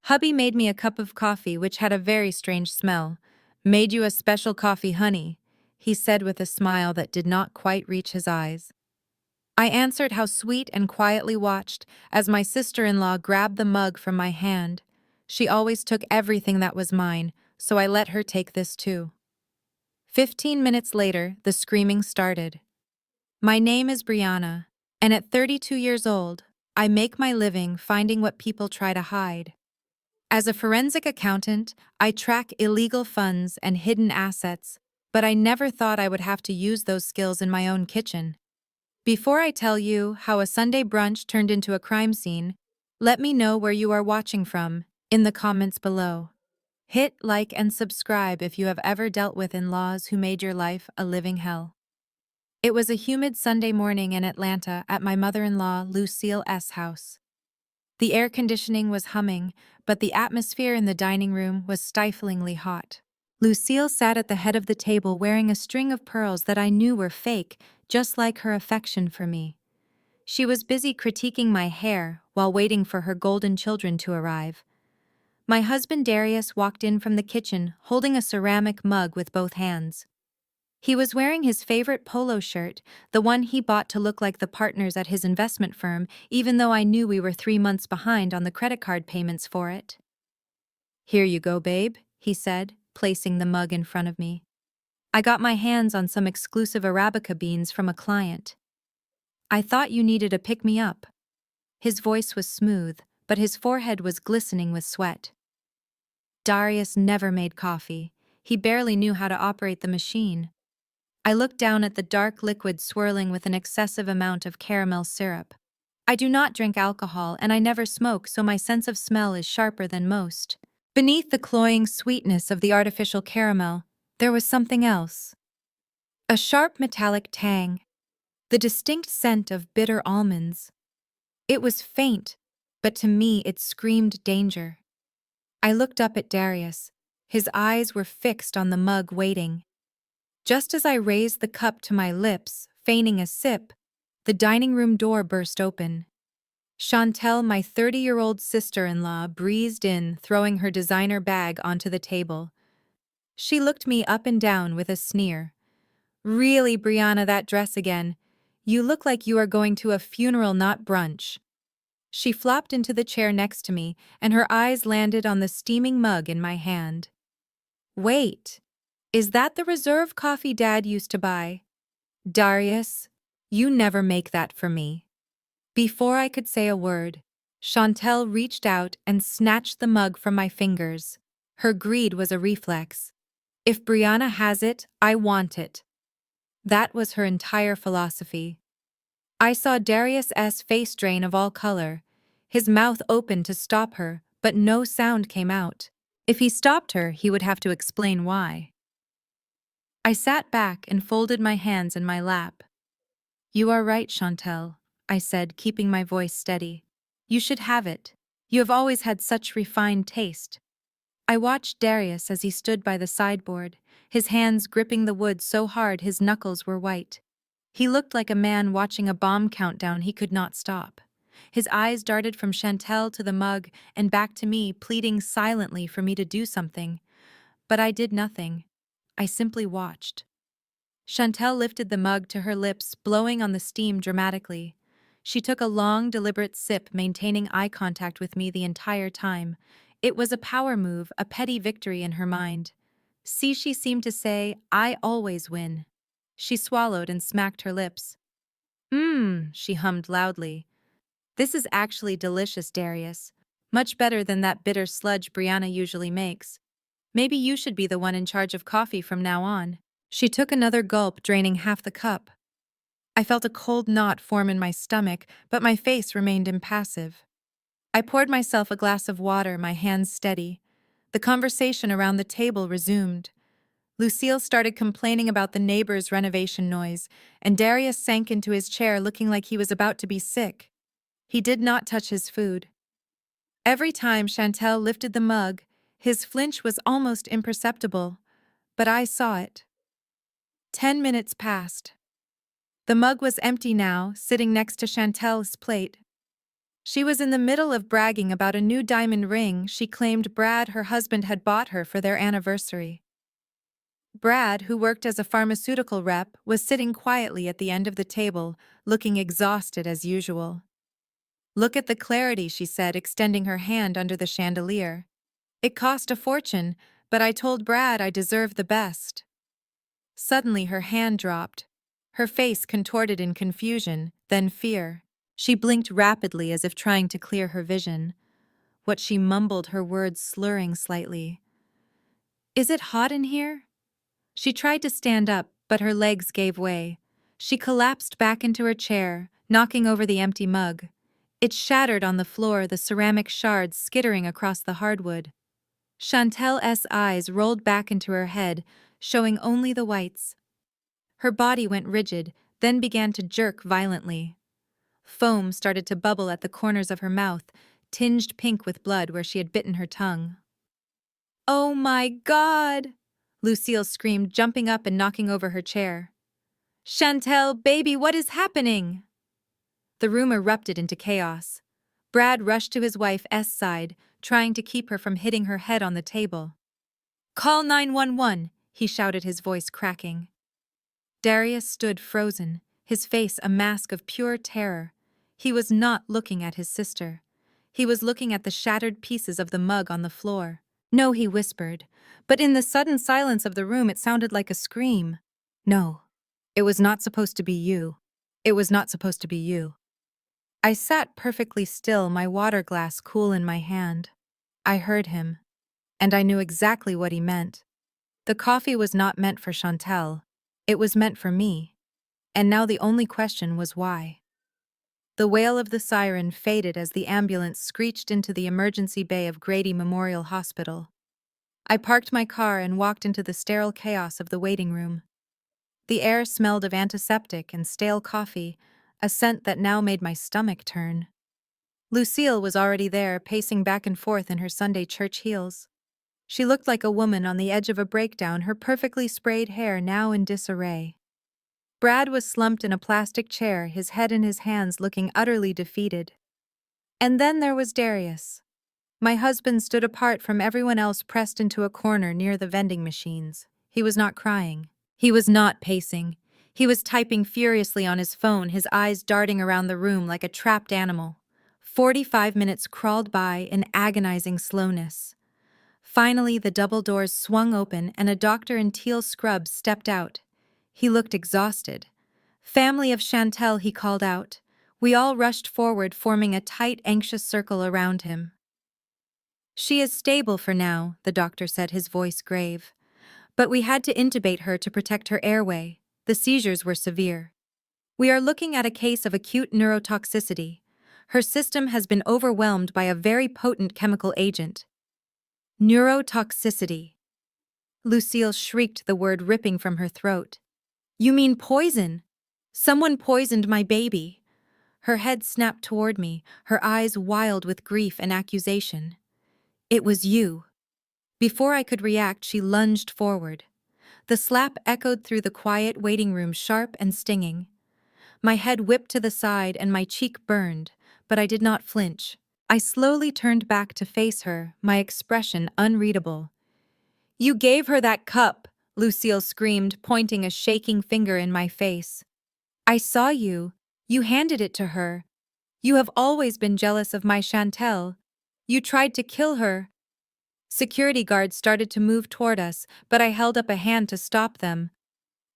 Hubby made me a cup of coffee which had a very strange smell. Made you a special coffee, honey, he said with a smile that did not quite reach his eyes. I answered how sweet and quietly watched as my sister-in-law grabbed the mug from my hand. She always took everything that was mine, so I let her take this too. 15 minutes later, the screaming started. My name is Brianna, and at 32 years old, I make my living finding what people try to hide. As a forensic accountant, I track illegal funds and hidden assets, but I never thought I would have to use those skills in my own kitchen. Before I tell you how a Sunday brunch turned into a crime scene, let me know where you are watching from in the comments below. Hit like and subscribe if you have ever dealt with in-laws who made your life a living hell. It was a humid Sunday morning in Atlanta at my mother-in-law Lucille's house. The air conditioning was humming, but the atmosphere in the dining room was stiflingly hot. Lucille sat at the head of the table wearing a string of pearls that I knew were fake, just like her affection for me. She was busy critiquing my hair while waiting for her golden children to arrive. My husband Darius walked in from the kitchen holding a ceramic mug with both hands. He was wearing his favorite polo shirt, the one he bought to look like the partners at his investment firm, even though I knew we were 3 months behind on the credit card payments for it. "Here you go, babe," he said, placing the mug in front of me. "I got my hands on some exclusive Arabica beans from a client. I thought you needed a pick-me-up." His voice was smooth, but his forehead was glistening with sweat. Darius never made coffee. He barely knew how to operate the machine. I looked down at the dark liquid swirling with an excessive amount of caramel syrup. I do not drink alcohol and I never smoke, so my sense of smell is sharper than most. Beneath the cloying sweetness of the artificial caramel, there was something else. A sharp metallic tang, the distinct scent of bitter almonds. It was faint, but to me it screamed danger. I looked up at Darius. His eyes were fixed on the mug, waiting. Just as I raised the cup to my lips, feigning a sip, the dining room door burst open. Chantel, my 30-year-old sister-in-law, breezed in, throwing her designer bag onto the table. She looked me up and down with a sneer. "Really, Brianna, that dress again? You look like you are going to a funeral, not brunch." She flopped into the chair next to me, and her eyes landed on the steaming mug in my hand. "Wait, is that the reserve coffee Dad used to buy?" "Darius, you never make that for me." Before I could say a word, Chantel reached out and snatched the mug from my fingers. Her greed was a reflex. "If Brianna has it, I want it." That was her entire philosophy. I saw Darius's face drain of all color. His mouth opened to stop her, but no sound came out. If he stopped her, he would have to explain why. I sat back and folded my hands in my lap. "You are right, Chantel," I said, keeping my voice steady. "You should have it. You have always had such refined taste." I watched Darius as he stood by the sideboard, his hands gripping the wood so hard his knuckles were white. He looked like a man watching a bomb countdown he could not stop. His eyes darted from Chantel to the mug and back to me, pleading silently for me to do something. But I did nothing. I simply watched. Chantel lifted the mug to her lips, blowing on the steam dramatically. She took a long, deliberate sip, maintaining eye contact with me the entire time. It was a power move, a petty victory in her mind. "See," she seemed to say, "I always win." She swallowed and smacked her lips. She hummed loudly. "This is actually delicious, Darius. Much better than that bitter sludge Brianna usually makes. Maybe you should be the one in charge of coffee from now on." She took another gulp, draining half the cup. I felt a cold knot form in my stomach, but my face remained impassive. I poured myself a glass of water, my hands steady. The conversation around the table resumed. Lucille started complaining about the neighbor's renovation noise, and Darius sank into his chair looking like he was about to be sick. He did not touch his food. Every time Chantel lifted the mug, his flinch was almost imperceptible, but I saw it. 10 minutes passed. The mug was empty now, sitting next to Chantel's plate. She was in the middle of bragging about a new diamond ring she claimed Brad, her husband, had bought her for their anniversary. Brad, who worked as a pharmaceutical rep, was sitting quietly at the end of the table, looking exhausted as usual. "Look at the clarity," she said, extending her hand under the chandelier. "It cost a fortune, but I told Brad I deserved the best." Suddenly her hand dropped. Her face contorted in confusion, then fear. She blinked rapidly as if trying to clear her vision. What she mumbled, her words slurring slightly. "Is it hot in here?" She tried to stand up, but her legs gave way. She collapsed back into her chair, knocking over the empty mug. It shattered on the floor, the ceramic shards skittering across the hardwood. Chantel's eyes rolled back into her head, showing only the whites. Her body went rigid, then began to jerk violently. Foam started to bubble at the corners of her mouth, tinged pink with blood where she had bitten her tongue. "Oh my God!" Lucille screamed, jumping up and knocking over her chair. "Chantel, baby, what is happening?" The room erupted into chaos. Brad rushed to his wife's side, trying to keep her from hitting her head on the table. "Call 911, he shouted, his voice cracking. Darius stood frozen, his face a mask of pure terror. He was not looking at his sister. He was looking at the shattered pieces of the mug on the floor. "No," he whispered, but in the sudden silence of the room it sounded like a scream. "No. It was not supposed to be you. It was not supposed to be you." I sat perfectly still, my water glass cool in my hand. I heard him, and I knew exactly what he meant. The coffee was not meant for Chantel. It was meant for me. And now the only question was why. The wail of the siren faded as the ambulance screeched into the emergency bay of Grady Memorial Hospital. I parked my car and walked into the sterile chaos of the waiting room. The air smelled of antiseptic and stale coffee, a scent that now made my stomach turn. Lucille was already there, pacing back and forth in her Sunday church heels. She looked like a woman on the edge of a breakdown, her perfectly sprayed hair now in disarray. Brad was slumped in a plastic chair, his head in his hands, looking utterly defeated. And then there was Darius. My husband stood apart from everyone else, pressed into a corner near the vending machines. He was not crying. He was not pacing. He was typing furiously on his phone, his eyes darting around the room like a trapped animal. 45 minutes crawled by in agonizing slowness. Finally, the double doors swung open and a doctor in teal scrubs stepped out. He looked exhausted. "Family of Chantel," he called out. We all rushed forward, forming a tight, anxious circle around him. "She is stable for now," the doctor said, his voice grave. "But we had to intubate her to protect her airway. The seizures were severe. We are looking at a case of acute neurotoxicity. Her system has been overwhelmed by a very potent chemical agent." Neurotoxicity. Lucille shrieked, the word ripping from her throat. "You mean poison? Someone poisoned my baby." Her head snapped toward me, her eyes wild with grief and accusation. "It was you." Before I could react, she lunged forward. The slap echoed through the quiet waiting room, sharp and stinging. My head whipped to the side and my cheek burned, but I did not flinch. I slowly turned back to face her, my expression unreadable. "You gave her that cup," Lucille screamed, pointing a shaking finger in my face. "I saw you. You handed it to her. You have always been jealous of my Chantel. You tried to kill her." Security guards started to move toward us, but I held up a hand to stop them.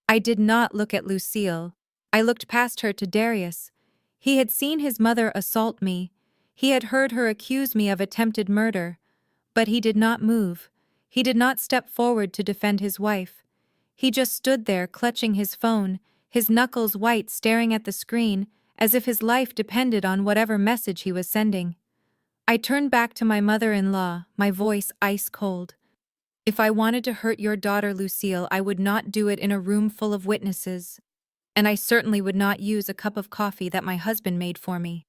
I did not look at Lucille. I looked past her to Darius. He had seen his mother assault me. He had heard her accuse me of attempted murder. But he did not move. He did not step forward to defend his wife. He just stood there, clutching his phone, his knuckles white, staring at the screen, as if his life depended on whatever message he was sending. I turned back to my mother-in-law, my voice ice cold. "If I wanted to hurt your daughter, Lucille, I would not do it in a room full of witnesses. And I certainly would not use a cup of coffee that my husband made for me."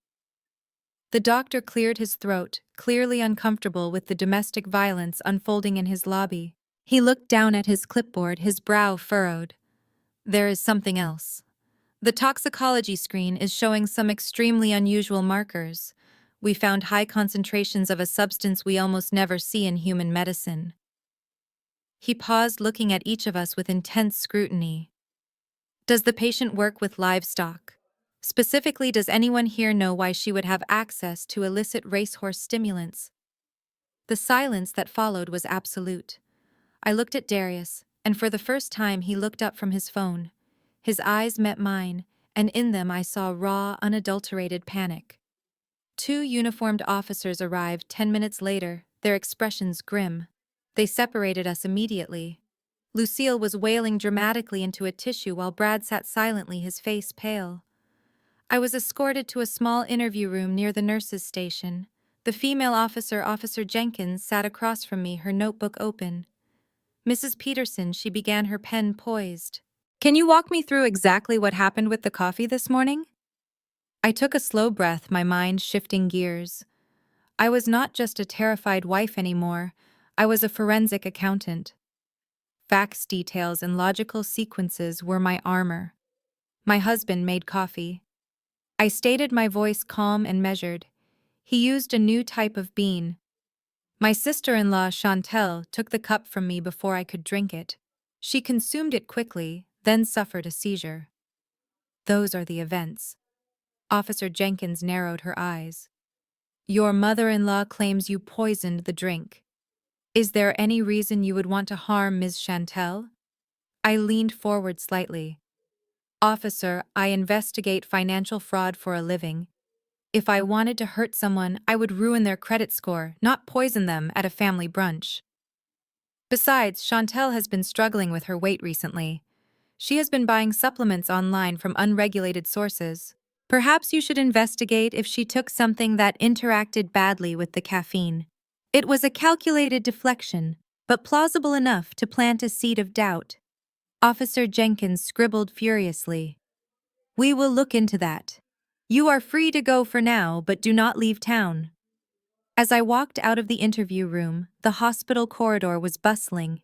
The doctor cleared his throat, clearly uncomfortable with the domestic violence unfolding in his lobby. He looked down at his clipboard, his brow furrowed. "There is something else. The toxicology screen is showing some extremely unusual markers. We found high concentrations of a substance we almost never see in human medicine. He paused, looking at each of us with intense scrutiny. Does the patient work with livestock? Specifically, does anyone here know why she would have access to illicit racehorse stimulants? The silence that followed was absolute. I looked at Darius, and for the first time he looked up from his phone. His eyes met mine, and in them I saw raw, unadulterated panic. Two uniformed officers arrived 10 minutes later, their expressions grim. They separated us immediately. Lucille was wailing dramatically into a tissue while Brad sat silently, his face pale. I was escorted to a small interview room near the nurses' station. The female officer, Officer Jenkins, sat across from me, her notebook open. Mrs. Peterson, she began, her pen poised. Can you walk me through exactly what happened with the coffee this morning? I took a slow breath, my mind shifting gears. I was not just a terrified wife anymore. I was a forensic accountant. Facts, details, and logical sequences were my armor. My husband made coffee. I stated, my voice calm and measured. He used a new type of bean. My sister-in-law, Chantel, took the cup from me before I could drink it. She consumed it quickly, then suffered a seizure. Those are the events. Officer Jenkins narrowed her eyes. Your mother-in-law claims you poisoned the drink. Is there any reason you would want to harm Ms. Chantel? I leaned forward slightly. Officer, I investigate financial fraud for a living. If I wanted to hurt someone, I would ruin their credit score, not poison them at a family brunch. Besides, Chantel has been struggling with her weight recently. She has been buying supplements online from unregulated sources. Perhaps you should investigate if she took something that interacted badly with the caffeine. It was a calculated deflection, but plausible enough to plant a seed of doubt. Officer Jenkins scribbled furiously. We will look into that. You are free to go for now, but do not leave town. As I walked out of the interview room, the hospital corridor was bustling.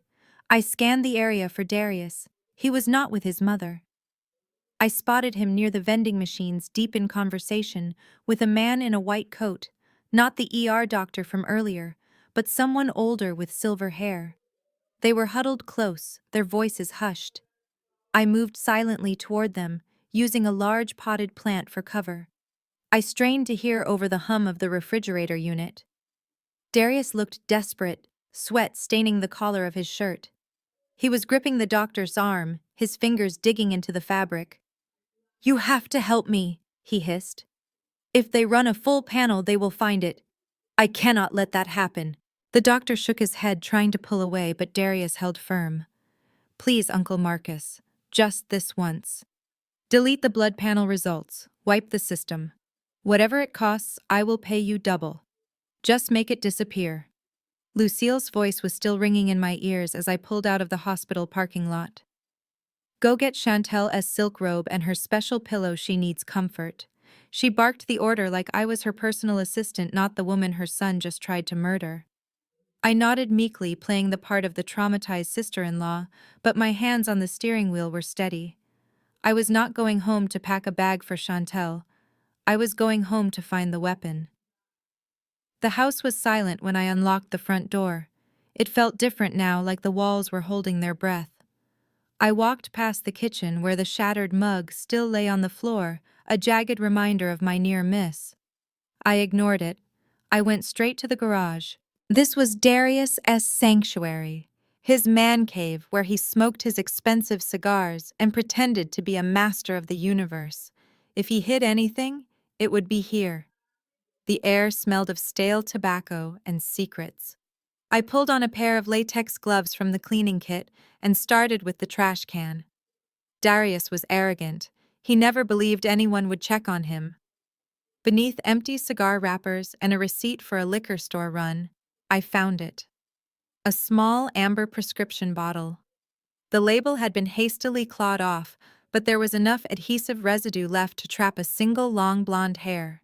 I scanned the area for Darius. He was not with his mother. I spotted him near the vending machines, deep in conversation with a man in a white coat, not the ER doctor from earlier, but someone older with silver hair. They were huddled close, their voices hushed. I moved silently toward them, using a large potted plant for cover. I strained to hear over the hum of the refrigerator unit. Darius looked desperate, sweat staining the collar of his shirt. He was gripping the doctor's arm, his fingers digging into the fabric. You have to help me, he hissed. If they run a full panel, they will find it. I cannot let that happen. The doctor shook his head, trying to pull away, but Darius held firm. Please, Uncle Marcus, just this once. Delete the blood panel results, wipe the system. Whatever it costs, I will pay you double. Just make it disappear. Lucille's voice was still ringing in my ears as I pulled out of the hospital parking lot. Go get Chantel's silk robe and her special pillow, she needs comfort. She barked the order like I was her personal assistant, not the woman her son just tried to murder. I nodded meekly, playing the part of the traumatized sister-in-law, but my hands on the steering wheel were steady. I was not going home to pack a bag for Chantel. I was going home to find the weapon. The house was silent when I unlocked the front door. It felt different now, like the walls were holding their breath. I walked past the kitchen where the shattered mug still lay on the floor, a jagged reminder of my near miss. I ignored it. I went straight to the garage. This was Darius's sanctuary, his man cave where he smoked his expensive cigars and pretended to be a master of the universe. If he hid anything, it would be here. The air smelled of stale tobacco and secrets. I pulled on a pair of latex gloves from the cleaning kit and started with the trash can. Darius was arrogant. He never believed anyone would check on him. Beneath empty cigar wrappers and a receipt for a liquor store run, I found it. A small amber prescription bottle. The label had been hastily clawed off, but there was enough adhesive residue left to trap a single long blonde hair.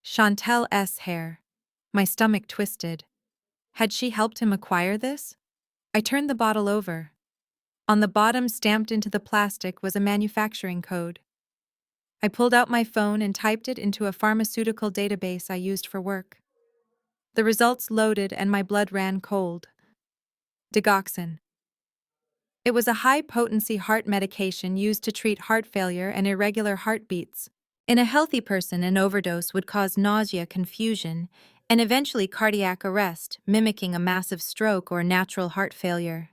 Chantel's hair. My stomach twisted. Had she helped him acquire this? I turned the bottle over. On the bottom, stamped into the plastic, was a manufacturing code. I pulled out my phone and typed it into a pharmaceutical database I used for work. The results loaded and my blood ran cold. Digoxin. It was a high-potency heart medication used to treat heart failure and irregular heartbeats. In a healthy person, an overdose would cause nausea, confusion, and eventually cardiac arrest, mimicking a massive stroke or natural heart failure.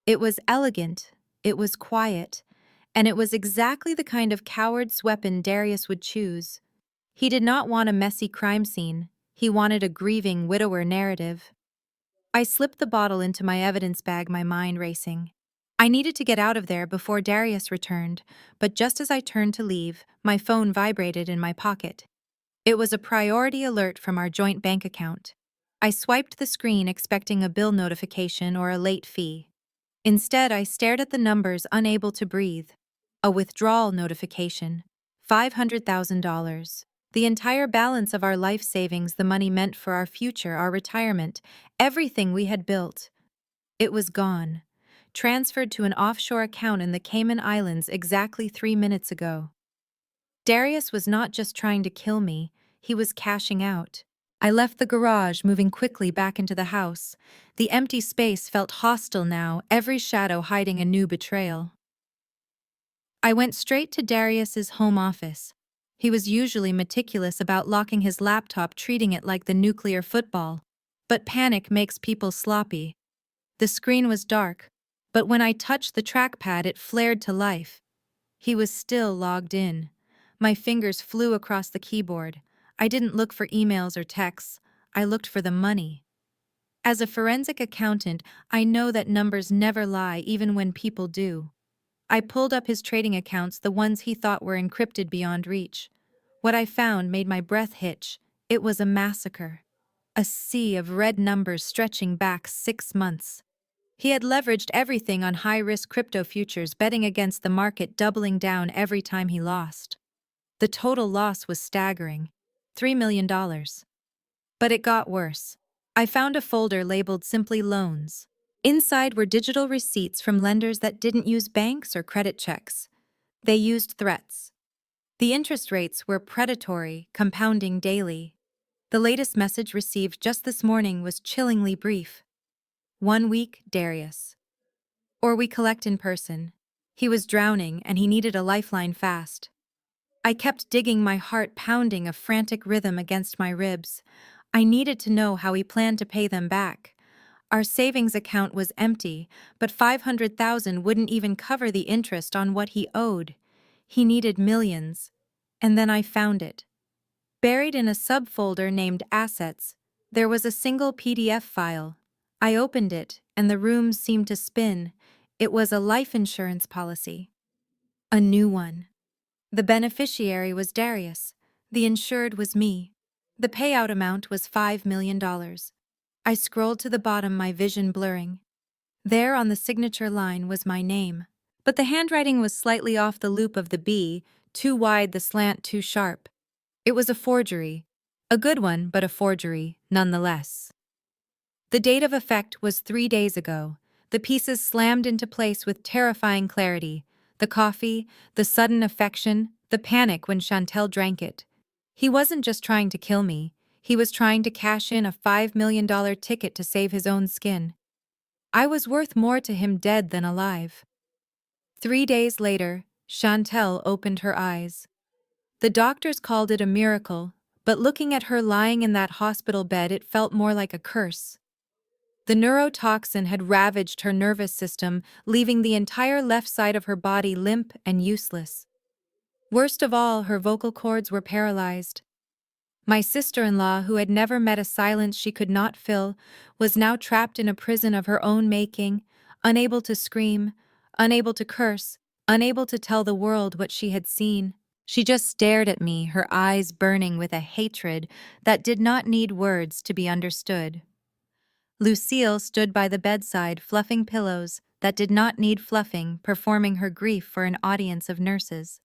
It was elegant, it was quiet, and it was exactly the kind of coward's weapon Darius would choose. He did not want a messy crime scene, he wanted a grieving widower narrative. I slipped the bottle into my evidence bag, my mind racing. I needed to get out of there before Darius returned, but just as I turned to leave, my phone vibrated in my pocket. It was a priority alert from our joint bank account. I swiped the screen expecting a bill notification or a late fee. Instead, I stared at the numbers, unable to breathe. A withdrawal notification. $500,000. The entire balance of our life savings, the money meant for our future, our retirement, everything we had built. It was gone. Transferred to an offshore account in the Cayman Islands exactly 3 minutes ago. Darius was not just trying to kill me, he was cashing out. I left the garage, moving quickly back into the house. The empty space felt hostile now, every shadow hiding a new betrayal. I went straight to Darius's home office. He was usually meticulous about locking his laptop, treating it like the nuclear football. But panic makes people sloppy. The screen was dark, but when I touched the trackpad, it flared to life. He was still logged in. My fingers flew across the keyboard. I didn't look for emails or texts. I looked for the money. As a forensic accountant, I know that numbers never lie, even when people do. I pulled up his trading accounts, the ones he thought were encrypted beyond reach. What I found made my breath hitch. It was a massacre. A sea of red numbers stretching back 6 months. He had leveraged everything on high-risk crypto futures, betting against the market, doubling down every time he lost. The total loss was staggering, $3 million. But it got worse. I found a folder labeled simply loans. Inside were digital receipts from lenders that didn't use banks or credit checks. They used threats. The interest rates were predatory, compounding daily. The latest message received just this morning was chillingly brief. 1 week, Darius. Or we collect in person. He was drowning and he needed a lifeline fast. I kept digging, my heart pounding a frantic rhythm against my ribs. I needed to know how he planned to pay them back. Our savings account was empty, but $500,000 wouldn't even cover the interest on what he owed. He needed millions. And then I found it. Buried in a subfolder named Assets, there was a single PDF file. I opened it, and the room seemed to spin. It was a life insurance policy. A new one. The beneficiary was Darius. The insured was me. The payout amount was $5 million. I scrolled to the bottom, my vision blurring. There on the signature line was my name. But the handwriting was slightly off, the loop of the B, too wide, the slant too sharp. It was a forgery. A good one, but a forgery, nonetheless. The date of effect was 3 days ago. The pieces slammed into place with terrifying clarity. The coffee, the sudden affection, the panic when Chantel drank it. He wasn't just trying to kill me. He was trying to cash in a $5 million ticket to save his own skin. I was worth more to him dead than alive. 3 days later, Chantel opened her eyes. The doctors called it a miracle, but looking at her lying in that hospital bed, it felt more like a curse. The neurotoxin had ravaged her nervous system, leaving the entire left side of her body limp and useless. Worst of all, her vocal cords were paralyzed. My sister-in-law, who had never met a silence she could not fill, was now trapped in a prison of her own making, unable to scream, unable to curse, unable to tell the world what she had seen. She just stared at me, her eyes burning with a hatred that did not need words to be understood. Lucille stood by the bedside, fluffing pillows that did not need fluffing, performing her grief for an audience of nurses.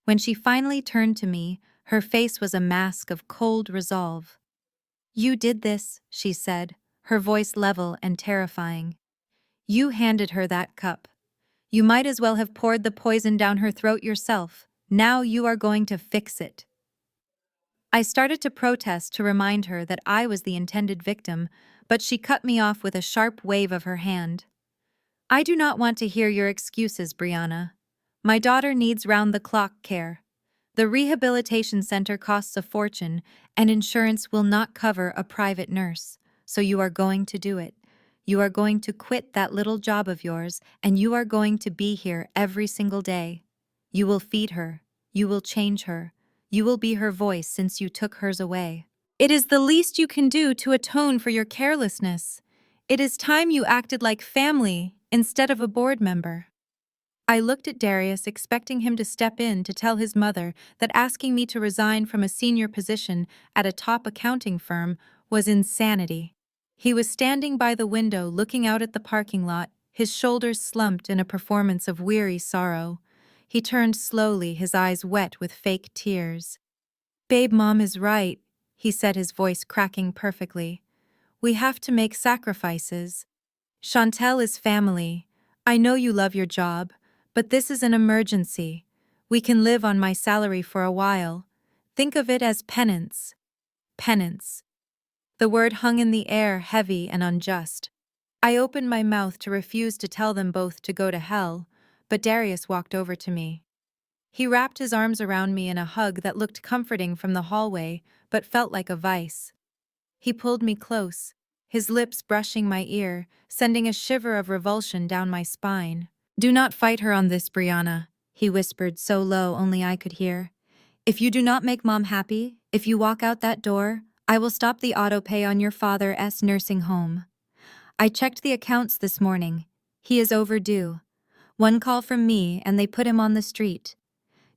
When she finally turned to me, her face was a mask of cold resolve. "You did this," she said, her voice level and terrifying. "You handed her that cup. You might as well have poured the poison down her throat yourself. Now you are going to fix it. I started to protest to remind her that I was the intended victim, but she cut me off with a sharp wave of her hand. I do not want to hear your excuses, Brianna. My daughter needs round-the-clock care. The rehabilitation center costs a fortune, and insurance will not cover a private nurse, so you are going to do it. You are going to quit that little job of yours, and you are going to be here every single day. You will feed her. You will change her. You will be her voice since you took hers away. It is the least you can do to atone for your carelessness. It is time you acted like family instead of a board member. I looked at Darius, expecting him to step in to tell his mother that asking me to resign from a senior position at a top accounting firm was insanity. He was standing by the window looking out at the parking lot, his shoulders slumped in a performance of weary sorrow. He turned slowly, his eyes wet with fake tears. "Babe, Mom is right," he said, his voice cracking perfectly. "We have to make sacrifices. Chantel is family. I know you love your job, but this is an emergency. We can live on my salary for a while. Think of it as penance." Penance. The word hung in the air, heavy and unjust. I opened my mouth to refuse to tell them both to go to hell, but Darius walked over to me. He wrapped his arms around me in a hug that looked comforting from the hallway, but felt like a vice. He pulled me close, his lips brushing my ear, sending a shiver of revulsion down my spine. "Do not fight her on this, Brianna," he whispered so low only I could hear. "If you do not make Mom happy, if you walk out that door, I will stop the auto pay on your father's nursing home. I checked the accounts this morning. He is overdue. One call from me and they put him on the street.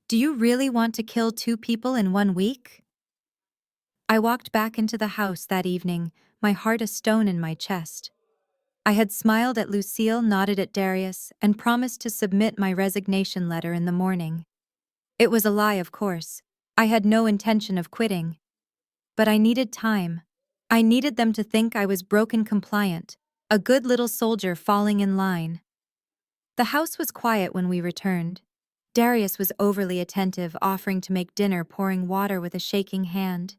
Do you really want to kill 2 people in 1 week?" I walked back into the house that evening, my heart a stone in my chest. I had smiled at Lucille, nodded at Darius, and promised to submit my resignation letter in the morning. It was a lie, of course. I had no intention of quitting. But I needed time. I needed them to think I was broken compliant, a good little soldier falling in line. The house was quiet when we returned. Darius was overly attentive, offering to make dinner, pouring water with a shaking hand.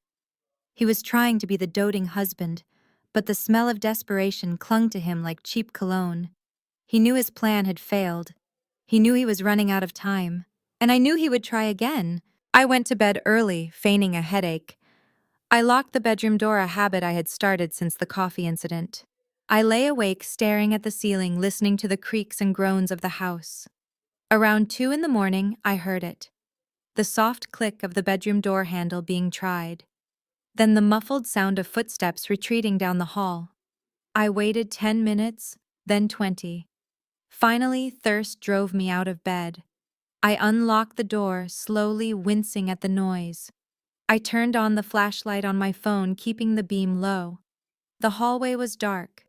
He was trying to be the doting husband, but the smell of desperation clung to him like cheap cologne. He knew his plan had failed. He knew he was running out of time. And I knew he would try again. I went to bed early, feigning a headache. I locked the bedroom door, a habit I had started since the coffee incident. I lay awake, staring at the ceiling, listening to the creaks and groans of the house. Around 2 in the morning, I heard it. The soft click of the bedroom door handle being tried. Then the muffled sound of footsteps retreating down the hall. I waited 10 minutes, then 20. Finally, thirst drove me out of bed. I unlocked the door, slowly, wincing at the noise. I turned on the flashlight on my phone, keeping the beam low. The hallway was dark.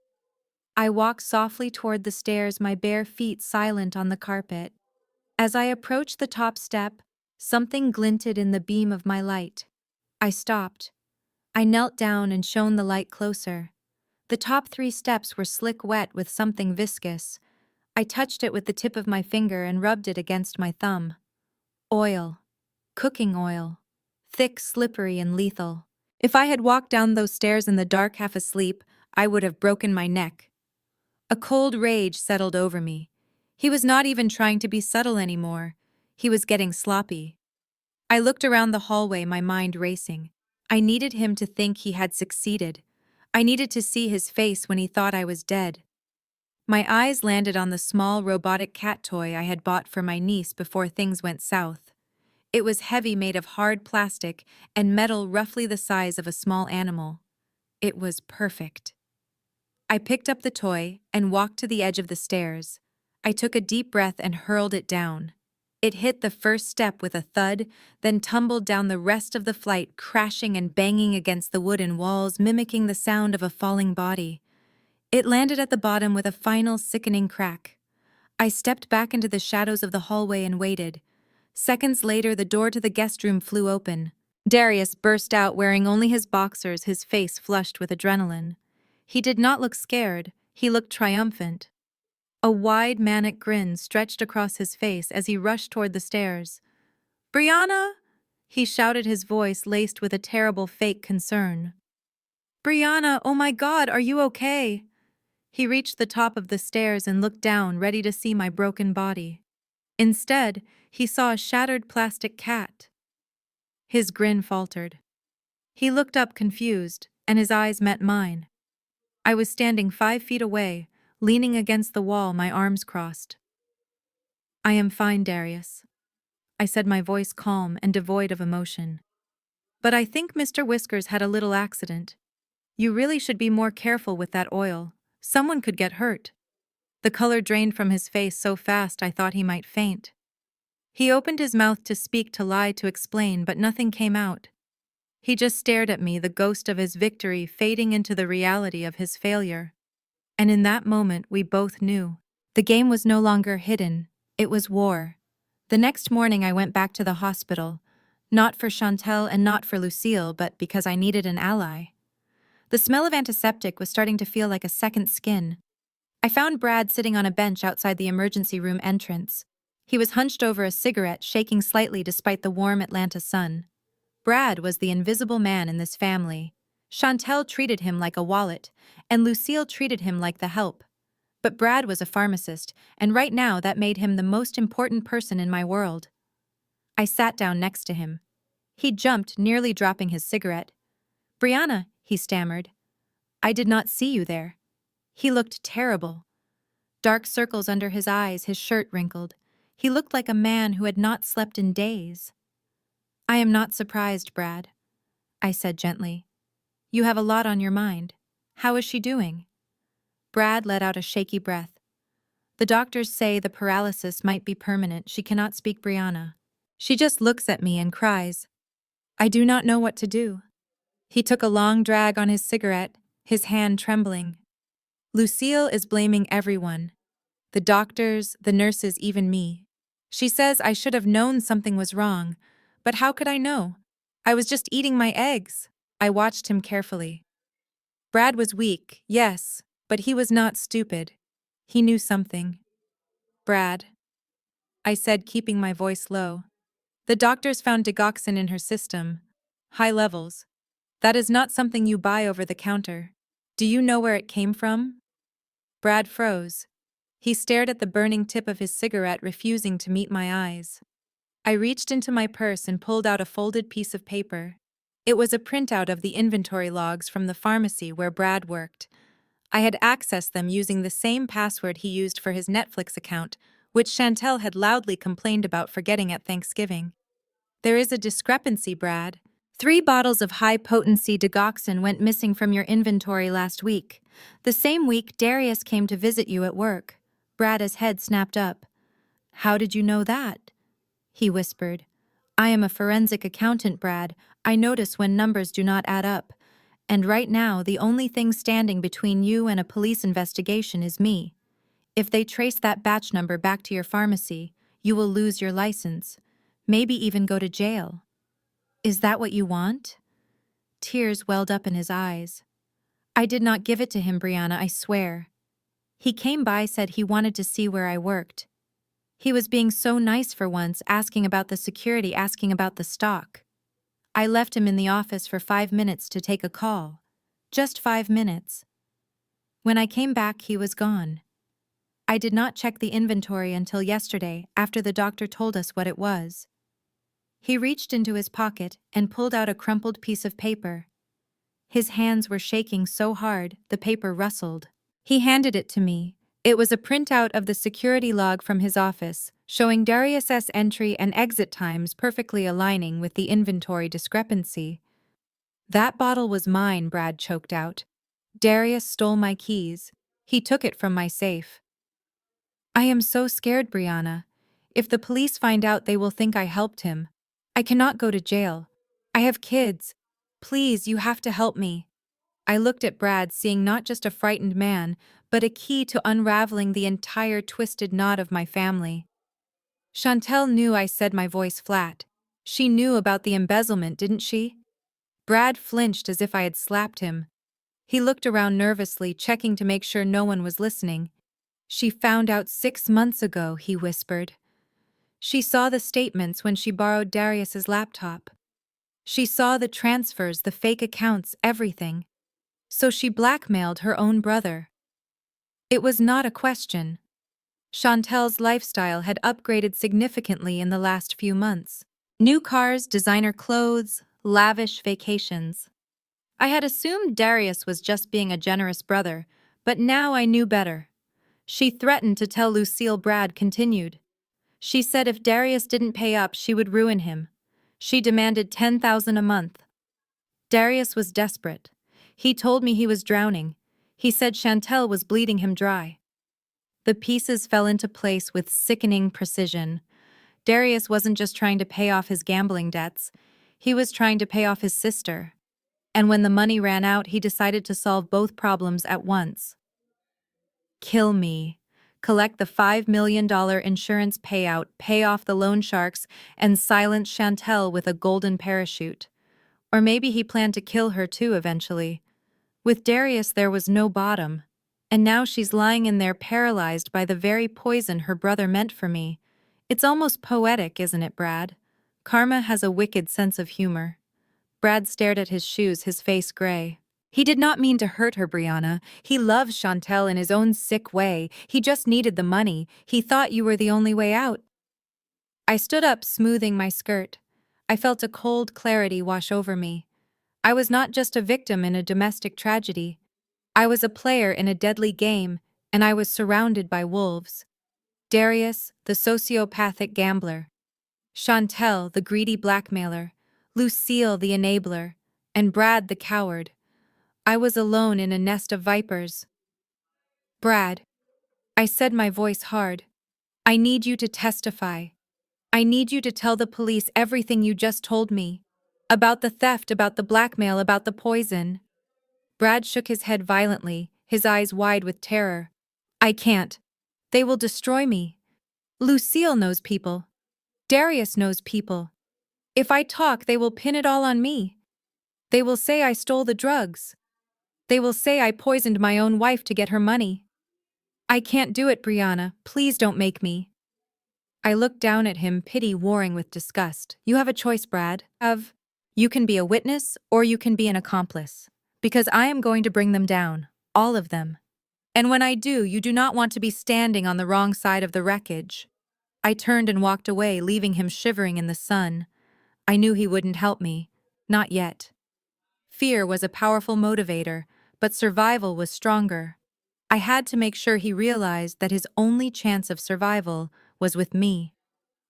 I walked softly toward the stairs, my bare feet silent on the carpet. As I approached the top step, something glinted in the beam of my light. I stopped. I knelt down and shone the light closer. The top 3 steps were slick wet with something viscous. I touched it with the tip of my finger and rubbed it against my thumb. Oil. Cooking oil. Thick, slippery, and lethal. If I had walked down those stairs in the dark, half asleep, I would have broken my neck. A cold rage settled over me. He was not even trying to be subtle anymore. He was getting sloppy. I looked around the hallway, my mind racing. I needed him to think he had succeeded. I needed to see his face when he thought I was dead. My eyes landed on the small robotic cat toy I had bought for my niece before things went south. It was heavy, made of hard plastic and metal roughly the size of a small animal. It was perfect. I picked up the toy and walked to the edge of the stairs. I took a deep breath and hurled it down. It hit the first step with a thud, then tumbled down the rest of the flight, crashing and banging against the wooden walls, mimicking the sound of a falling body. It landed at the bottom with a final sickening crack. I stepped back into the shadows of the hallway and waited. Seconds later, the door to the guest room flew open. Darius burst out wearing only his boxers, his face flushed with adrenaline. He did not look scared, he looked triumphant. A wide, manic grin stretched across his face as he rushed toward the stairs. Brianna! He shouted, his voice laced with a terrible fake concern. Brianna, oh my God, are you okay? He reached the top of the stairs and looked down, ready to see my broken body. Instead, he saw a shattered plastic cat. His grin faltered. He looked up confused, and his eyes met mine. I was standing 5 feet away, leaning against the wall, my arms crossed. I am fine, Darius, I said, my voice calm and devoid of emotion. But I think Mr. Whiskers had a little accident. You really should be more careful with that oil. Someone could get hurt. The color drained from his face so fast I thought he might faint. He opened his mouth to speak, to lie, to explain, but nothing came out. He just stared at me, the ghost of his victory fading into the reality of his failure. And in that moment we both knew. The game was no longer hidden, it was war. The next morning I went back to the hospital, not for Chantel and not for Lucille, but because I needed an ally. The smell of antiseptic was starting to feel like a second skin. I found Brad sitting on a bench outside the emergency room entrance. He was hunched over a cigarette, shaking slightly despite the warm Atlanta sun. Brad was the invisible man in this family. Chantel treated him like a wallet, and Lucille treated him like the help. But Brad was a pharmacist, and right now that made him the most important person in my world. I sat down next to him. He jumped, nearly dropping his cigarette. Brianna, he stammered. I did not see you there. He looked terrible. Dark circles under his eyes, his shirt wrinkled. He looked like a man who had not slept in days. I am not surprised, Brad, I said gently. You have a lot on your mind. How is she doing? Brad let out a shaky breath. The doctors say the paralysis might be permanent. She cannot speak, Brianna. She just looks at me and cries. I do not know what to do. He took a long drag on his cigarette, his hand trembling. Lucille is blaming everyone. The doctors, the nurses, even me. She says I should have known something was wrong, but how could I know? I was just eating my eggs. I watched him carefully. Brad was weak, yes, but he was not stupid. He knew something. Brad, I said, keeping my voice low. The doctors found digoxin in her system. High levels. That is not something you buy over the counter. Do you know where it came from? Brad froze. He stared at the burning tip of his cigarette, refusing to meet my eyes. I reached into my purse and pulled out a folded piece of paper. It was a printout of the inventory logs from the pharmacy where Brad worked. I had accessed them using the same password he used for his Netflix account, which Chantel had loudly complained about forgetting at Thanksgiving. There is a discrepancy, Brad. 3 bottles of high-potency digoxin went missing from your inventory last week. The same week Darius came to visit you at work. Brad's head snapped up. How did you know that? He whispered. I am a forensic accountant, Brad. I notice when numbers do not add up. And right now, the only thing standing between you and a police investigation is me. If they trace that batch number back to your pharmacy, you will lose your license. Maybe even go to jail. Is that what you want? Tears welled up in his eyes. I did not give it to him, Brianna, I swear. He came by, said he wanted to see where I worked. He was being so nice for once, asking about the security, asking about the stock. I left him in the office for 5 minutes to take a call. Just 5 minutes. When I came back, he was gone. I did not check the inventory until yesterday, after the doctor told us what it was. He reached into his pocket and pulled out a crumpled piece of paper. His hands were shaking so hard, the paper rustled. He handed it to me. It was a printout of the security log from his office, showing Darius's entry and exit times perfectly aligning with the inventory discrepancy. That bottle was mine, Brad choked out. Darius stole my keys. He took it from my safe. I am so scared, Brianna. If the police find out, they will think I helped him. I cannot go to jail. I have kids. Please, you have to help me. I looked at Brad, seeing not just a frightened man, but a key to unraveling the entire twisted knot of my family. Chantel knew, I said, my voice flat. She knew about the embezzlement, didn't she? Brad flinched as if I had slapped him. He looked around nervously, checking to make sure no one was listening. She found out 6 months ago, he whispered. She saw the statements when she borrowed Darius's laptop. She saw the transfers, the fake accounts, everything. So she blackmailed her own brother. It was not a question. Chantel's lifestyle had upgraded significantly in the last few months. New cars, designer clothes, lavish vacations. I had assumed Darius was just being a generous brother, but now I knew better. She threatened to tell Lucille. Brad continued. She said if Darius didn't pay up, she would ruin him. She demanded $10,000 a month. Darius was desperate. He told me he was drowning. He said Chantel was bleeding him dry. The pieces fell into place with sickening precision. Darius wasn't just trying to pay off his gambling debts. He was trying to pay off his sister. And when the money ran out, he decided to solve both problems at once. Kill me. Collect the $5 million insurance payout, pay off the loan sharks, and silence Chantel with a golden parachute. Or maybe he planned to kill her too eventually. With Darius there was no bottom. And now she's lying in there paralyzed by the very poison her brother meant for me. It's almost poetic, isn't it, Brad? Karma has a wicked sense of humor. Brad stared at his shoes, his face gray. He did not mean to hurt her, Brianna. He loves Chantel in his own sick way. He just needed the money. He thought you were the only way out. I stood up, smoothing my skirt. I felt a cold clarity wash over me. I was not just a victim in a domestic tragedy. I was a player in a deadly game, and I was surrounded by wolves. Darius, the sociopathic gambler. Chantel, the greedy blackmailer. Lucille, the enabler. And Brad, the coward. I was alone in a nest of vipers. Brad, I said, my voice hard. I need you to testify. I need you to tell the police everything you just told me. About the theft, about the blackmail, about the poison. Brad shook his head violently, his eyes wide with terror. I can't. They will destroy me. Lucille knows people. Darius knows people. If I talk, they will pin it all on me. They will say I stole the drugs. They will say I poisoned my own wife to get her money. I can't do it, Brianna. Please don't make me. I looked down at him, pity warring with disgust. You have a choice, Brad. You can be a witness or you can be an accomplice. Because I am going to bring them down. All of them. And when I do, you do not want to be standing on the wrong side of the wreckage. I turned and walked away, leaving him shivering in the sun. I knew he wouldn't help me. Not yet. Fear was a powerful motivator, but survival was stronger. I had to make sure he realized that his only chance of survival was with me.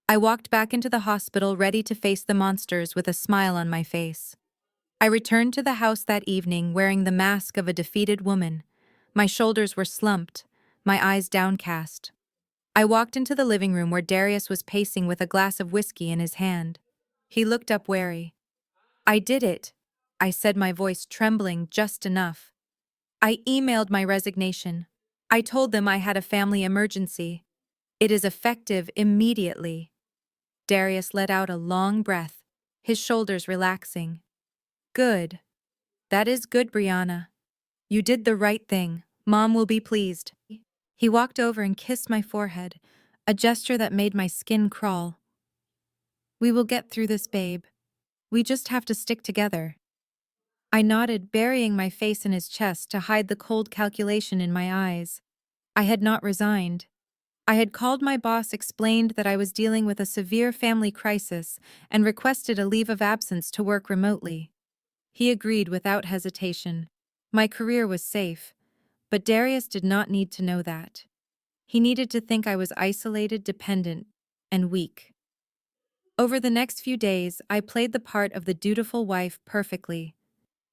I walked back into the hospital, ready to face the monsters with a smile on my face. I returned to the house that evening wearing the mask of a defeated woman. My shoulders were slumped, my eyes downcast. I walked into the living room where Darius was pacing with a glass of whiskey in his hand. He looked up wary. I did it, I said, my voice trembling just enough. I emailed my resignation. I told them I had a family emergency. It is effective immediately. Darius let out a long breath, his shoulders relaxing. Good. That is good, Brianna. You did the right thing. Mom will be pleased. He walked over and kissed my forehead, a gesture that made my skin crawl. We will get through this, babe. We just have to stick together. I nodded, burying my face in his chest to hide the cold calculation in my eyes. I had not resigned. I had called my boss, explained that I was dealing with a severe family crisis, and requested a leave of absence to work remotely. He agreed without hesitation. My career was safe, but Darius did not need to know that. He needed to think I was isolated, dependent, and weak. Over the next few days, I played the part of the dutiful wife perfectly.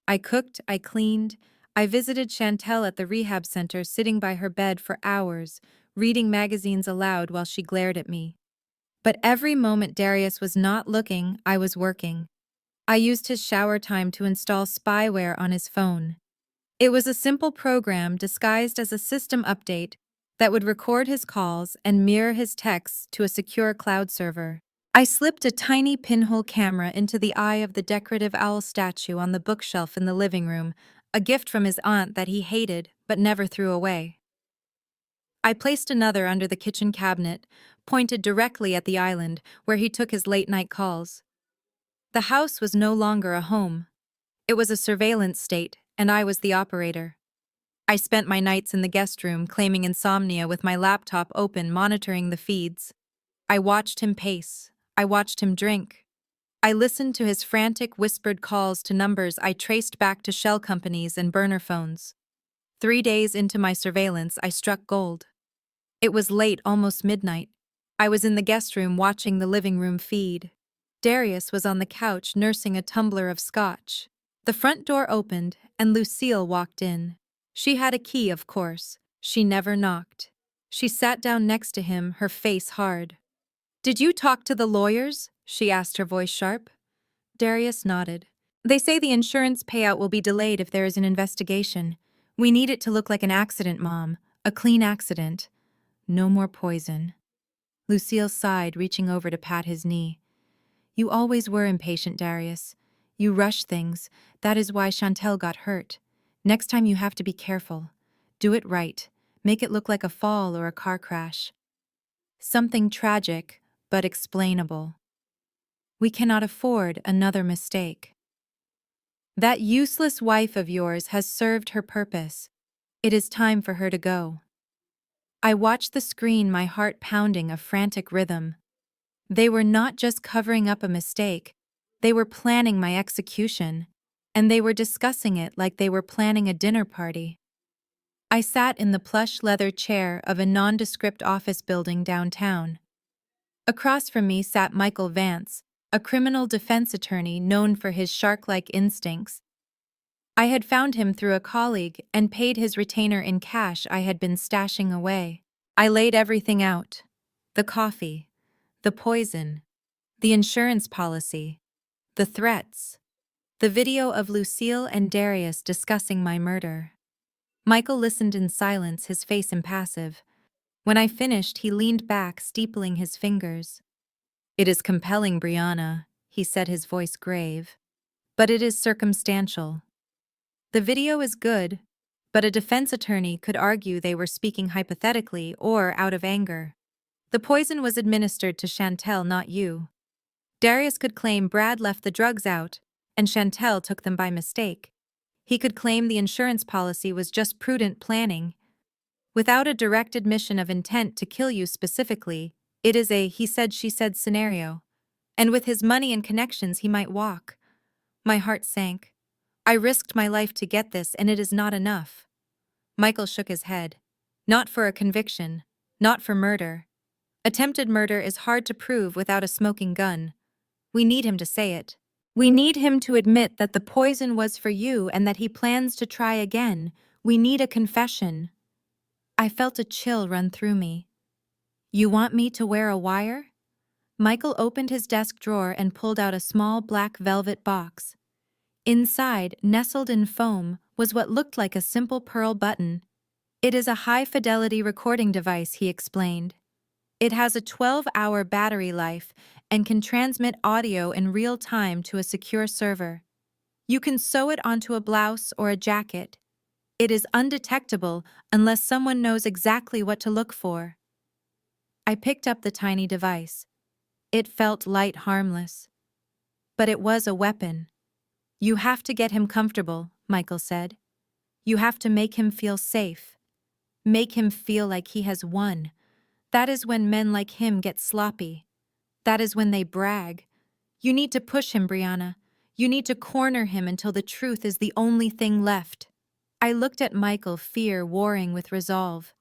I cooked, I cleaned, I visited Chantel at the rehab center, sitting by her bed for hours, reading magazines aloud while she glared at me. But every moment Darius was not looking, I was working. I used his shower time to install spyware on his phone. It was a simple program disguised as a system update that would record his calls and mirror his texts to a secure cloud server. I slipped a tiny pinhole camera into the eye of the decorative owl statue on the bookshelf in the living room, a gift from his aunt that he hated but never threw away. I placed another under the kitchen cabinet, pointed directly at the island where he took his late-night calls. The house was no longer a home. It was a surveillance state, and I was the operator. I spent my nights in the guest room claiming insomnia with my laptop open monitoring the feeds. I watched him pace. I watched him drink. I listened to his frantic whispered calls to numbers I traced back to shell companies and burner phones. 3 days into my surveillance, I struck gold. It was late, almost midnight. I was in the guest room watching the living room feed. Darius was on the couch nursing a tumbler of scotch. The front door opened, and Lucille walked in. She had a key, of course. She never knocked. She sat down next to him, her face hard. "Did you talk to the lawyers?" she asked, her voice sharp. Darius nodded. "They say the insurance payout will be delayed if there is an investigation. We need it to look like an accident, Mom. A clean accident. No more poison." Lucille sighed, reaching over to pat his knee. "You always were impatient, Darius. You rush things. That is why Chantel got hurt. Next time you have to be careful. Do it right. Make it look like a fall or a car crash. Something tragic, but explainable. We cannot afford another mistake. That useless wife of yours has served her purpose. It is time for her to go." I watched the screen, my heart pounding a frantic rhythm. They were not just covering up a mistake, they were planning my execution, and they were discussing it like they were planning a dinner party. I sat in the plush leather chair of a nondescript office building downtown. Across from me sat Michael Vance, a criminal defense attorney known for his shark-like instincts. I had found him through a colleague and paid his retainer in cash I had been stashing away. I laid everything out. The coffee, the poison, the insurance policy, the threats, the video of Lucille and Darius discussing my murder. Michael listened in silence, his face impassive. When I finished, he leaned back, steepling his fingers. "It is compelling, Brianna," he said, his voice grave. "But it is circumstantial. The video is good, but a defense attorney could argue they were speaking hypothetically or out of anger. The poison was administered to Chantel, not you. Darius could claim Brad left the drugs out, and Chantel took them by mistake. He could claim the insurance policy was just prudent planning. Without a direct admission of intent to kill you specifically, it is a he said she said scenario. And with his money and connections, he might walk." My heart sank. I risked my life to get this, and it is not enough. Michael shook his head. "Not for a conviction. Not for murder. Attempted murder is hard to prove without a smoking gun. We need him to say it. We need him to admit that the poison was for you and that he plans to try again. We need a confession." I felt a chill run through me. "You want me to wear a wire?" Michael opened his desk drawer and pulled out a small black velvet box. Inside, nestled in foam, was what looked like a simple pearl button. "It is a high-fidelity recording device," he explained. "It has a 12-hour battery life and can transmit audio in real time to a secure server. You can sew it onto a blouse or a jacket. It is undetectable unless someone knows exactly what to look for." I picked up the tiny device. It felt light, harmless. But it was a weapon. "You have to get him comfortable," Michael said. "You have to make him feel safe. Make him feel like he has won. That is when men like him get sloppy. That is when they brag. You need to push him, Brianna. You need to corner him until the truth is the only thing left." I looked at Michael, fear warring with resolve.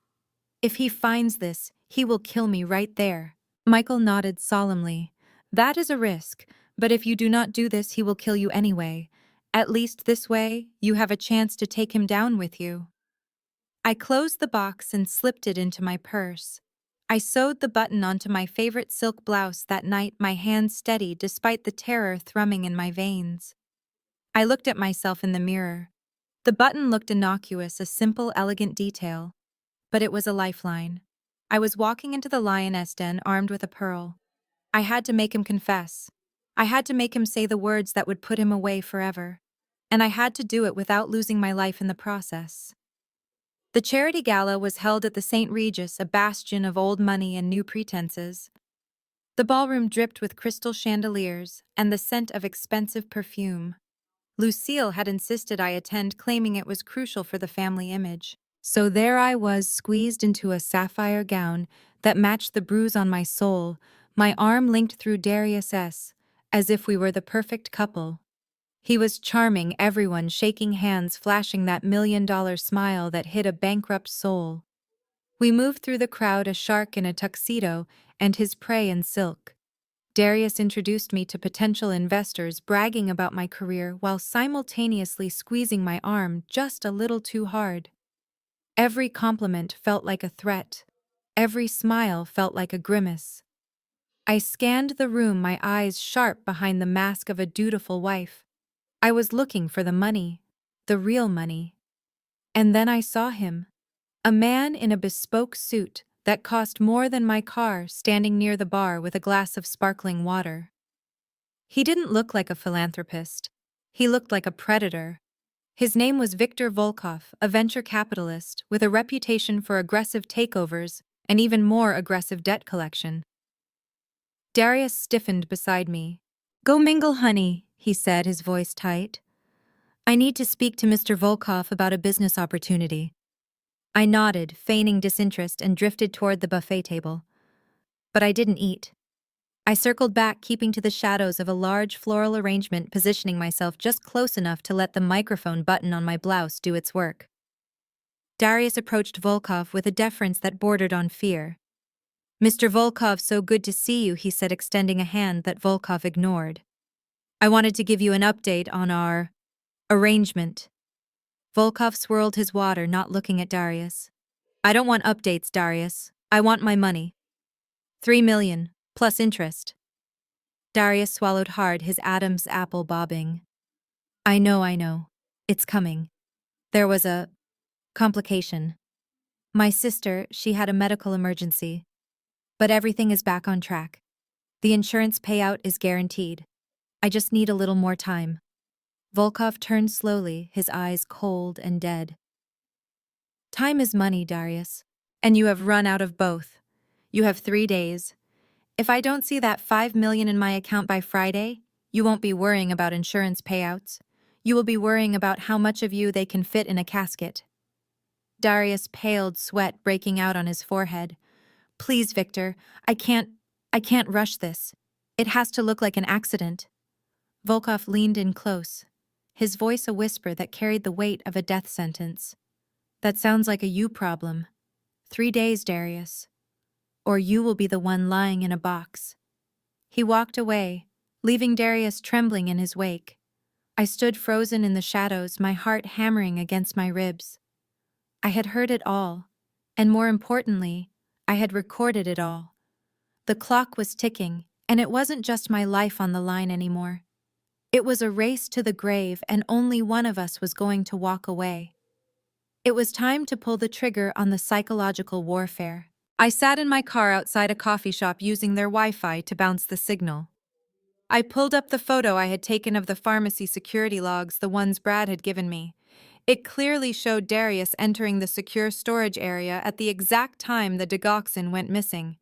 "If he finds this, he will kill me right there." Michael nodded solemnly. "That is a risk, but if you do not do this, he will kill you anyway. At least this way, you have a chance to take him down with you." I closed the box and slipped it into my purse. I sewed the button onto my favorite silk blouse that night, my hands steady despite the terror thrumming in my veins. I looked at myself in the mirror. The button looked innocuous, a simple, elegant detail. But it was a lifeline. I was walking into the lioness den armed with a pearl. I had to make him confess. I had to make him say the words that would put him away forever. And I had to do it without losing my life in the process. The charity gala was held at the St. Regis, a bastion of old money and new pretenses. The ballroom dripped with crystal chandeliers and the scent of expensive perfume. Lucille had insisted I attend, claiming it was crucial for the family image. So there I was, squeezed into a sapphire gown that matched the bruise on my soul, my arm linked through Darius's, as if we were the perfect couple. He was charming, everyone shaking hands, flashing that $1 million smile that hid a bankrupt soul. We moved through the crowd, a shark in a tuxedo and his prey in silk. Darius introduced me to potential investors, bragging about my career while simultaneously squeezing my arm just a little too hard. Every compliment felt like a threat. Every smile felt like a grimace. I scanned the room, my eyes sharp behind the mask of a dutiful wife. I was looking for the money, the real money. And then I saw him. A man in a bespoke suit that cost more than my car, standing near the bar with a glass of sparkling water. He didn't look like a philanthropist. He looked like a predator. His name was Viktor Volkov, a venture capitalist with a reputation for aggressive takeovers and even more aggressive debt collection. Darius stiffened beside me. "Go mingle, honey," he said, his voice tight. "I need to speak to Mr. Volkov about a business opportunity." I nodded, feigning disinterest, and drifted toward the buffet table. But I didn't eat. I circled back, keeping to the shadows of a large floral arrangement, positioning myself just close enough to let the microphone button on my blouse do its work. Darius approached Volkov with a deference that bordered on fear. "Mr. Volkov, so good to see you," he said, extending a hand that Volkov ignored. "I wanted to give you an update on our arrangement." Volkov swirled his water, not looking at Darius. "I don't want updates, Darius. I want my money. 3 million, plus interest." Darius swallowed hard, his Adam's apple bobbing. I know. It's coming. There was a complication. My sister, she had a medical emergency. But everything is back on track. The insurance payout is guaranteed. I just need a little more time." Volkov turned slowly, his eyes cold and dead. "Time is money, Darius. And you have run out of both. You have 3 days. If I don't see that 5 million in my account by Friday, you won't be worrying about insurance payouts. You will be worrying about how much of you they can fit in a casket." Darius paled, sweat breaking out on his forehead. "Please, Victor, I can't rush this. It has to look like an accident." Volkov leaned in close, his voice a whisper that carried the weight of a death sentence. "That sounds like a you problem. 3 days, Darius. Or you will be the one lying in a box." He walked away, leaving Darius trembling in his wake. I stood frozen in the shadows, my heart hammering against my ribs. I had heard it all, and more importantly, I had recorded it all. The clock was ticking, and it wasn't just my life on the line anymore. It was a race to the grave, and only one of us was going to walk away. It was time to pull the trigger on the psychological warfare. I sat in my car outside a coffee shop, using their Wi-Fi to bounce the signal. I pulled up the photo I had taken of the pharmacy security logs, the ones Brad had given me. It clearly showed Darius entering the secure storage area at the exact time the digoxin went missing.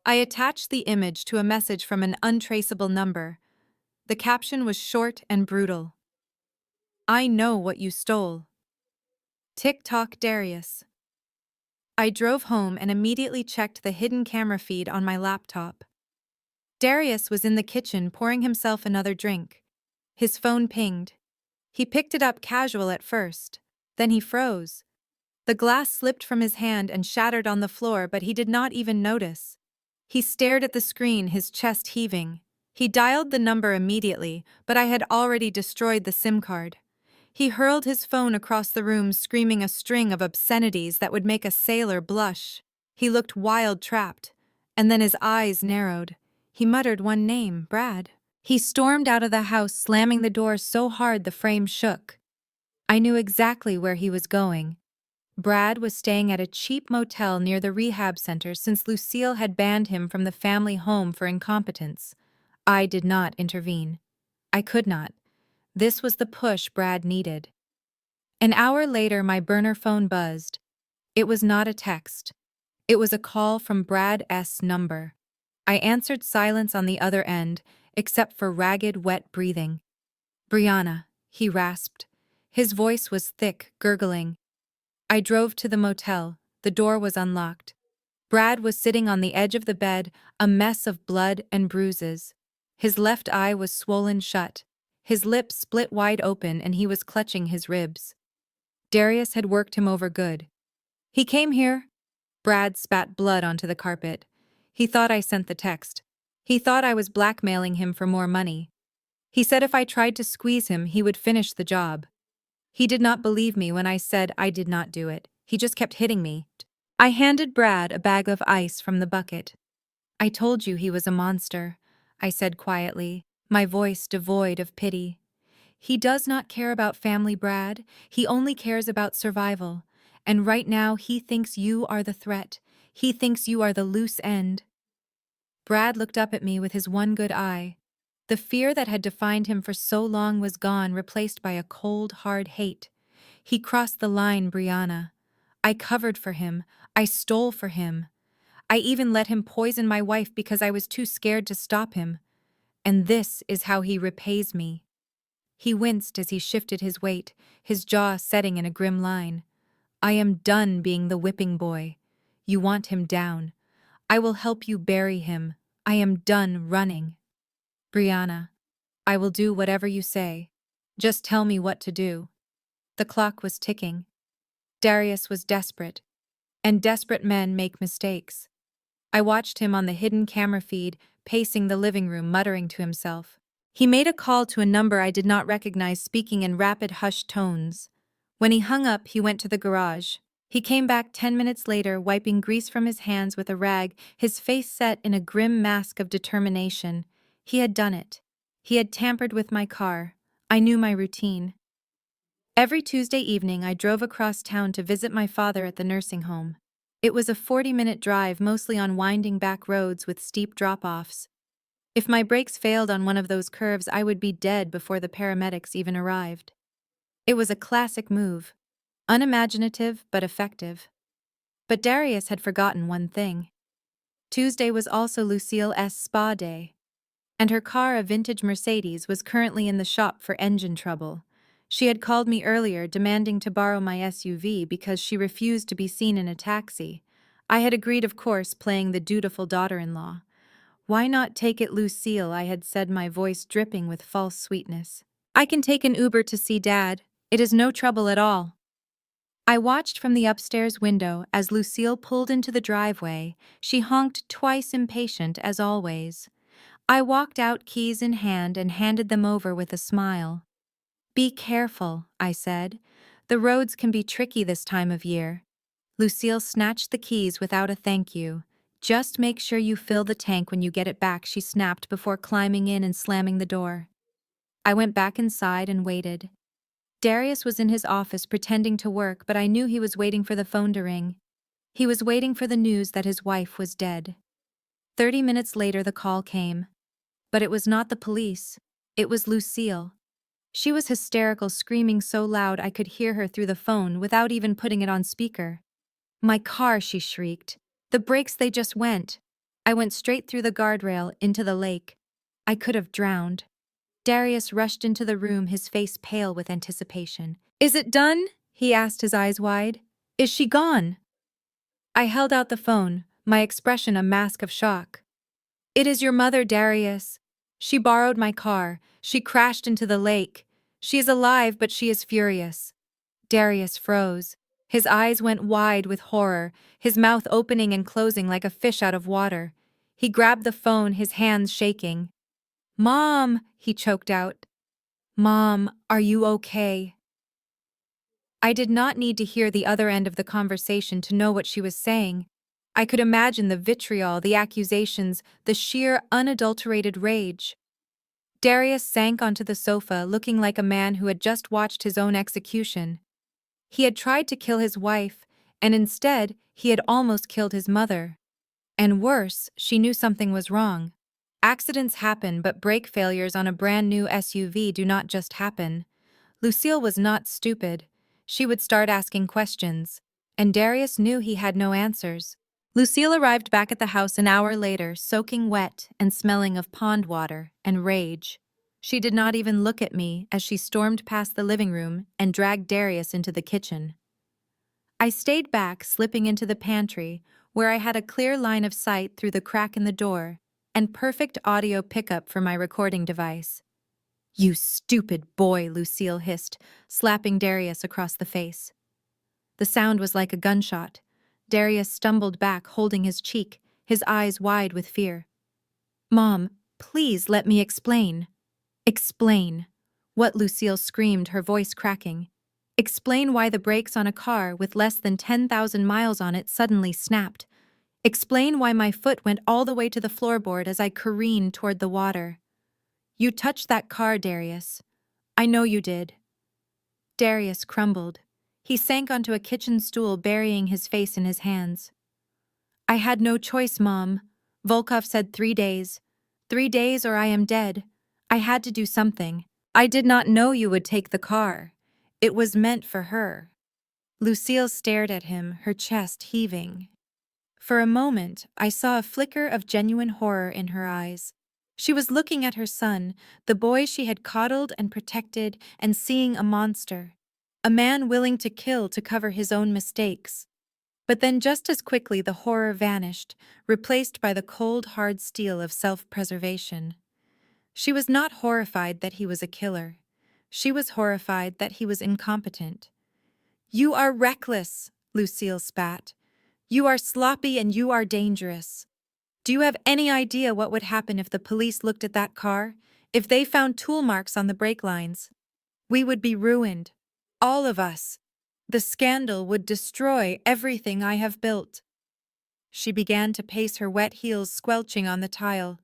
I attached the image to a message from an untraceable number. The caption was short and brutal. "I know what you stole. Tick-tock, Darius." I drove home and immediately checked the hidden camera feed on my laptop. Darius was in the kitchen pouring himself another drink. His phone pinged. He picked it up, casual at first. Then he froze. The glass slipped from his hand and shattered on the floor, but he did not even notice. He stared at the screen, his chest heaving. He dialed the number immediately, but I had already destroyed the SIM card. He hurled his phone across the room, screaming a string of obscenities that would make a sailor blush. He looked wild, trapped, and then his eyes narrowed. He muttered one name, Brad. He stormed out of the house, slamming the door so hard the frame shook. I knew exactly where he was going. Brad was staying at a cheap motel near the rehab center since Lucille had banned him from the family home for incompetence. I did not intervene. I could not. This was the push Brad needed. An hour later, my burner phone buzzed. It was not a text. It was a call from Brad's number. I answered, silence on the other end, except for ragged, wet breathing. "Brianna," he rasped. His voice was thick, gurgling. I drove to the motel. The door was unlocked. Brad was sitting on the edge of the bed, a mess of blood and bruises. His left eye was swollen shut. His lips split wide open and he was clutching his ribs. Darius had worked him over good. "He came here." Brad spat blood onto the carpet. He thought I sent the text. He thought I was blackmailing him for more money. He said if I tried to squeeze him, he would finish the job. He did not believe me when I said I did not do it. He just kept hitting me. I handed Brad a bag of ice from the bucket. "I told you he was a monster," I said quietly, my voice devoid of pity. "He does not care about family, Brad. He only cares about survival. And right now he thinks you are the threat. He thinks you are the loose end." Brad looked up at me with his one good eye. The fear that had defined him for so long was gone, replaced by a cold, hard hate. He crossed the line, Brianna. I covered for him. I stole for him. I even let him poison my wife because I was too scared to stop him. And this is how he repays me. He winced as he shifted his weight, his jaw setting in a grim line. "I am done being the whipping boy. You want him down. I will help you bury him. I am done running. Brianna, I will do whatever you say. Just tell me what to do." The clock was ticking. Darius was desperate, and desperate men make mistakes. I watched him on the hidden camera feed, pacing the living room, muttering to himself. He made a call to a number I did not recognize, speaking in rapid, hushed tones. When he hung up, he went to the garage. He came back 10 minutes later, wiping grease from his hands with a rag, his face set in a grim mask of determination. He had done it. He had tampered with my car. I knew my routine. Every Tuesday evening, I drove across town to visit my father at the nursing home. It was a 40-minute drive, mostly on winding back roads with steep drop-offs. If my brakes failed on one of those curves, I would be dead before the paramedics even arrived. It was a classic move. Unimaginative, but effective. But Darius had forgotten one thing. Tuesday was also Lucille's spa day, and her car, a vintage Mercedes, was currently in the shop for engine trouble. She had called me earlier, demanding to borrow my SUV because she refused to be seen in a taxi. I had agreed, of course, playing the dutiful daughter-in-law. "Why not take it, Lucille?" I had said, my voice dripping with false sweetness. "I can take an Uber to see Dad. It is no trouble at all." I watched from the upstairs window as Lucille pulled into the driveway. She honked twice, impatient as always. I walked out, keys in hand, and handed them over with a smile. "Be careful," I said. "The roads can be tricky this time of year." Lucille snatched the keys without a thank you. "Just make sure you fill the tank when you get it back," she snapped before climbing in and slamming the door. I went back inside and waited. Darius was in his office pretending to work, but I knew he was waiting for the phone to ring. He was waiting for the news that his wife was dead. 30 minutes later, the call came. But it was not the police. It was Lucille. She was hysterical, screaming so loud I could hear her through the phone without even putting it on speaker. "My car," she shrieked. "The brakes, they just went." I went straight through the guardrail into the lake. I could have drowned. Darius rushed into the room, his face pale with anticipation. "Is it done?" he asked, his eyes wide. "Is she gone?" I held out the phone, my expression a mask of shock. "It is your mother, Darius. She borrowed my car. She crashed into the lake. She is alive, but she is furious." Darius froze. His eyes went wide with horror, his mouth opening and closing like a fish out of water. He grabbed the phone, his hands shaking. "Mom," he choked out. "Mom, are you okay?" I did not need to hear the other end of the conversation to know what she was saying. I could imagine the vitriol, the accusations, the sheer, unadulterated rage. Darius sank onto the sofa, looking like a man who had just watched his own execution. He had tried to kill his wife, and instead, he had almost killed his mother. And worse, she knew something was wrong. Accidents happen, but brake failures on a brand new SUV do not just happen. Lucille was not stupid. She would start asking questions, and Darius knew he had no answers. Lucille arrived back at the house an hour later, soaking wet and smelling of pond water and rage. She did not even look at me as she stormed past the living room and dragged Darius into the kitchen. I stayed back, slipping into the pantry, where I had a clear line of sight through the crack in the door and perfect audio pickup for my recording device. "You stupid boy," Lucille hissed, slapping Darius across the face. The sound was like a gunshot. Darius stumbled back, holding his cheek, his eyes wide with fear. "Mom, please let me explain." "Explain." What? Lucille screamed, her voice cracking. "Explain why the brakes on a car with less than 10,000 miles on it suddenly snapped. Explain why my foot went all the way to the floorboard as I careened toward the water. You touched that car, Darius. I know you did." Darius crumbled. He sank onto a kitchen stool, burying his face in his hands. "I had no choice, Mom. Volkov said 3 days. 3 days or I am dead. I had to do something. I did not know you would take the car. It was meant for her." Lucille stared at him, her chest heaving. For a moment, I saw a flicker of genuine horror in her eyes. She was looking at her son, the boy she had coddled and protected, and seeing a monster. A man willing to kill to cover his own mistakes. But then just as quickly the horror vanished, replaced by the cold, hard steel of self-preservation. She was not horrified that he was a killer. She was horrified that he was incompetent. "You are reckless," Lucille spat. "You are sloppy and you are dangerous. Do you have any idea what would happen if the police looked at that car? If they found tool marks on the brake lines? We would be ruined. All of us. The scandal would destroy everything I have built." She began to pace, her wet heels squelching on the tile.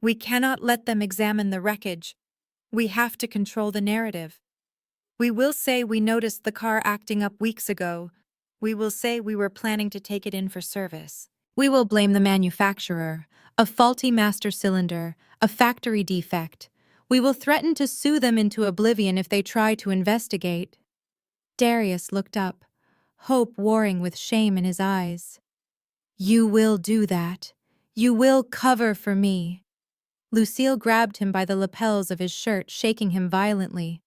"We cannot let them examine the wreckage. We have to control the narrative. We will say we noticed the car acting up weeks ago. We will say we were planning to take it in for service. We will blame the manufacturer, a faulty master cylinder, a factory defect. We will threaten to sue them into oblivion if they try to investigate." Darius looked up, hope warring with shame in his eyes. "You will do that. You will cover for me." Lucille grabbed him by the lapels of his shirt, shaking him violently.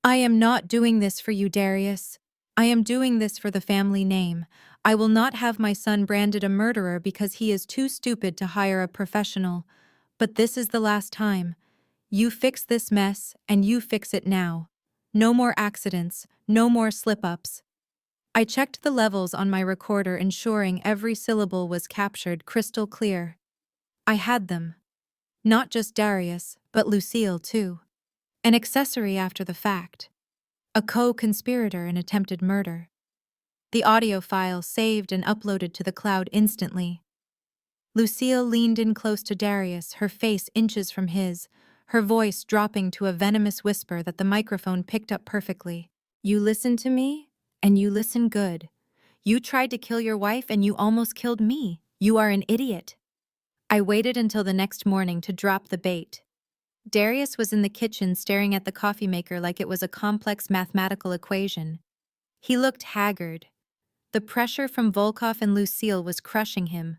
"I am not doing this for you, Darius. I am doing this for the family name. I will not have my son branded a murderer because he is too stupid to hire a professional. But this is the last time. You fix this mess, and you fix it now. No more accidents, no more slip-ups." I checked the levels on my recorder, ensuring every syllable was captured crystal clear. I had them. Not just Darius, but Lucille, too. An accessory after the fact. A co-conspirator in attempted murder. The audio file saved and uploaded to the cloud instantly. Lucille leaned in close to Darius, her face inches from his, her voice dropping to a venomous whisper that the microphone picked up perfectly. "You listen to me, and you listen good. You tried to kill your wife and you almost killed me. You are an idiot." I waited until the next morning to drop the bait. Darius was in the kitchen staring at the coffee maker like it was a complex mathematical equation. He looked haggard. The pressure from Volkov and Lucille was crushing him.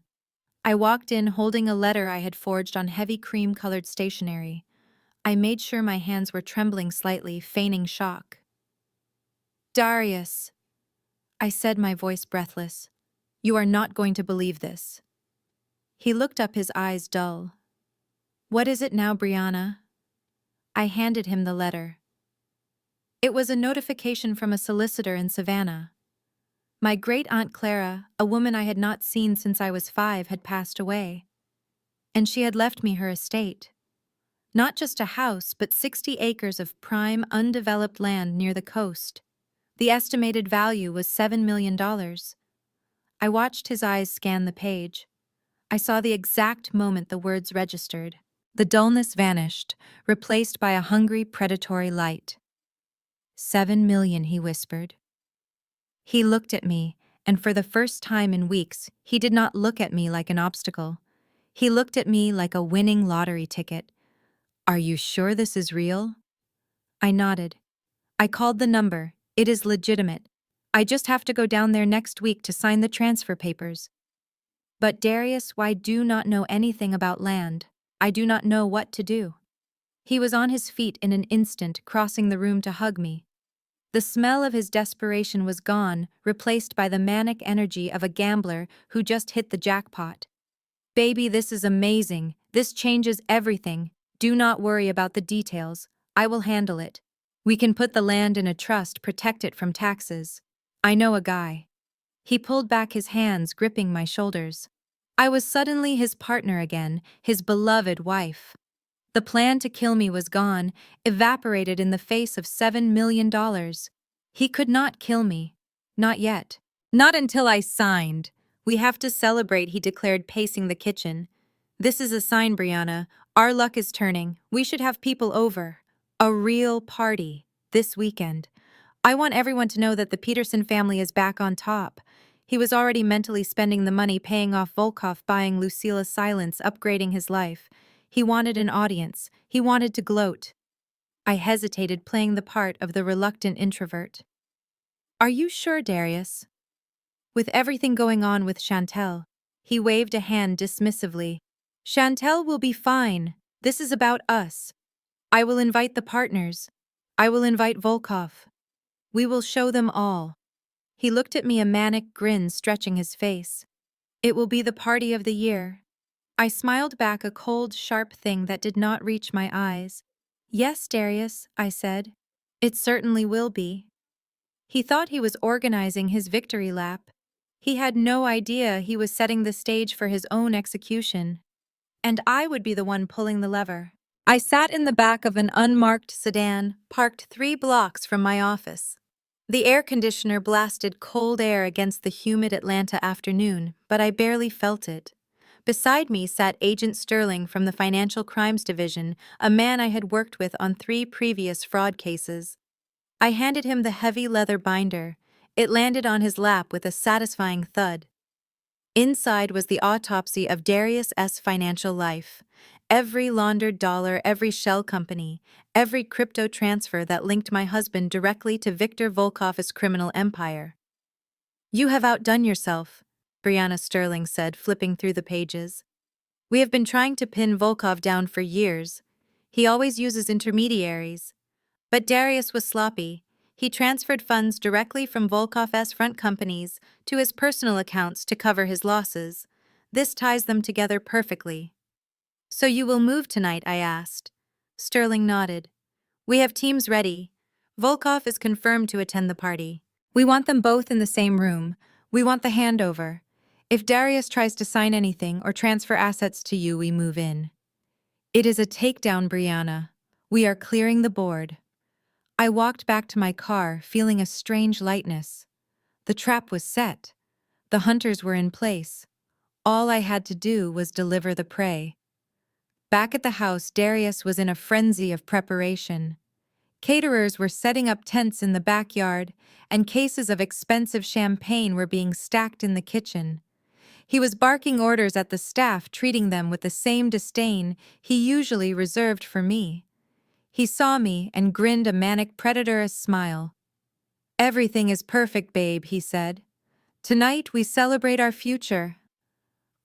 I walked in holding a letter I had forged on heavy cream-colored stationery. I made sure my hands were trembling slightly, feigning shock. "Darius," I said, my voice breathless, "you are not going to believe this." He looked up, his eyes dull. "What is it now, Brianna?" I handed him the letter. It was a notification from a solicitor in Savannah. My great-aunt Clara, a woman I had not seen since I was 5, had passed away. And she had left me her estate. Not just a house, but 60 acres of prime, undeveloped land near the coast. The estimated value was $7 million. I watched his eyes scan the page. I saw the exact moment the words registered. The dullness vanished, replaced by a hungry, predatory light. "7 million," he whispered. He looked at me, and for the first time in weeks, he did not look at me like an obstacle. He looked at me like a winning lottery ticket. "Are you sure this is real?" I nodded. I called the number. It is legitimate. I just have to go down there next week to sign the transfer papers. But Darius, I do not know anything about land. I do not know what to do. He was on his feet in an instant, crossing the room to hug me. The smell of his desperation was gone, replaced by the manic energy of a gambler who just hit the jackpot. Baby, this is amazing. This changes everything. Do not worry about the details. I will handle it. We can put the land in a trust, protect it from taxes. I know a guy. He pulled back his hands, gripping my shoulders. I was suddenly his partner again, his beloved wife. The plan to kill me was gone, evaporated in the face of $7 million. He could not kill me. Not yet. Not until I signed. We have to celebrate, he declared, pacing the kitchen. This is a sign, Brianna. Our luck is turning. We should have people over. A real party. This weekend. I want everyone to know that the Peterson family is back on top. He was already mentally spending the money paying off Volkov, buying Lucila's silence, upgrading his life. He wanted an audience. He wanted to gloat. I hesitated, playing the part of the reluctant introvert. Are you sure, Darius? With everything going on with Chantel, he waved a hand dismissively. Chantel will be fine. This is about us. I will invite the partners. I will invite Volkov. We will show them all. He looked at me, a manic grin stretching his face. It will be the party of the year. I smiled back, a cold, sharp thing that did not reach my eyes. Yes, Darius, I said. It certainly will be. He thought he was organizing his victory lap. He had no idea he was setting the stage for his own execution. And I would be the one pulling the lever. I sat in the back of an unmarked sedan, parked 3 blocks from my office. The air conditioner blasted cold air against the humid Atlanta afternoon, but I barely felt it. Beside me sat Agent Sterling from the Financial Crimes Division, a man I had worked with on 3 previous fraud cases. I handed him the heavy leather binder. It landed on his lap with a satisfying thud. Inside was the autopsy of Darius S. financial life. Every laundered dollar, every shell company, every crypto transfer that linked my husband directly to Viktor Volkov's criminal empire. You have outdone yourself, Brianna Sterling said, flipping through the pages. We have been trying to pin Volkov down for years. He always uses intermediaries. But Darius was sloppy. He transferred funds directly from Volkov's front companies to his personal accounts to cover his losses. This ties them together perfectly. So you will move tonight, I asked. Sterling nodded. We have teams ready. Volkov is confirmed to attend the party. We want them both in the same room. We want the handover. If Darius tries to sign anything or transfer assets to you, we move in. It is a takedown, Brianna. We are clearing the board. I walked back to my car, feeling a strange lightness. The trap was set. The hunters were in place. All I had to do was deliver the prey. Back at the house, Darius was in a frenzy of preparation. Caterers were setting up tents in the backyard, and cases of expensive champagne were being stacked in the kitchen. He was barking orders at the staff, treating them with the same disdain he usually reserved for me. He saw me and grinned a manic predatorous smile. Everything is perfect, babe, he said. Tonight we celebrate our future.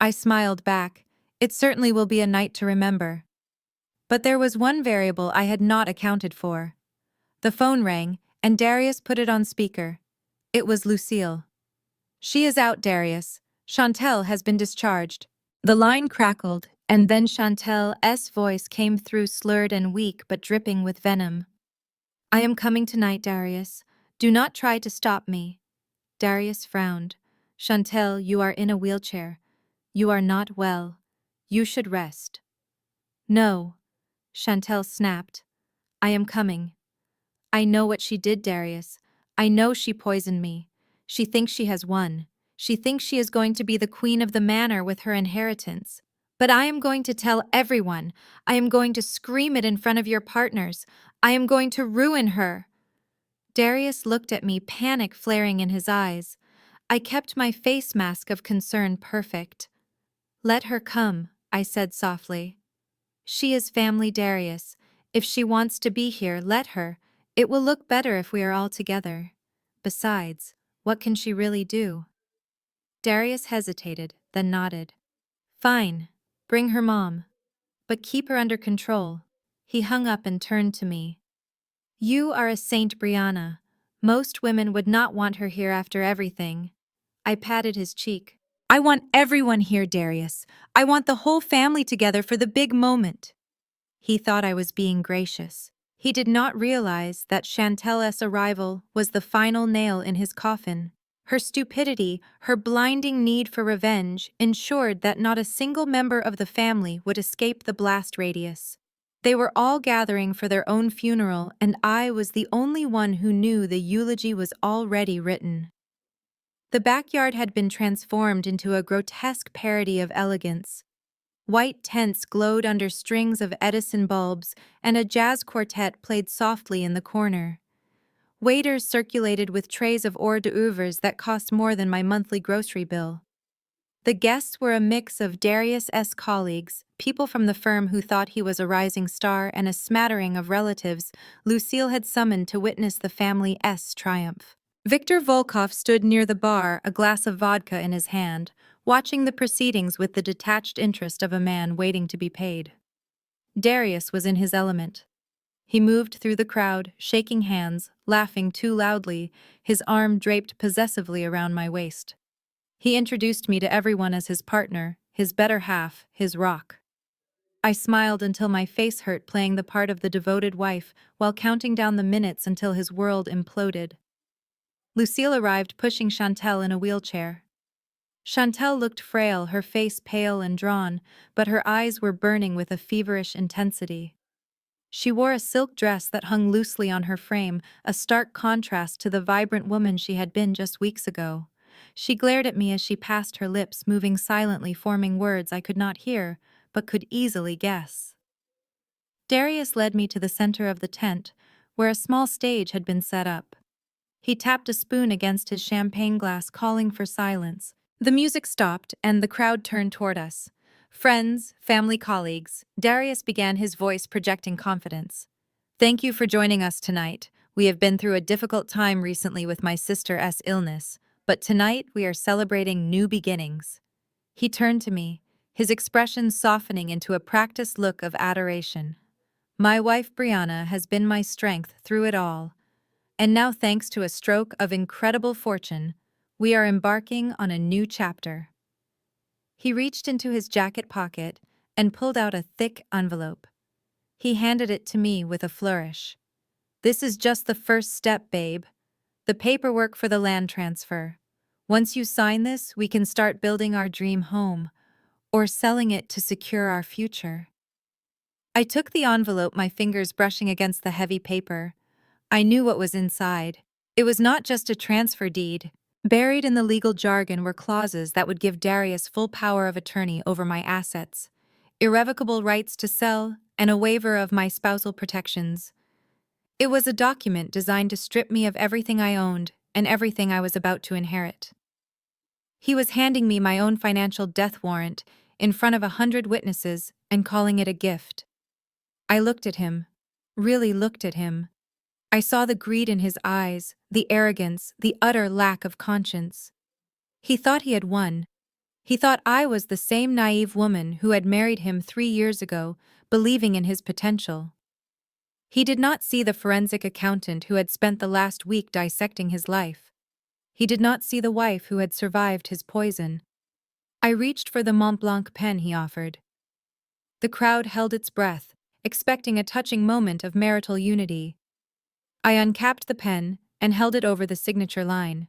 I smiled back. It certainly will be a night to remember. But there was one variable I had not accounted for. The phone rang, and Darius put it on speaker. It was Lucille. She is out, Darius. Chantel has been discharged. The line crackled, and then Chantel's voice came through, slurred and weak but dripping with venom. I am coming tonight, Darius. Do not try to stop me. Darius frowned. Chantel, you are in a wheelchair. You are not well. You should rest. No. Chantel snapped. I am coming. I know what she did, Darius. I know she poisoned me. She thinks she has won. She thinks she is going to be the queen of the manor with her inheritance. But I am going to tell everyone. I am going to scream it in front of your partners. I am going to ruin her. Darius looked at me, panic flaring in his eyes. I kept my face mask of concern perfect. Let her come, I said softly. She is family, Darius. If she wants to be here, let her. It will look better if we are all together. Besides, what can she really do? Darius hesitated, then nodded. Fine. Bring her mom. But keep her under control. He hung up and turned to me. You are a saint, Brianna. Most women would not want her here after everything. I patted his cheek. I want everyone here, Darius. I want the whole family together for the big moment. He thought I was being gracious. He did not realize that Chantel's arrival was the final nail in his coffin. Her stupidity, her blinding need for revenge, ensured that not a single member of the family would escape the blast radius. They were all gathering for their own funeral, and I was the only one who knew the eulogy was already written. The backyard had been transformed into a grotesque parody of elegance. White tents glowed under strings of Edison bulbs, and a jazz quartet played softly in the corner. Waiters circulated with trays of hors d'oeuvres that cost more than my monthly grocery bill. The guests were a mix of Darius's colleagues, people from the firm who thought he was a rising star, and a smattering of relatives Lucille had summoned to witness the family's triumph. Viktor Volkov stood near the bar, a glass of vodka in his hand, watching the proceedings with the detached interest of a man waiting to be paid. Darius was in his element. He moved through the crowd, shaking hands, laughing too loudly, his arm draped possessively around my waist. He introduced me to everyone as his partner, his better half, his rock. I smiled until my face hurt playing the part of the devoted wife while counting down the minutes until his world imploded. Lucille arrived pushing Chantel in a wheelchair. Chantel looked frail, her face pale and drawn, but her eyes were burning with a feverish intensity. She wore a silk dress that hung loosely on her frame, a stark contrast to the vibrant woman she had been just weeks ago. She glared at me as she passed her lips, moving silently, forming words I could not hear, but could easily guess. Darius led me to the center of the tent, where a small stage had been set up. He tapped a spoon against his champagne glass, calling for silence. The music stopped, and the crowd turned toward us. Friends, family, colleagues, Darius began, his voice projecting confidence. Thank you for joining us tonight. We have been through a difficult time recently with my sister's illness, but tonight we are celebrating new beginnings. He turned to me, his expression softening into a practiced look of adoration. My wife Brianna has been my strength through it all, and now, thanks to a stroke of incredible fortune, we are embarking on a new chapter. He reached into his jacket pocket and pulled out a thick envelope. He handed it to me with a flourish. This is just the first step, babe. The paperwork for the land transfer. Once you sign this, we can start building our dream home, or selling it to secure our future. I took the envelope, my fingers brushing against the heavy paper. I knew what was inside. It was not just a transfer deed. Buried in the legal jargon were clauses that would give Darius full power of attorney over my assets, irrevocable rights to sell, and a waiver of my spousal protections. It was a document designed to strip me of everything I owned and everything I was about to inherit. He was handing me my own financial death warrant in front of 100 witnesses and calling it a gift. I looked at him, really looked at him. I saw the greed in his eyes, the arrogance, the utter lack of conscience. He thought he had won. He thought I was the same naive woman who had married him 3 years ago, believing in his potential. He did not see the forensic accountant who had spent the last week dissecting his life. He did not see the wife who had survived his poison. I reached for the Mont Blanc pen he offered. The crowd held its breath, expecting a touching moment of marital unity. I uncapped the pen and held it over the signature line.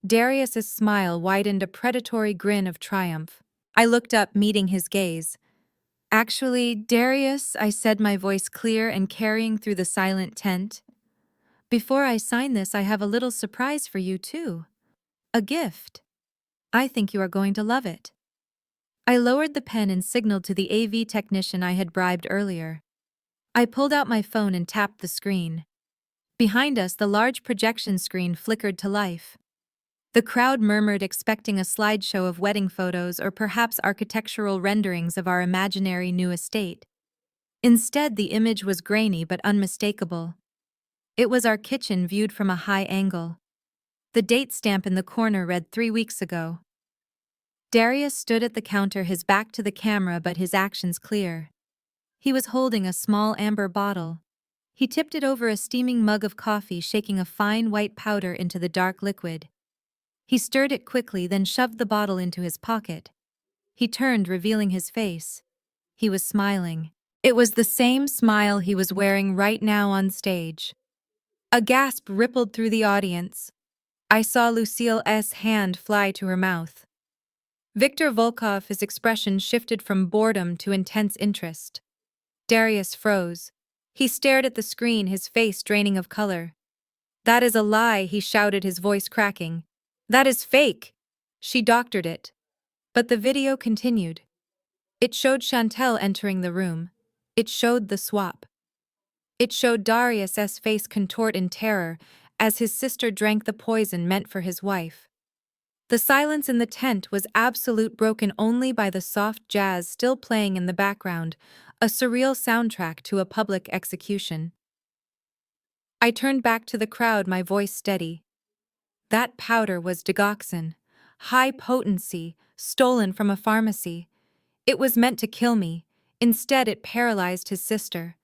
Darius's smile widened a predatory grin of triumph. I looked up, meeting his gaze. Actually, Darius, I said, my voice clear and carrying through the silent tent. Before I sign this, I have a little surprise for you, too. A gift. I think you are going to love it. I lowered the pen and signaled to the AV technician I had bribed earlier. I pulled out my phone and tapped the screen. Behind us, the large projection screen flickered to life. The crowd murmured, expecting a slideshow of wedding photos or perhaps architectural renderings of our imaginary new estate. Instead, the image was grainy but unmistakable. It was our kitchen viewed from a high angle. The date stamp in the corner read 3 weeks ago. Darius stood at the counter, his back to the camera but his actions clear. He was holding a small amber bottle. He tipped it over a steaming mug of coffee, shaking a fine white powder into the dark liquid. He stirred it quickly, then shoved the bottle into his pocket. He turned, revealing his face. He was smiling. It was the same smile he was wearing right now on stage. A gasp rippled through the audience. I saw Lucille's hand fly to her mouth. Viktor Volkov's expression shifted from boredom to intense interest. Darius froze. He stared at the screen, his face draining of color. "That is a lie," he shouted, his voice cracking. "That is fake." She doctored it. But the video continued. It showed Chantel entering the room. It showed the swap. It showed Darius's face contort in terror as his sister drank the poison meant for his wife. The silence in the tent was absolute, broken only by the soft jazz still playing in the background, a surreal soundtrack to a public execution. I turned back to the crowd, my voice steady. That powder was digoxin, high potency, stolen from a pharmacy. It was meant to kill me. Instead, it paralyzed his sister.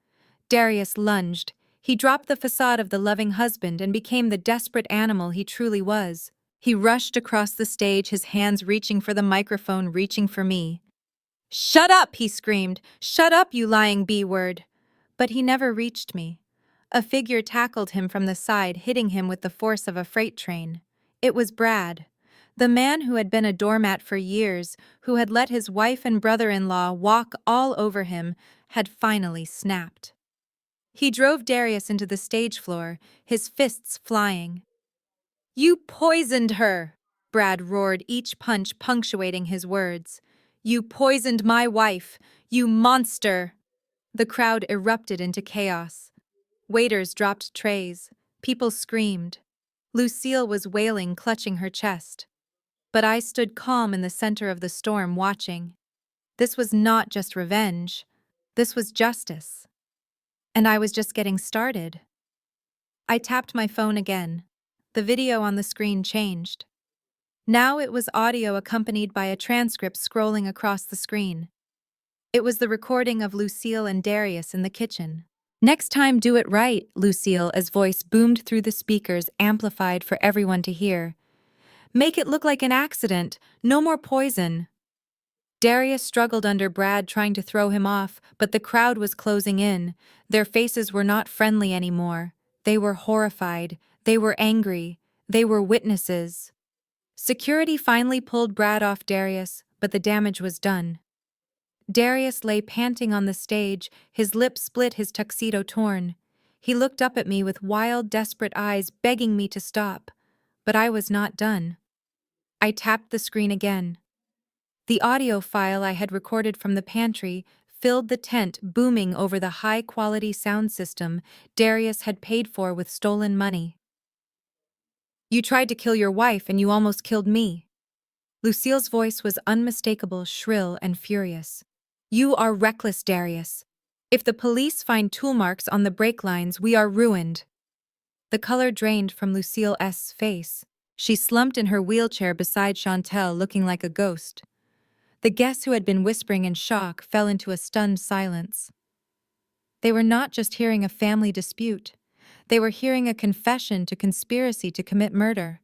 Darius lunged. He dropped the facade of the loving husband and became the desperate animal he truly was. He rushed across the stage, his hands reaching for the microphone, reaching for me. "Shut up!" he screamed. "Shut up, you lying B-word!" But he never reached me. A figure tackled him from the side, hitting him with the force of a freight train. It was Brad. The man who had been a doormat for years, who had let his wife and brother-in-law walk all over him, had finally snapped. He drove Darius into the stage floor, his fists flying. "You poisoned her!" Brad roared, each punch punctuating his words. "You poisoned my wife! You monster!" The crowd erupted into chaos. Waiters dropped trays. People screamed. Lucille was wailing, clutching her chest. But I stood calm in the center of the storm, watching. This was not just revenge. This was justice. And I was just getting started. I tapped my phone again. The video on the screen changed. Now it was audio accompanied by a transcript scrolling across the screen. It was the recording of Lucille and Darius in the kitchen. "Next time, do it right," Lucille's voice boomed through the speakers, amplified for everyone to hear. "Make it look like an accident. No more poison." Darius struggled under Brad, trying to throw him off, but the crowd was closing in. Their faces were not friendly anymore. They were horrified. They were angry. They were witnesses. Security finally pulled Brad off Darius, but the damage was done. Darius lay panting on the stage, his lips split, his tuxedo torn. He looked up at me with wild, desperate eyes, begging me to stop. But I was not done. I tapped the screen again. The audio file I had recorded from the pantry filled the tent, booming over the high-quality sound system Darius had paid for with stolen money. "You tried to kill your wife and you almost killed me." Lucille's voice was unmistakable, shrill and furious. "You are reckless, Darius. If the police find tool marks on the brake lines, we are ruined." The color drained from Lucille's face. She slumped in her wheelchair beside Chantel, looking like a ghost. The guests, who had been whispering in shock, fell into a stunned silence. They were not just hearing a family dispute. They were hearing a confession to conspiracy to commit murder.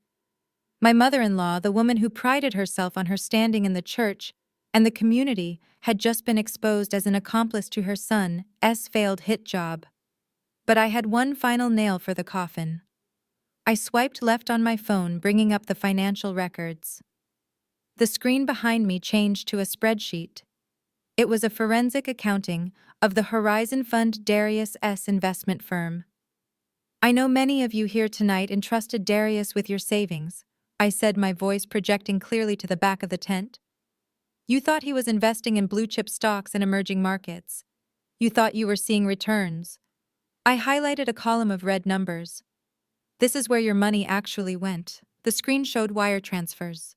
My mother-in-law, the woman who prided herself on her standing in the church and the community, had just been exposed as an accomplice to her son's failed hit job. But I had one final nail for the coffin. I swiped left on my phone, bringing up the financial records. The screen behind me changed to a spreadsheet. It was a forensic accounting of the Horizon Fund, Darius's investment firm. "I know many of you here tonight entrusted Darius with your savings," I said, my voice projecting clearly to the back of the tent. "You thought he was investing in blue-chip stocks and emerging markets. You thought you were seeing returns." I highlighted a column of red numbers. "This is where your money actually went." The screen showed wire transfers.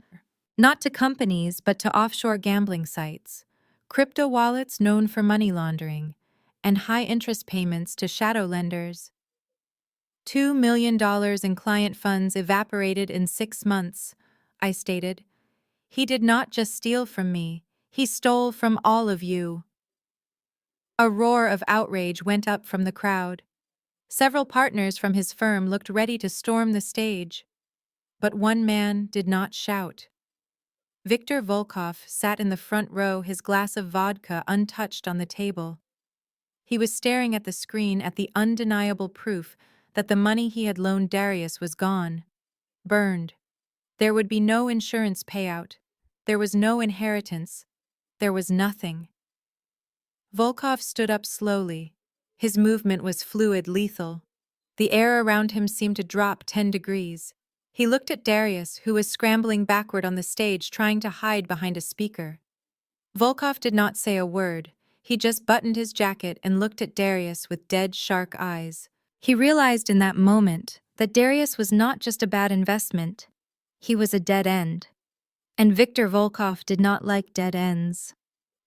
Not to companies, but to offshore gambling sites, crypto wallets known for money laundering, and high-interest payments to shadow lenders. $2 million in client funds evaporated in 6 months, I stated. He did not just steal from me, he stole from all of you. A roar of outrage went up from the crowd. Several partners from his firm looked ready to storm the stage. But one man did not shout. Viktor Volkov sat in the front row, his glass of vodka untouched on the table. He was staring at the screen at the undeniable proof that the money he had loaned Darius was gone, burned. There would be no insurance payout. There was no inheritance. There was nothing. Volkov stood up slowly. His movement was fluid, lethal. The air around him seemed to drop 10 degrees. He looked at Darius, who was scrambling backward on the stage, trying to hide behind a speaker. Volkov did not say a word. He just buttoned his jacket and looked at Darius with dead, shark eyes. He realized in that moment that Darius was not just a bad investment. He was a dead end. And Viktor Volkov did not like dead ends.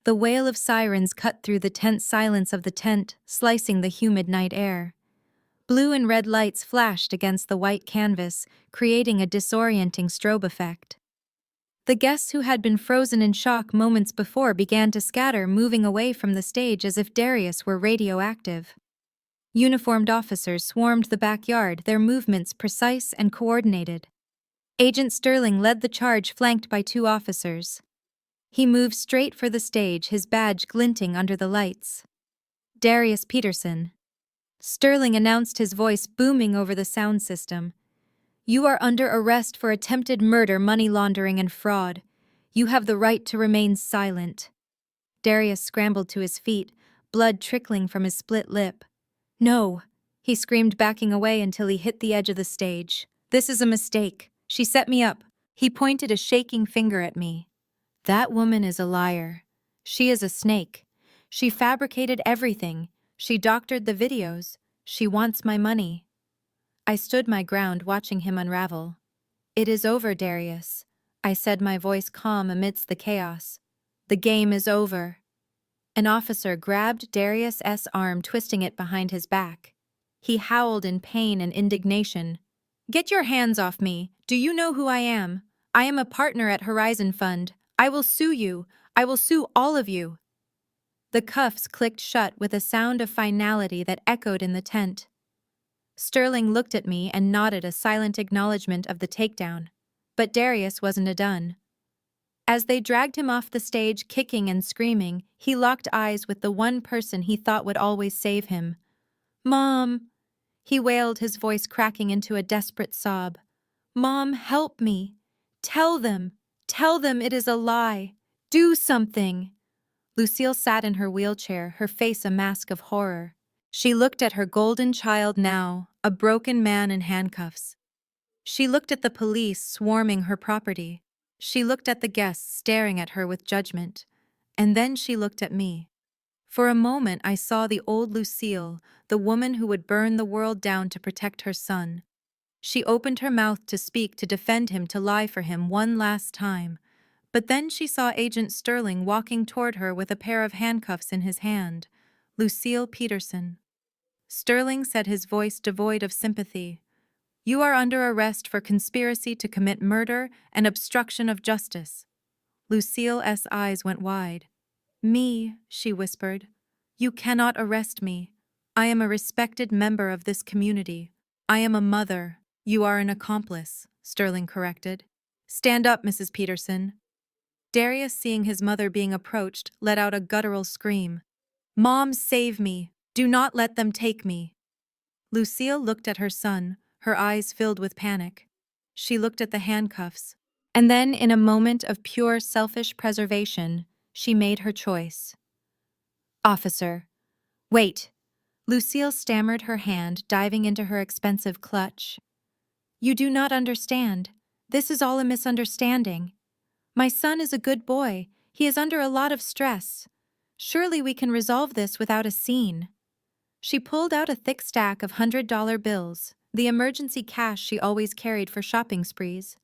The wail of sirens cut through the tense silence of the tent, slicing the humid night air. Blue and red lights flashed against the white canvas, creating a disorienting strobe effect. The guests who had been frozen in shock moments before began to scatter, moving away from the stage as if Darius were radioactive. Uniformed officers swarmed the backyard, their movements precise and coordinated. Agent Sterling led the charge, flanked by 2 officers. He moved straight for the stage, his badge glinting under the lights. Darius Peterson. Sterling announced, his voice booming over the sound system. You are under arrest for attempted murder, money laundering, and fraud. You have the right to remain silent. Darius scrambled to his feet, blood trickling from his split lip. No, he screamed, backing away until he hit the edge of the stage. This is a mistake. She set me up. He pointed a shaking finger at me. That woman is a liar. She is a snake. She fabricated everything. She doctored the videos. She wants my money. I stood my ground, watching him unravel. It is over, Darius, I said, my voice calm amidst the chaos. The game is over. An officer grabbed Darius' arm, twisting it behind his back. He howled in pain and indignation. Get your hands off me. Do you know who I am? I am a partner at Horizon Fund. I will sue you. I will sue all of you. The cuffs clicked shut with a sound of finality that echoed in the tent. Sterling looked at me and nodded a silent acknowledgement of the takedown. But Darius wasn't done. As they dragged him off the stage, kicking and screaming, he locked eyes with the one person he thought would always save him. Mom! He wailed, his voice cracking into a desperate sob. Mom, help me! Tell them it is a lie! Do something! Lucille sat in her wheelchair, her face a mask of horror. She looked at her golden child now, a broken man in handcuffs. She looked at the police swarming her property. She looked at the guests staring at her with judgment. And then she looked at me. For a moment I saw the old Lucille, the woman who would burn the world down to protect her son. She opened her mouth to speak, to defend him, to lie for him one last time. But then she saw Agent Sterling walking toward her with a pair of handcuffs in his hand. Lucille Peterson. Sterling said, his voice devoid of sympathy. You are under arrest for conspiracy to commit murder and obstruction of justice. Lucille's eyes went wide. Me, she whispered. You cannot arrest me. I am a respected member of this community. I am a mother. You are an accomplice, Sterling corrected. Stand up, Mrs. Peterson. Darius, seeing his mother being approached, let out a guttural scream. Mom, save me. Do not let them take me. Lucille looked at her son, her eyes filled with panic. She looked at the handcuffs. And then, in a moment of pure selfish preservation, she made her choice. Officer. Wait. Lucille stammered, her hand diving into her expensive clutch. You do not understand. This is all a misunderstanding. My son is a good boy. He is under a lot of stress. Surely we can resolve this without a scene. She pulled out a thick stack of $100 bills, the emergency cash she always carried for shopping sprees.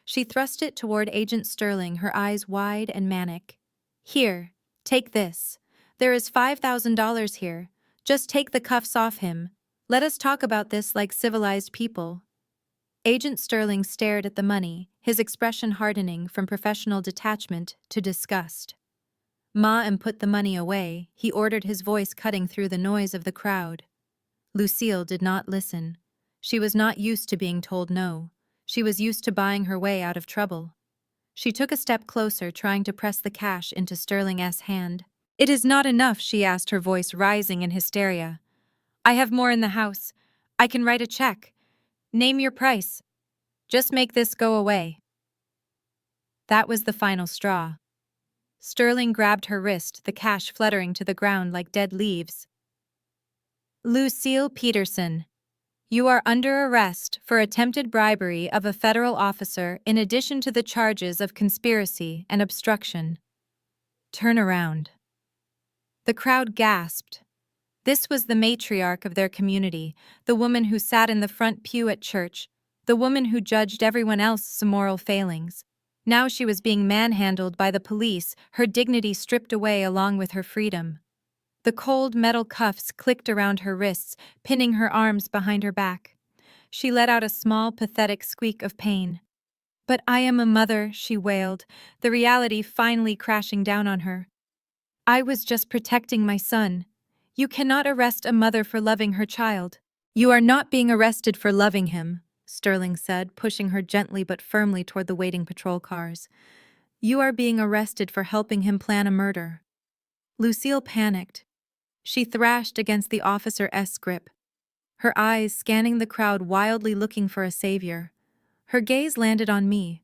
She thrust it toward Agent Sterling, her eyes wide and manic. Here, take this. There is $5,000 here. Just take the cuffs off him. Let us talk about this like civilized people. Agent Sterling stared at the money, his expression hardening from professional detachment to disgust. Ma and put the money away, he ordered, his voice cutting through the noise of the crowd. Lucille did not listen. She was not used to being told no. She was used to buying her way out of trouble. She took a step closer, trying to press the cash into Sterling's hand. "It is not enough," she asked, her voice rising in hysteria. "I have more in the house. I can write a check. Name your price. Just make this go away." That was the final straw. Sterling grabbed her wrist, the cash fluttering to the ground like dead leaves. "Lucille Peterson, you are under arrest for attempted bribery of a federal officer in addition to the charges of conspiracy and obstruction. Turn around." The crowd gasped. This was the matriarch of their community, the woman who sat in the front pew at church, the woman who judged everyone else's moral failings. Now she was being manhandled by the police, her dignity stripped away along with her freedom. The cold metal cuffs clicked around her wrists, pinning her arms behind her back. She let out a small, pathetic squeak of pain. "But I am a mother," she wailed, the reality finally crashing down on her. "I was just protecting my son. You cannot arrest a mother for loving her child." "You are not being arrested for loving him," Sterling said, pushing her gently but firmly toward the waiting patrol cars. "You are being arrested for helping him plan a murder." Lucille panicked. She thrashed against the officer's grip, her eyes scanning the crowd, wildly looking for a savior. Her gaze landed on me.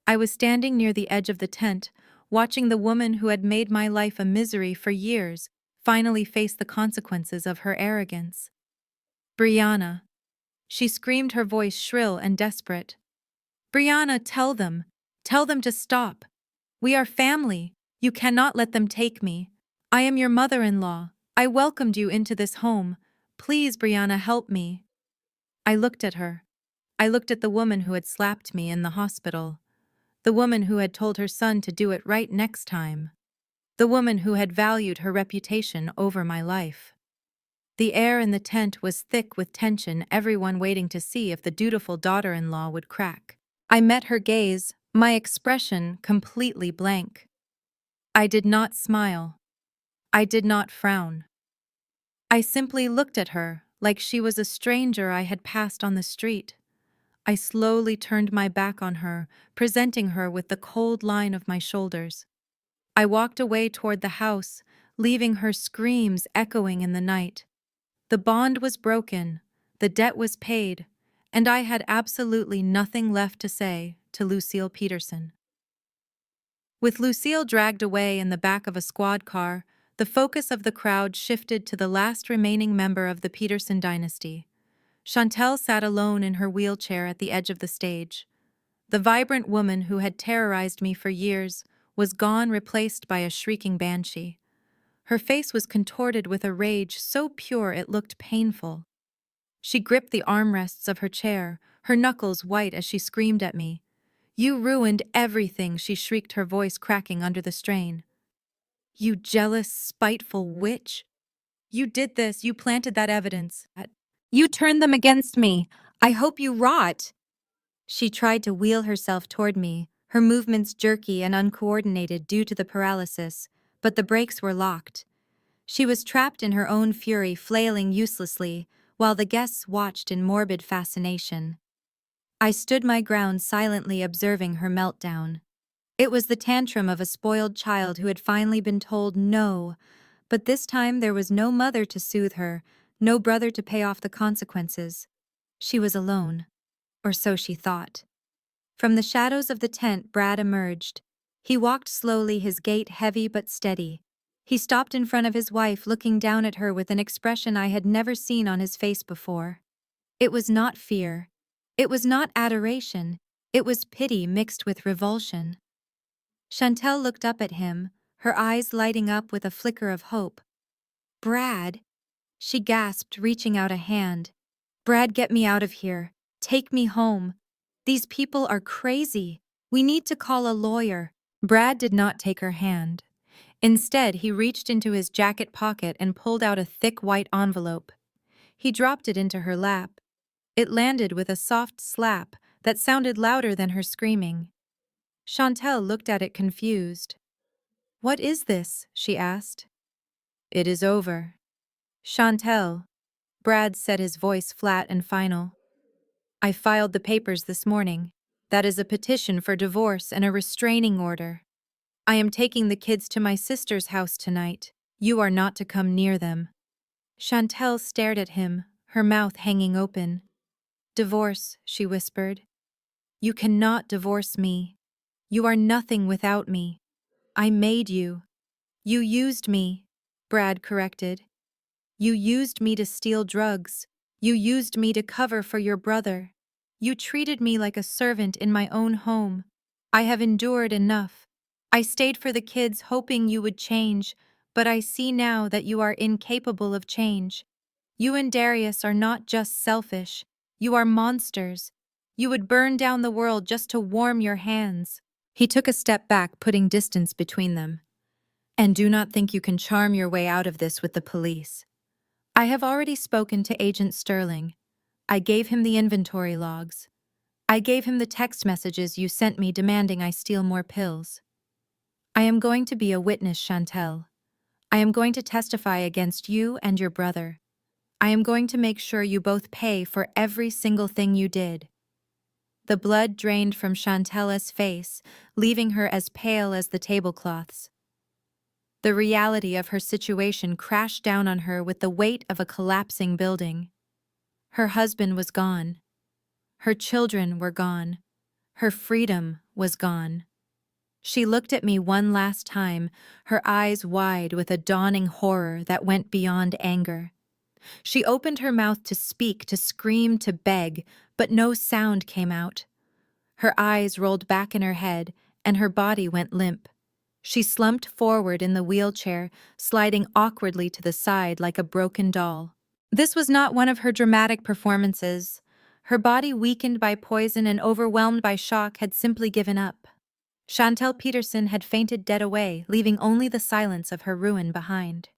I was standing near the edge of the tent, watching the woman who had made my life a misery for years finally face the consequences of her arrogance. "Brianna," she screamed, her voice shrill and desperate. "Brianna, tell them. Tell them to stop. We are family. You cannot let them take me. I am your mother-in-law. I welcomed you into this home. Please, Brianna, help me." I looked at her. I looked at the woman who had slapped me in the hospital. The woman who had told her son to do it right next time. The woman who had valued her reputation over my life. The air in the tent was thick with tension, everyone waiting to see if the dutiful daughter-in-law would crack. I met her gaze, my expression completely blank. I did not smile. I did not frown. I simply looked at her, like she was a stranger I had passed on the street. I slowly turned my back on her, presenting her with the cold line of my shoulders. I walked away toward the house, leaving her screams echoing in the night. The bond was broken, the debt was paid, and I had absolutely nothing left to say to Lucille Peterson. With Lucille dragged away in the back of a squad car, the focus of the crowd shifted to the last remaining member of the Peterson dynasty. Chantel sat alone in her wheelchair at the edge of the stage. The vibrant woman who had terrorized me for years was gone, replaced by a shrieking banshee. Her face was contorted with a rage so pure it looked painful. She gripped the armrests of her chair, her knuckles white as she screamed at me. "You ruined everything," she shrieked, her voice cracking under the strain. "You jealous, spiteful witch. You did this, you planted that evidence. You turned them against me. I hope you rot." She tried to wheel herself toward me, her movements jerky and uncoordinated due to the paralysis, but the brakes were locked. She was trapped in her own fury, flailing uselessly, while the guests watched in morbid fascination. I stood my ground, silently observing her meltdown. It was the tantrum of a spoiled child who had finally been told no, but this time there was no mother to soothe her, no brother to pay off the consequences. She was alone, or so she thought. From the shadows of the tent, Brad emerged. He walked slowly, his gait heavy but steady. He stopped in front of his wife, looking down at her with an expression I had never seen on his face before. It was not fear. It was not adoration. It was pity mixed with revulsion. Chantel looked up at him, her eyes lighting up with a flicker of hope. "Brad," she gasped, reaching out a hand. "Brad, get me out of here. Take me home. These people are crazy. We need to call a lawyer." Brad did not take her hand. Instead, he reached into his jacket pocket and pulled out a thick white envelope. He dropped it into her lap. It landed with a soft slap that sounded louder than her screaming. Chantel looked at it confused. "What is this?" she asked. "It is over." "Chantel," Brad said, his voice flat and final. "I filed the papers this morning. That is a petition for divorce and a restraining order. I am taking the kids to my sister's house tonight. You are not to come near them." Chantel stared at him, her mouth hanging open. "Divorce," she whispered. "You cannot divorce me. You are nothing without me. I made you." "You used me," Brad corrected. "You used me to steal drugs. You used me to cover for your brother. You treated me like a servant in my own home. I have endured enough. I stayed for the kids hoping you would change, but I see now that you are incapable of change. You and Darius are not just selfish. You are monsters. You would burn down the world just to warm your hands." He took a step back, putting distance between them. "And do not think you can charm your way out of this with the police. I have already spoken to Agent Sterling. I gave him the inventory logs. I gave him the text messages you sent me demanding I steal more pills. I am going to be a witness, Chantel. I am going to testify against you and your brother. I am going to make sure you both pay for every single thing you did." The blood drained from Chantella's face, leaving her as pale as the tablecloths. The reality of her situation crashed down on her with the weight of a collapsing building. Her husband was gone. Her children were gone. Her freedom was gone. She looked at me one last time, her eyes wide with a dawning horror that went beyond anger. She opened her mouth to speak, to scream, to beg, but no sound came out. Her eyes rolled back in her head, and her body went limp. She slumped forward in the wheelchair, sliding awkwardly to the side like a broken doll. This was not one of her dramatic performances. Her body, weakened by poison and overwhelmed by shock, had simply given up. Chantel Peterson had fainted dead away, leaving only the silence of her ruin behind.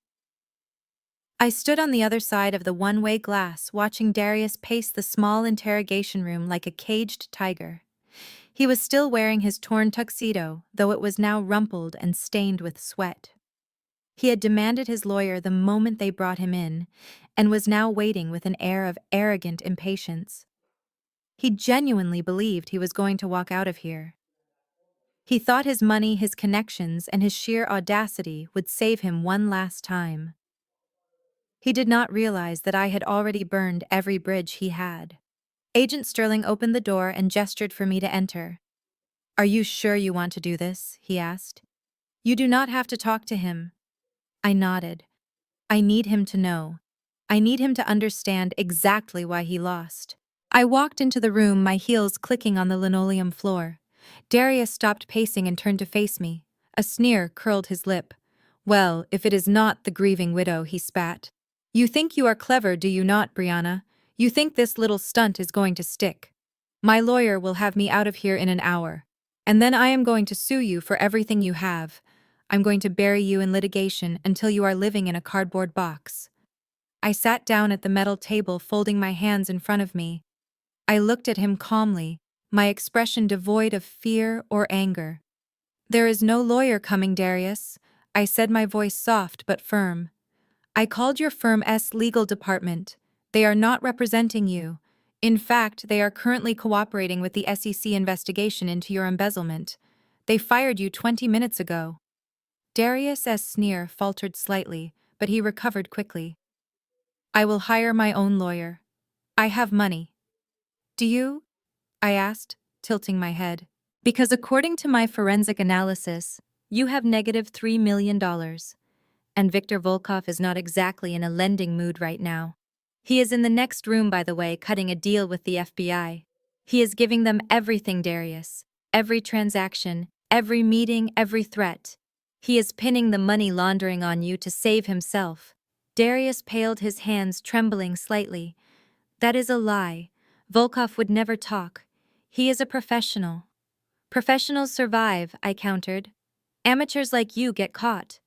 I stood on the other side of the one-way glass, watching Darius pace the small interrogation room like a caged tiger. He was still wearing his torn tuxedo, though it was now rumpled and stained with sweat. He had demanded his lawyer the moment they brought him in, and was now waiting with an air of arrogant impatience. He genuinely believed he was going to walk out of here. He thought his money, his connections, and his sheer audacity would save him one last time. He did not realize that I had already burned every bridge he had. Agent Sterling opened the door and gestured for me to enter. "Are you sure you want to do this?" he asked. "You do not have to talk to him." I nodded. "I need him to know. I need him to understand exactly why he lost." I walked into the room, my heels clicking on the linoleum floor. Darius stopped pacing and turned to face me. A sneer curled his lip. "Well, if it is not the grieving widow," he spat. "You think you are clever, do you not, Brianna? You think this little stunt is going to stick? My lawyer will have me out of here in an hour. And then I am going to sue you for everything you have. I'm going to bury you in litigation until you are living in a cardboard box." I sat down at the metal table, folding my hands in front of me. I looked at him calmly, my expression devoid of fear or anger. "There is no lawyer coming, Darius," I said, my voice soft but firm. "I called your firm's legal department. They are not representing you. In fact, they are currently cooperating with the SEC investigation into your embezzlement. They fired you 20 minutes ago." Darius's sneer faltered slightly, but he recovered quickly. "I will hire my own lawyer. I have money." "Do you?" I asked, tilting my head. "Because according to my forensic analysis, you have negative $3 million. And Viktor Volkov is not exactly in a lending mood right now. He is in the next room, by the way, cutting a deal with the FBI. He is giving them everything, Darius. Every transaction, every meeting, every threat. He is pinning the money laundering on you to save himself." Darius paled, his hands trembling slightly. "That is a lie. Volkov would never talk. He is a professional." "Professionals survive," I countered. "Amateurs like you get caught.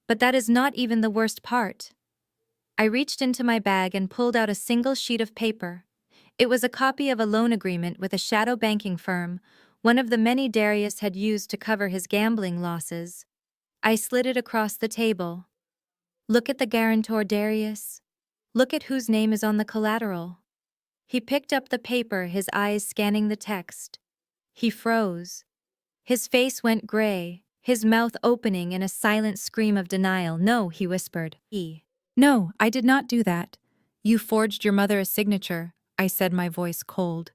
But that is not even the worst part." I reached into my bag and pulled out a single sheet of paper. It was a copy of a loan agreement with a shadow banking firm, one of the many Darius had used to cover his gambling losses. I slid it across the table. Look at the guarantor, Darius. Look at whose name is on the collateral. He picked up the paper, his eyes scanning the text. He froze. His face went gray, his mouth opening in a silent scream of denial. No, he whispered. No, I did not do that. You forged your mother a signature, I said, my voice cold.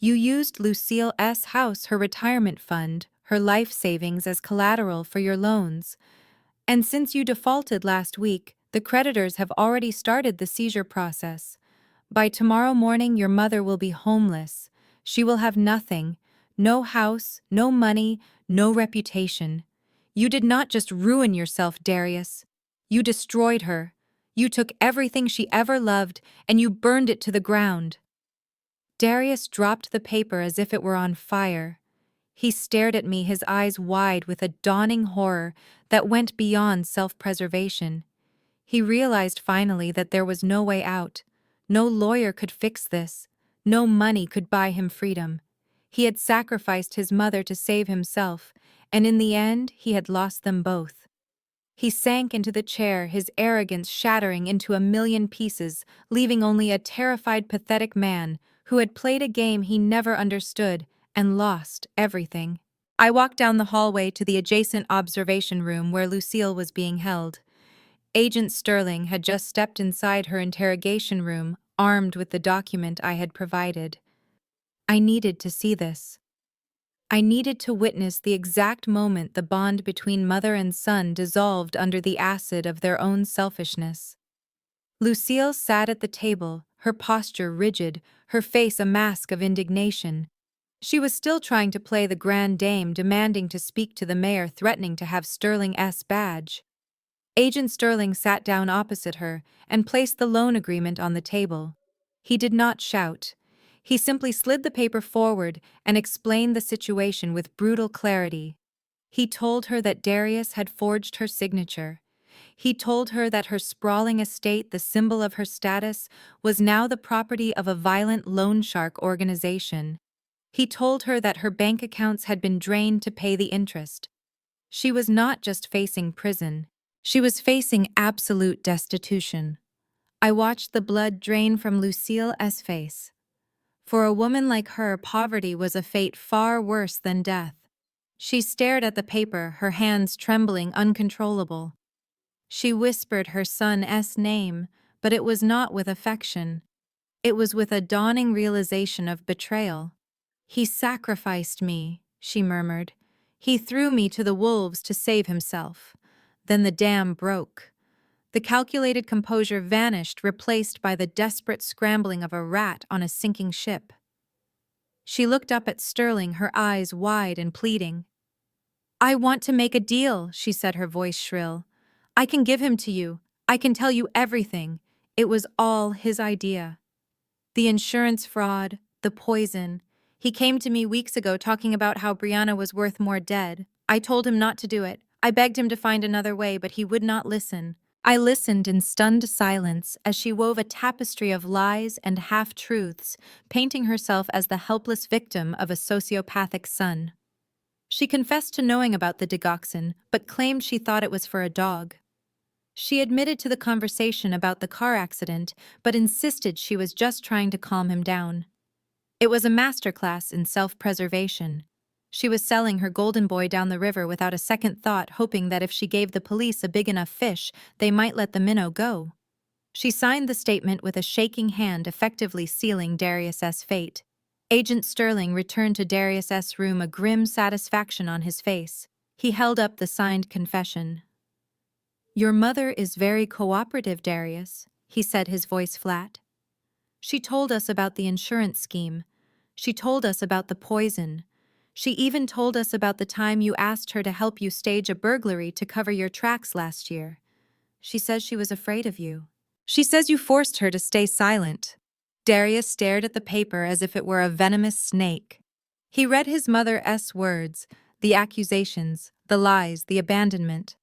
You used Lucille's house, her retirement fund, her life savings as collateral for your loans. And since you defaulted last week, the creditors have already started the seizure process. By tomorrow morning, your mother will be homeless. She will have nothing. No house, no money, no reputation. You did not just ruin yourself, Darius. You destroyed her. You took everything she ever loved, and you burned it to the ground. Darius dropped the paper as if it were on fire. He stared at me, his eyes wide with a dawning horror that went beyond self-preservation. He realized finally that there was no way out. No lawyer could fix this. No money could buy him freedom. He had sacrificed his mother to save himself, and in the end, he had lost them both. He sank into the chair, his arrogance shattering into a million pieces, leaving only a terrified, pathetic man who had played a game he never understood and lost everything. I walked down the hallway to the adjacent observation room where Lucille was being held. Agent Sterling had just stepped inside her interrogation room, armed with the document I had provided. I needed to see this. I needed to witness the exact moment the bond between mother and son dissolved under the acid of their own selfishness. Lucille sat at the table, her posture rigid, her face a mask of indignation. She was still trying to play the grand dame, demanding to speak to the mayor, threatening to have Sterling's badge. Agent Sterling sat down opposite her and placed the loan agreement on the table. He did not shout. He simply slid the paper forward and explained the situation with brutal clarity. He told her that Darius had forged her signature. He told her that her sprawling estate, the symbol of her status, was now the property of a violent loan shark organization. He told her that her bank accounts had been drained to pay the interest. She was not just facing prison. She was facing absolute destitution. I watched the blood drain from Lucille's face. For a woman like her, poverty was a fate far worse than death. She stared at the paper, her hands trembling, uncontrollable. She whispered her son's name, but it was not with affection. It was with a dawning realization of betrayal. He sacrificed me, she murmured. He threw me to the wolves to save himself. Then the dam broke. The calculated composure vanished, replaced by the desperate scrambling of a rat on a sinking ship. She looked up at Sterling, her eyes wide and pleading. I want to make a deal, she said, her voice shrill. I can give him to you. I can tell you everything. It was all his idea. The insurance fraud, the poison. He came to me weeks ago talking about how Brianna was worth more dead. I told him not to do it. I begged him to find another way, but he would not listen. I listened in stunned silence as she wove a tapestry of lies and half-truths, painting herself as the helpless victim of a sociopathic son. She confessed to knowing about the digoxin, but claimed she thought it was for a dog. She admitted to the conversation about the car accident, but insisted she was just trying to calm him down. It was a masterclass in self-preservation. She was selling her golden boy down the river without a second thought, hoping that if she gave the police a big enough fish, they might let the minnow go. She signed the statement with a shaking hand, effectively sealing Darius's fate. Agent Sterling returned to Darius's room, a grim satisfaction on his face. He held up the signed confession. Your mother is very cooperative, Darius, he said, his voice flat. She told us about the insurance scheme. She told us about the poison. She even told us about the time you asked her to help you stage a burglary to cover your tracks last year. She says she was afraid of you. She says you forced her to stay silent. Darius stared at the paper as if it were a venomous snake. He read his mother's words, the accusations, the lies, the abandonment.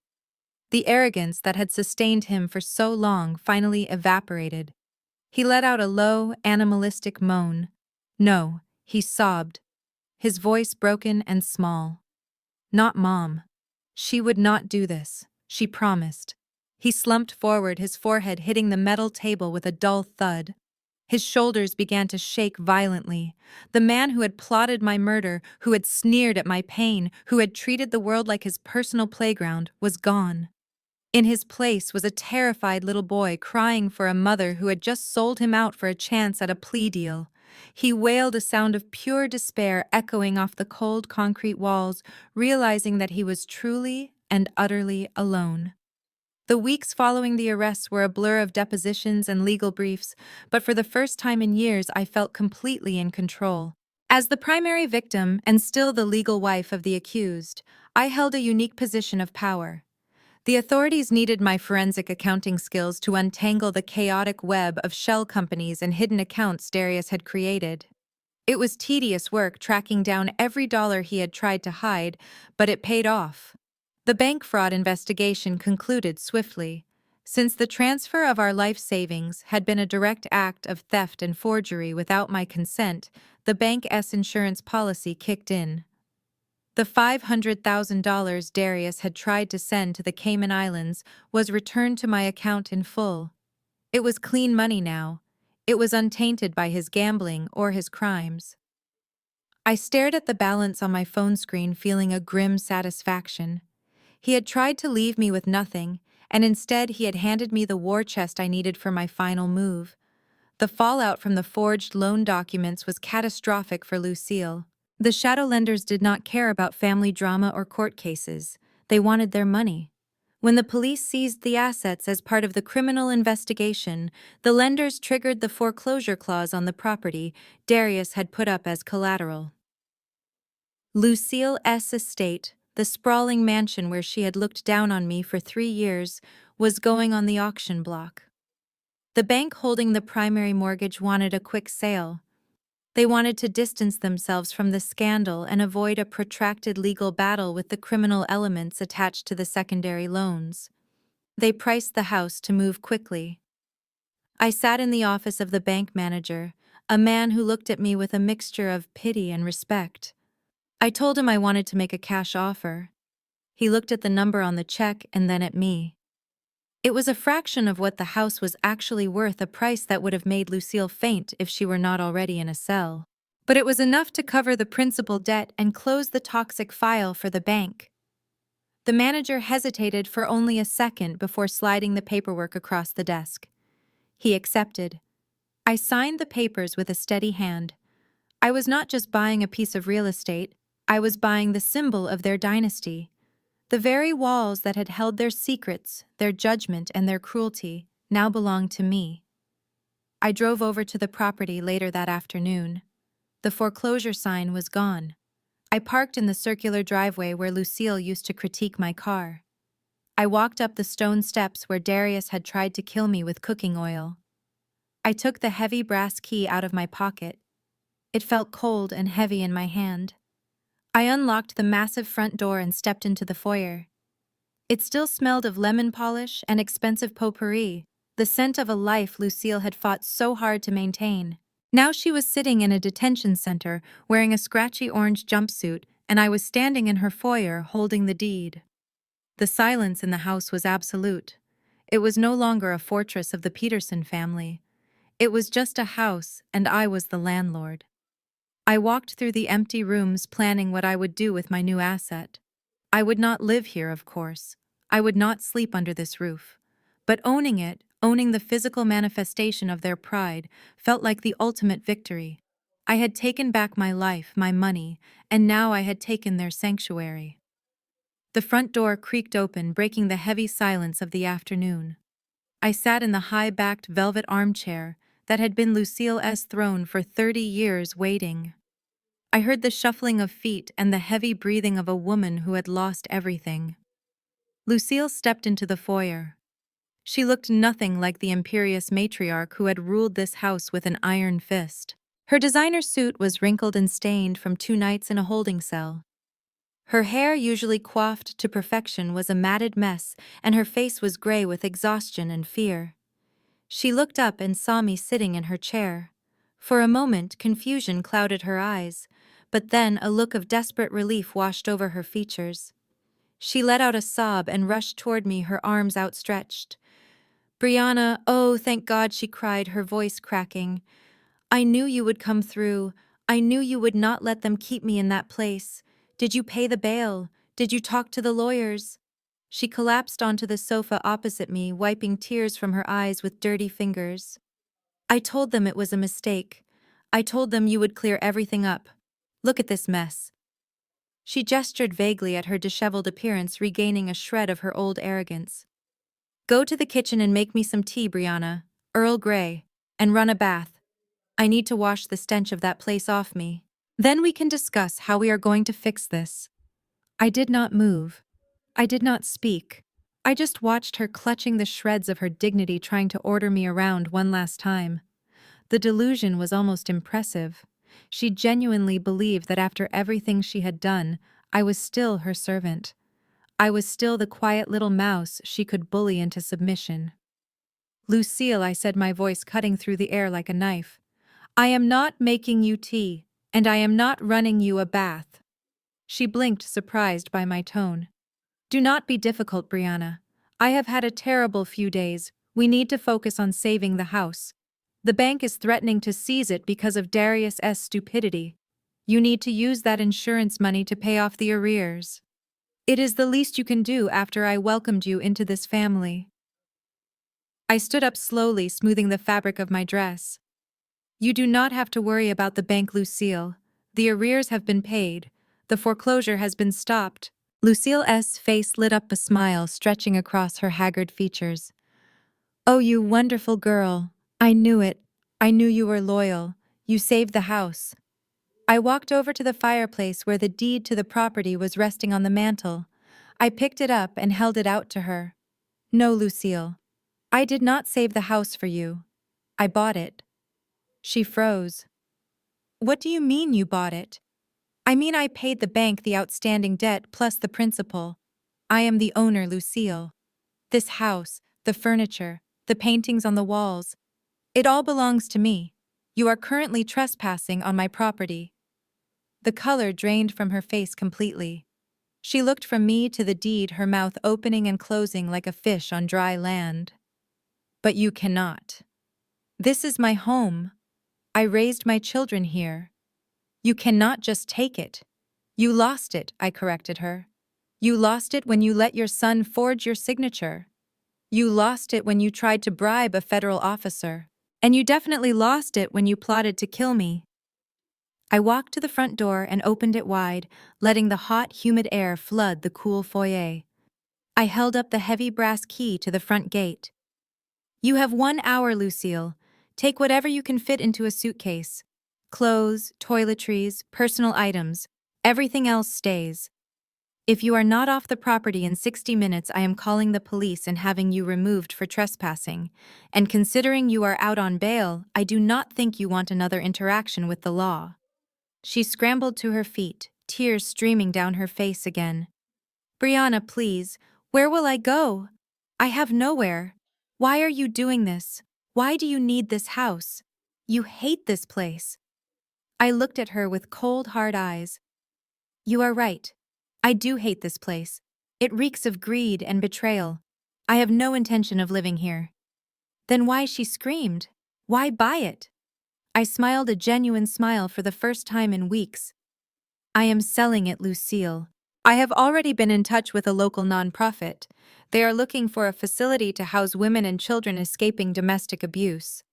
The arrogance that had sustained him for so long finally evaporated. He let out a low, animalistic moan. No, he sobbed, his voice broken and small. Not Mom. She would not do this, she promised. He slumped forward, his forehead hitting the metal table with a dull thud. His shoulders began to shake violently. The man who had plotted my murder, who had sneered at my pain, who had treated the world like his personal playground, was gone. In his place was a terrified little boy crying for a mother who had just sold him out for a chance at a plea deal. He wailed, a sound of pure despair echoing off the cold concrete walls, realizing that he was truly and utterly alone. The weeks following the arrests were a blur of depositions and legal briefs, but for the first time in years I felt completely in control. As the primary victim and still the legal wife of the accused, I held a unique position of power. The authorities needed my forensic accounting skills to untangle the chaotic web of shell companies and hidden accounts Darius had created. It was tedious work tracking down every dollar he had tried to hide, but it paid off. The bank fraud investigation concluded swiftly. Since the transfer of our life savings had been a direct act of theft and forgery without my consent, the bank's insurance policy kicked in. The $500,000 Darius had tried to send to the Cayman Islands was returned to my account in full. It was clean money now. It was untainted by his gambling or his crimes. I stared at the balance on my phone screen, feeling a grim satisfaction. He had tried to leave me with nothing, and instead he had handed me the war chest I needed for my final move. The fallout from the forged loan documents was catastrophic for Lucille. The shadow lenders did not care about family drama or court cases. They wanted their money. When the police seized the assets as part of the criminal investigation, the lenders triggered the foreclosure clause on the property Darius had put up as collateral. Lucille's estate, the sprawling mansion where she had looked down on me for 3 years, was going on the auction block. The bank holding the primary mortgage wanted a quick sale. They wanted to distance themselves from the scandal and avoid a protracted legal battle with the criminal elements attached to the secondary loans. They priced the house to move quickly. I sat in the office of the bank manager, a man who looked at me with a mixture of pity and respect. I told him I wanted to make a cash offer. He looked at the number on the check and then at me. It was a fraction of what the house was actually worth, a price that would have made Lucille faint if she were not already in a cell. But it was enough to cover the principal debt and close the toxic file for the bank. The manager hesitated for only a second before sliding the paperwork across the desk. He accepted. I signed the papers with a steady hand. I was not just buying a piece of real estate, I was buying the symbol of their dynasty. The very walls that had held their secrets, their judgment, and their cruelty now belonged to me. I drove over to the property later that afternoon. The foreclosure sign was gone. I parked in the circular driveway where Lucille used to critique my car. I walked up the stone steps where Darius had tried to kill me with cooking oil. I took the heavy brass key out of my pocket. It felt cold and heavy in my hand. I unlocked the massive front door and stepped into the foyer. It still smelled of lemon polish and expensive potpourri, the scent of a life Lucille had fought so hard to maintain. Now she was sitting in a detention center, wearing a scratchy orange jumpsuit, and I was standing in her foyer holding the deed. The silence in the house was absolute. It was no longer a fortress of the Peterson family. It was just a house, and I was the landlord. I walked through the empty rooms planning what I would do with my new asset. I would not live here, of course. I would not sleep under this roof. But owning it, owning the physical manifestation of their pride, felt like the ultimate victory. I had taken back my life, my money, and now I had taken their sanctuary. The front door creaked open, breaking the heavy silence of the afternoon. I sat in the high-backed velvet armchair that had been Lucille's throne for 30 years, waiting. I heard the shuffling of feet and the heavy breathing of a woman who had lost everything. Lucille stepped into the foyer. She looked nothing like the imperious matriarch who had ruled this house with an iron fist. Her designer suit was wrinkled and stained from 2 nights in a holding cell. Her hair, usually coiffed to perfection, was a matted mess, and her face was gray with exhaustion and fear. She looked up and saw me sitting in her chair. For a moment, confusion clouded her eyes, but then a look of desperate relief washed over her features. She let out a sob and rushed toward me, her arms outstretched. "Brianna, oh, thank God," she cried, her voice cracking. "I knew you would come through. I knew you would not let them keep me in that place. Did you pay the bail? Did you talk to the lawyers?" She collapsed onto the sofa opposite me, wiping tears from her eyes with dirty fingers. "I told them it was a mistake. I told them you would clear everything up. Look at this mess." She gestured vaguely at her disheveled appearance, regaining a shred of her old arrogance. "Go to the kitchen and make me some tea, Brianna, Earl Grey, and run a bath. I need to wash the stench of that place off me. Then we can discuss how we are going to fix this." I did not move. I did not speak. I just watched her clutching the shreds of her dignity, trying to order me around one last time. The delusion was almost impressive. She genuinely believed that after everything she had done, I was still her servant. I was still the quiet little mouse she could bully into submission. "Lucille," I said, my voice cutting through the air like a knife, "I am not making you tea, and I am not running you a bath." She blinked, surprised by my tone. "Do not be difficult, Brianna. I have had a terrible few days. We need to focus on saving the house. The bank is threatening to seize it because of Darius's stupidity. You need to use that insurance money to pay off the arrears. It is the least you can do after I welcomed you into this family." I stood up slowly, smoothing the fabric of my dress. "You do not have to worry about the bank, Lucille. The arrears have been paid. The foreclosure has been stopped." Lucille's face lit up, a smile stretching across her haggard features. "Oh, you wonderful girl. I knew it. I knew you were loyal. You saved the house." I walked over to the fireplace where the deed to the property was resting on the mantel. I picked it up and held it out to her. "No, Lucille. I did not save the house for you. I bought it." She froze. "What do you mean you bought it?" "I mean I paid the bank the outstanding debt plus the principal. I am the owner, Lucille. This house, the furniture, the paintings on the walls, it all belongs to me. You are currently trespassing on my property." The color drained from her face completely. She looked from me to the deed, her mouth opening and closing like a fish on dry land. "But you cannot. This is my home. I raised my children here. You cannot just take it." "You lost it," I corrected her. "You lost it when you let your son forge your signature. You lost it when you tried to bribe a federal officer. And you definitely lost it when you plotted to kill me." I walked to the front door and opened it wide, letting the hot, humid air flood the cool foyer. I held up the heavy brass key to the front gate. "You have 1 hour, Lucille. Take whatever you can fit into a suitcase. Clothes, toiletries, personal items. Everything else stays. If you are not off the property in 60 minutes, I am calling the police and having you removed for trespassing. And considering you are out on bail, I do not think you want another interaction with the law." She scrambled to her feet, tears streaming down her face again. "Brianna, please, where will I go? I have nowhere. Why are you doing this? Why do you need this house? You hate this place." I looked at her with cold, hard eyes. "You are right. I do hate this place. It reeks of greed and betrayal. I have no intention of living here." "Then why?" she screamed. "Why buy it?" I smiled, a genuine smile for the first time in weeks. "I am selling it, Lucille. I have already been in touch with a local nonprofit. They are looking for a facility to house women and children escaping domestic abuse.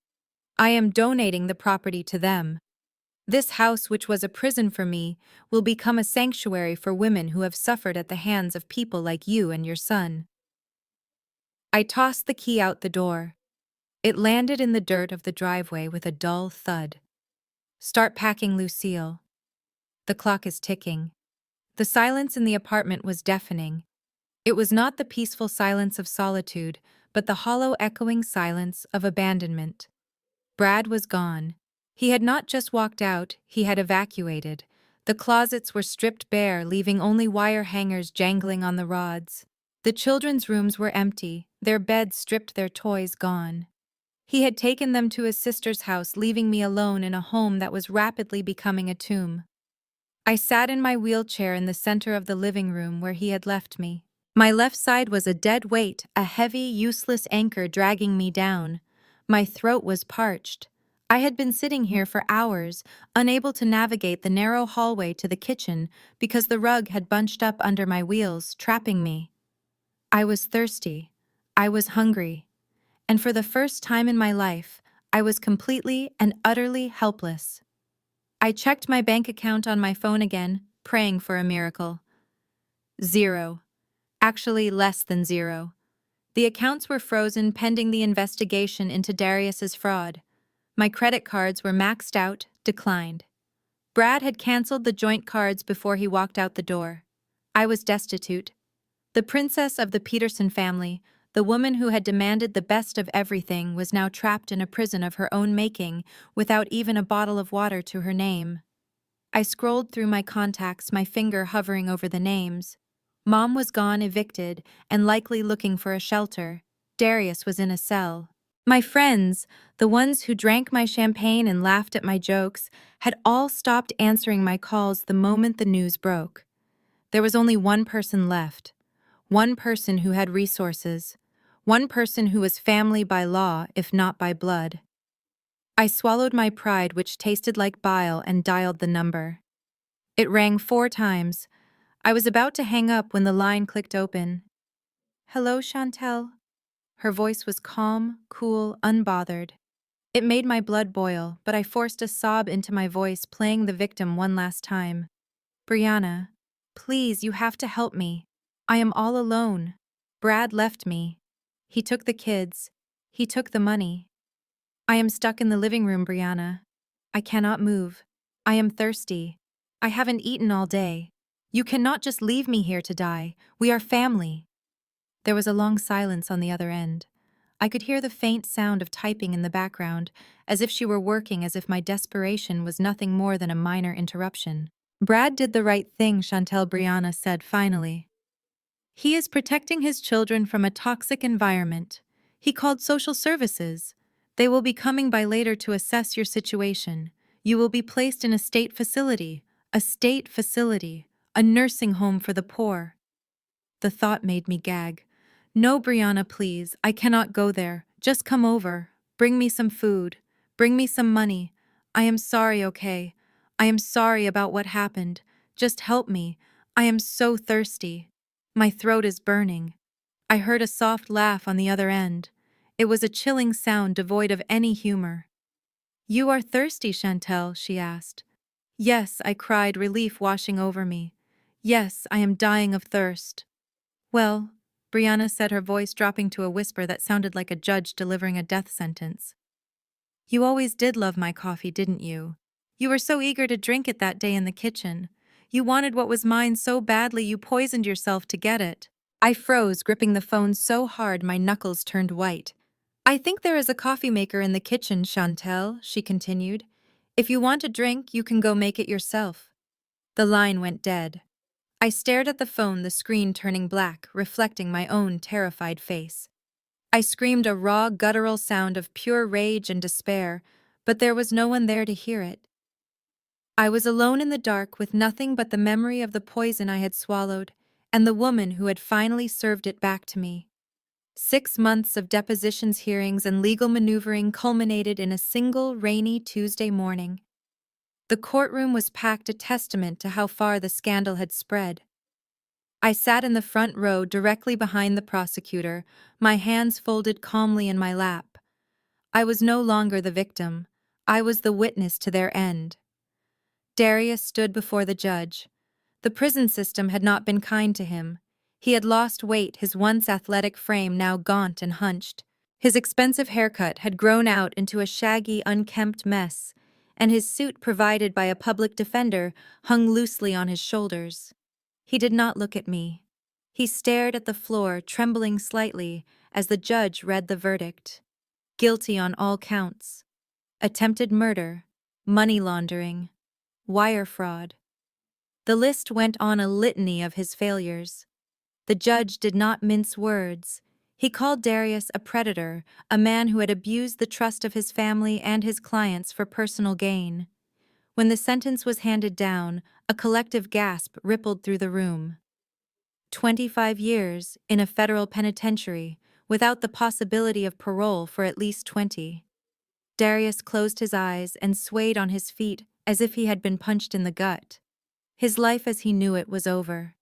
I am donating the property to them. This house, which was a prison for me, will become a sanctuary for women who have suffered at the hands of people like you and your son." I tossed the key out the door. It landed in the dirt of the driveway with a dull thud. "Start packing, Lucille. The clock is ticking." The silence in the apartment was deafening. It was not the peaceful silence of solitude, but the hollow, echoing silence of abandonment. Brad was gone. He had not just walked out, he had evacuated. The closets were stripped bare, leaving only wire hangers jangling on the rods. The children's rooms were empty, their beds stripped, their toys gone. He had taken them to his sister's house, leaving me alone in a home that was rapidly becoming a tomb. I sat in my wheelchair in the center of the living room where he had left me. My left side was a dead weight, a heavy, useless anchor dragging me down. My throat was parched. I had been sitting here for hours, unable to navigate the narrow hallway to the kitchen because the rug had bunched up under my wheels, trapping me. I was thirsty. I was hungry. And for the first time in my life, I was completely and utterly helpless. I checked my bank account on my phone again, praying for a miracle. Zero. Actually, less than zero. The accounts were frozen pending the investigation into Darius's fraud. My credit cards were maxed out, declined. Brad had canceled the joint cards before he walked out the door. I was destitute. The princess of the Peterson family, the woman who had demanded the best of everything, was now trapped in a prison of her own making without even a bottle of water to her name. I scrolled through my contacts, my finger hovering over the names. Mom was gone, evicted, and likely looking for a shelter. Darius was in a cell. My friends, the ones who drank my champagne and laughed at my jokes, had all stopped answering my calls the moment the news broke. There was only one person left. One person who had resources. One person who was family by law, if not by blood. I swallowed my pride, which tasted like bile, and dialed the number. It rang 4 times. I was about to hang up when the line clicked open. "Hello, Chantel." Her voice was calm, cool, unbothered. It made my blood boil, but I forced a sob into my voice, playing the victim one last time. "Brianna, please, you have to help me. I am all alone. Brad left me. He took the kids. He took the money. I am stuck in the living room, Brianna. I cannot move. I am thirsty. I haven't eaten all day. You cannot just leave me here to die. We are family." There was a long silence on the other end. I could hear the faint sound of typing in the background, as if she were working, as if my desperation was nothing more than a minor interruption. "Brad did the right thing," Chantel, Brianna said finally. "He is protecting his children from a toxic environment. He called social services. They will be coming by later to assess your situation. You will be placed in a state facility, a nursing home for the poor." The thought made me gag. "No, Brianna, please, I cannot go there. Just come over. Bring me some food. Bring me some money. I am sorry, okay? I am sorry about what happened. Just help me. I am so thirsty. My throat is burning." I heard a soft laugh on the other end. It was a chilling sound devoid of any humor. "You are thirsty, Chantel?" she asked. "Yes," I cried, relief washing over me. "Yes, I am dying of thirst." "Well," Brianna said, her voice dropping to a whisper that sounded like a judge delivering a death sentence. "You always did love my coffee, didn't you? You were so eager to drink it that day in the kitchen. You wanted what was mine so badly you poisoned yourself to get it." I froze, gripping the phone so hard my knuckles turned white. "I think there is a coffee maker in the kitchen, Chantel," she continued. "If you want a drink, you can go make it yourself." The line went dead. I stared at the phone, the screen turning black, reflecting my own terrified face. I screamed a raw, guttural sound of pure rage and despair, but there was no one there to hear it. I was alone in the dark with nothing but the memory of the poison I had swallowed and the woman who had finally served it back to me. 6 months of depositions, hearings, and legal maneuvering culminated in a single rainy Tuesday morning. The courtroom was packed, a testament to how far the scandal had spread. I sat in the front row directly behind the prosecutor, my hands folded calmly in my lap. I was no longer the victim. I was the witness to their end. Darius stood before the judge. The prison system had not been kind to him. He had lost weight, his once athletic frame now gaunt and hunched. His expensive haircut had grown out into a shaggy, unkempt mess, and his suit, provided by a public defender, hung loosely on his shoulders. He did not look at me. He stared at the floor, trembling slightly, as the judge read the verdict. Guilty on all counts. Attempted murder, money laundering, wire fraud. The list went on a litany of his failures. The judge did not mince words. He called Darius a predator, a man who had abused the trust of his family and his clients for personal gain. When the sentence was handed down, a collective gasp rippled through the room. 25 years in a federal penitentiary, without the possibility of parole for at least 20. Darius closed his eyes and swayed on his feet as if he had been punched in the gut. His life as he knew it was over.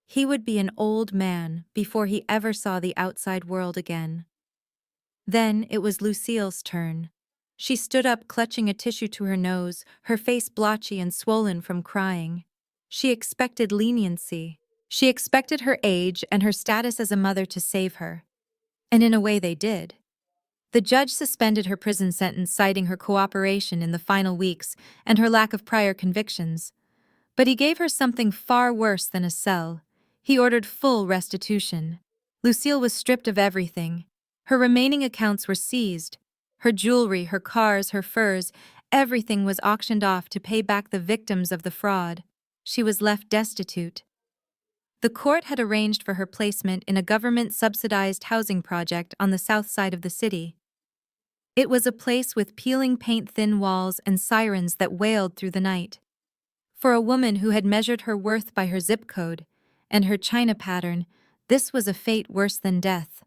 He would be an old man before he ever saw the outside world again. Then it was Lucille's turn. She stood up, clutching a tissue to her nose, her face blotchy and swollen from crying. She expected leniency. She expected her age and her status as a mother to save her. And in a way they did. The judge suspended her prison sentence, citing her cooperation in the final weeks and her lack of prior convictions. But he gave her something far worse than a cell. He ordered full restitution. Lucille was stripped of everything. Her remaining accounts were seized. Her jewelry, her cars, her furs, everything was auctioned off to pay back the victims of the fraud. She was left destitute. The court had arranged for her placement in a government-subsidized housing project on the south side of the city. It was a place with peeling paint-thin walls and sirens that wailed through the night. For a woman who had measured her worth by her zip code and her china pattern, this was a fate worse than death.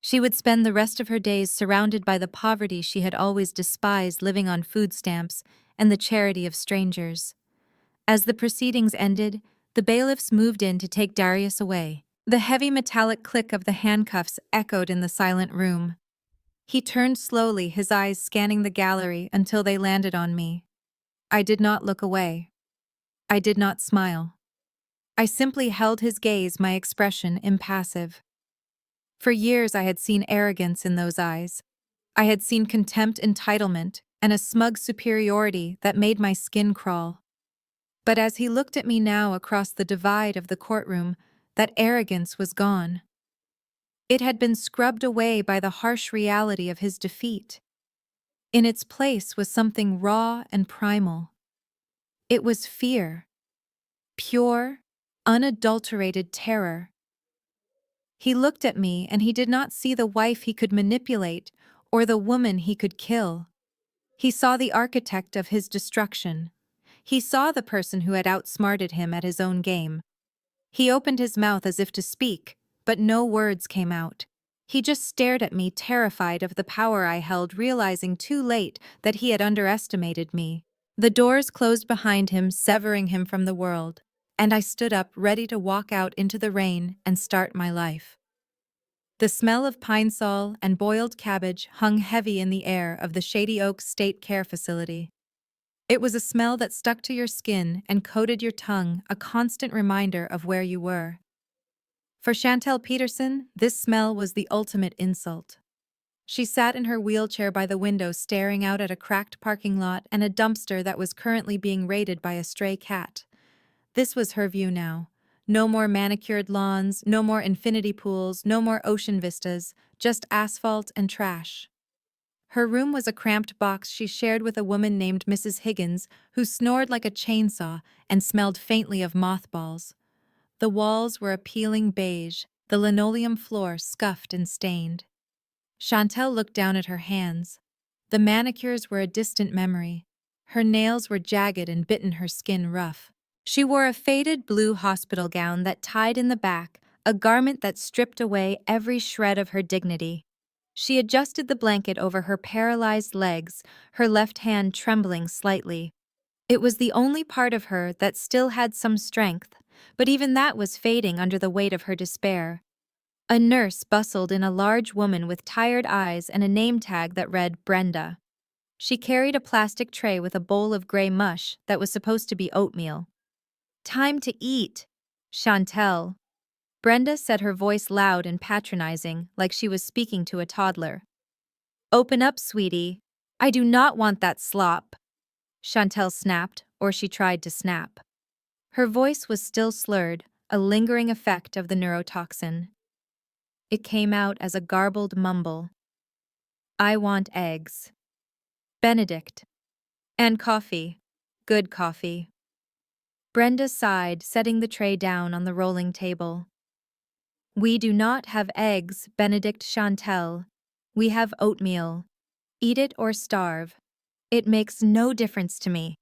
She would spend the rest of her days surrounded by the poverty she had always despised, living on food stamps and the charity of strangers. As the proceedings ended, the bailiffs moved in to take Darius away. The heavy metallic click of the handcuffs echoed in the silent room. He turned slowly, his eyes scanning the gallery until they landed on me. I did not look away. I did not smile. I simply held his gaze, my expression impassive. For years I had seen arrogance in those eyes. I had seen contempt, entitlement, and a smug superiority that made my skin crawl. But as he looked at me now across the divide of the courtroom, that arrogance was gone. It had been scrubbed away by the harsh reality of his defeat. In its place was something raw and primal. It was fear. Pure, unadulterated terror. He looked at me and he did not see the wife he could manipulate or the woman he could kill. He saw the architect of his destruction. He saw the person who had outsmarted him at his own game. He opened his mouth as if to speak, but no words came out. He just stared at me, terrified of the power I held, realizing too late that he had underestimated me. The doors closed behind him, severing him from the world, and I stood up, ready to walk out into the rain and start my life. The smell of pine sol and boiled cabbage hung heavy in the air of the Shady Oaks State Care Facility. It was a smell that stuck to your skin and coated your tongue, a constant reminder of where you were. For Chantel Peterson, this smell was the ultimate insult. She sat in her wheelchair by the window, staring out at a cracked parking lot and a dumpster that was currently being raided by a stray cat. This was her view now. No more manicured lawns, no more infinity pools, no more ocean vistas, just asphalt and trash. Her room was a cramped box she shared with a woman named Mrs. Higgins, who snored like a chainsaw and smelled faintly of mothballs. The walls were a peeling beige, the linoleum floor scuffed and stained. Chantel looked down at her hands. The manicures were a distant memory. Her nails were jagged and bitten her skin rough. She wore a faded blue hospital gown that tied in the back, a garment that stripped away every shred of her dignity. She adjusted the blanket over her paralyzed legs, her left hand trembling slightly. It was the only part of her that still had some strength, but even that was fading under the weight of her despair. A nurse bustled in, a large woman with tired eyes and a name tag that read Brenda. She carried a plastic tray with a bowl of gray mush that was supposed to be oatmeal. "Time to eat, Chantel," Brenda said, her voice loud and patronizing, like she was speaking to a toddler. "Open up, sweetie. I do not want that slop," Chantel snapped, or she tried to snap. Her voice was still slurred, a lingering effect of the neurotoxin. It came out as a garbled mumble. "I want eggs. Benedict. And coffee. Good coffee." Brenda sighed, setting the tray down on the rolling table. We do not have eggs, Benedict Chantel. We have oatmeal. Eat it or starve. It makes no difference to me.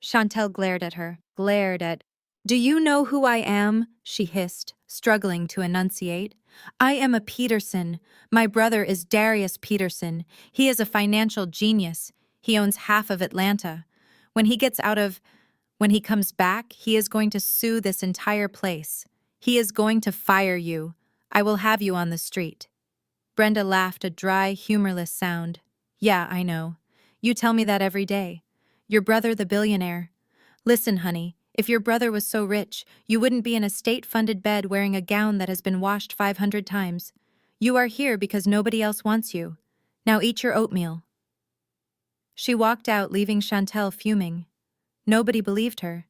Chantel glared at her, Do you know who I am? She hissed, struggling to enunciate. I am a Peterson. My brother is Darius Peterson. He is a financial genius. He owns half of Atlanta. When he gets out of When he comes back, he is going to sue this entire place. He is going to fire you. I will have you on the street. Brenda laughed, a dry, humorless sound. Yeah, I know. You tell me that every day. Your brother the billionaire. Listen, honey, if your brother was so rich, you wouldn't be in a state-funded bed wearing a gown that has been washed 500 times. You are here because nobody else wants you. Now eat your oatmeal. She walked out, leaving Chantel fuming. Nobody believed her.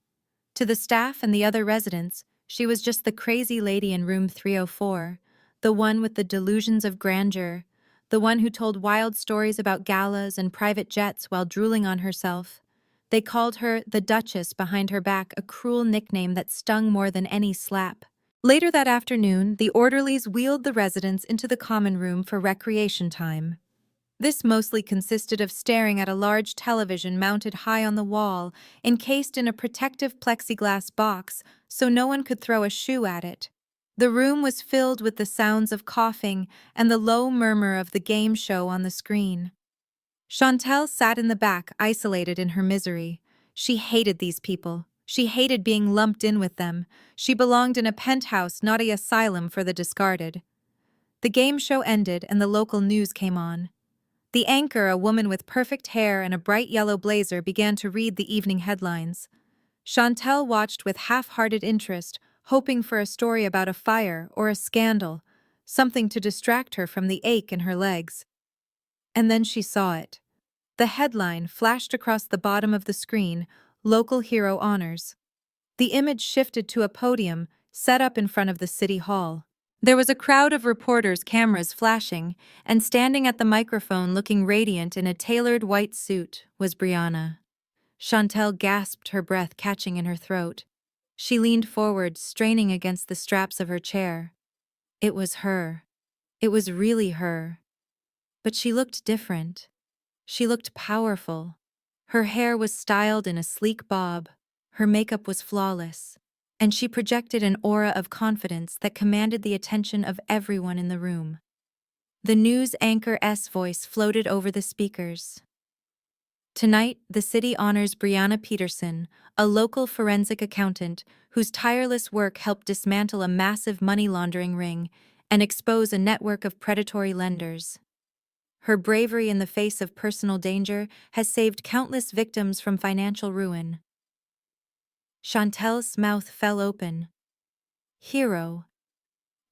To the staff and the other residents, she was just the crazy lady in room 304, the one with the delusions of grandeur, the one who told wild stories about galas and private jets while drooling on herself. They called her the Duchess behind her back, a cruel nickname that stung more than any slap. Later that afternoon, the orderlies wheeled the residents into the common room for recreation time. This mostly consisted of staring at a large television mounted high on the wall, encased in a protective plexiglass box so no one could throw a shoe at it. The room was filled with the sounds of coughing and the low murmur of the game show on the screen. Chantel sat in the back, isolated in her misery. She hated these people. She hated being lumped in with them. She belonged in a penthouse, not an asylum for the discarded. The game show ended and the local news came on. The anchor, a woman with perfect hair and a bright yellow blazer, began to read the evening headlines. Chantel watched with half-hearted interest, hoping for a story about a fire or a scandal, something to distract her from the ache in her legs. And then she saw it. The headline flashed across the bottom of the screen, Local Hero Honors. The image shifted to a podium set up in front of the city hall. There was a crowd of reporters, cameras flashing, and standing at the microphone looking radiant in a tailored white suit was Brianna. Chantel gasped, her breath catching in her throat. She leaned forward, straining against the straps of her chair. It was her. It was really her. But she looked different. She looked powerful. Her hair was styled in a sleek bob. Her makeup was flawless. And she projected an aura of confidence that commanded the attention of everyone in the room. The news anchor's voice floated over the speakers. Tonight, the city honors Brianna Peterson, a local forensic accountant whose tireless work helped dismantle a massive money laundering ring and expose a network of predatory lenders. Her bravery in the face of personal danger has saved countless victims from financial ruin. Chantel's mouth fell open. Hero.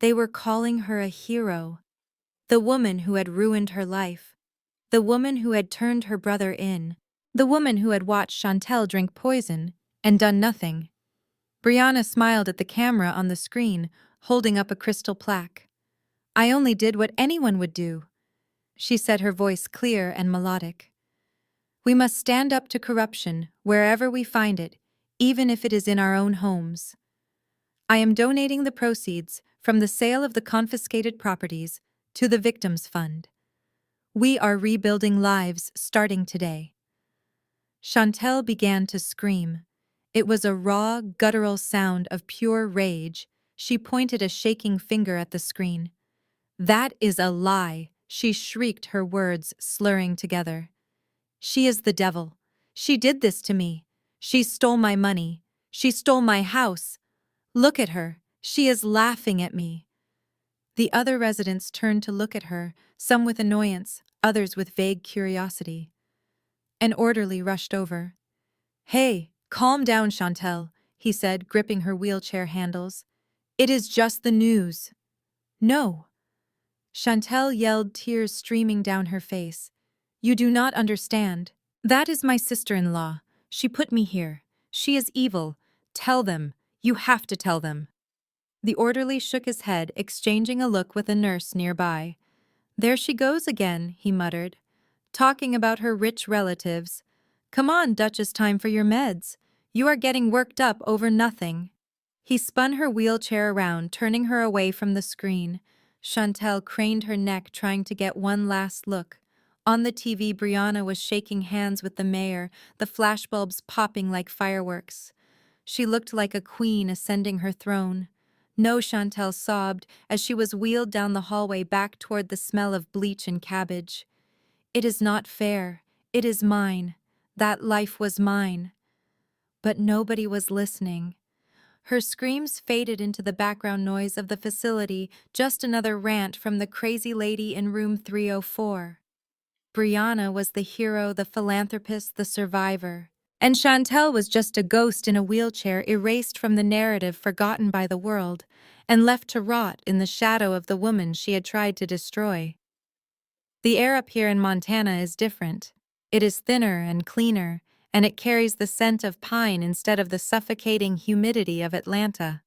They were calling her a hero. The woman who had ruined her life. The woman who had turned her brother in. The woman who had watched Chantel drink poison and done nothing. Brianna smiled at the camera on the screen, holding up a crystal plaque. I only did what anyone would do, she said, her voice clear and melodic. We must stand up to corruption wherever we find it, even if it is in our own homes. I am donating the proceeds from the sale of the confiscated properties to the Victims Fund. We are rebuilding lives starting today. Chantel began to scream. It was a raw, guttural sound of pure rage. She pointed a shaking finger at the screen. That is a lie, she shrieked, her words slurring together. She is the devil. She did this to me. She stole my money. She stole my house. Look at her. She is laughing at me. The other residents turned to look at her, some with annoyance, others with vague curiosity. An orderly rushed over. Hey, calm down, Chantel, he said, gripping her wheelchair handles. It is just the news. No. Chantel yelled, tears streaming down her face. You do not understand. That is my sister-in-law. She put me here. She is evil. Tell them. You have to tell them. The orderly shook his head, exchanging a look with a nurse nearby. There she goes again, he muttered. Talking about her rich relatives. Come on, Duchess, time for your meds. You are getting worked up over nothing." He spun her wheelchair around, turning her away from the screen. Chantel craned her neck, trying to get one last look. On the TV, Brianna was shaking hands with the mayor, the flashbulbs popping like fireworks. She looked like a queen ascending her throne. "No," Chantel sobbed as she was wheeled down the hallway back toward the smell of bleach and cabbage. "It is not fair. It is mine. That life was mine." But nobody was listening. Her screams faded into the background noise of the facility, just another rant from the crazy lady in room 304. Brianna was the hero, the philanthropist, the survivor. And Chantel was just a ghost in a wheelchair, erased from the narrative, forgotten by the world, and left to rot in the shadow of the woman she had tried to destroy. The air up here in Montana is different. It is thinner and cleaner, and it carries the scent of pine instead of the suffocating humidity of Atlanta.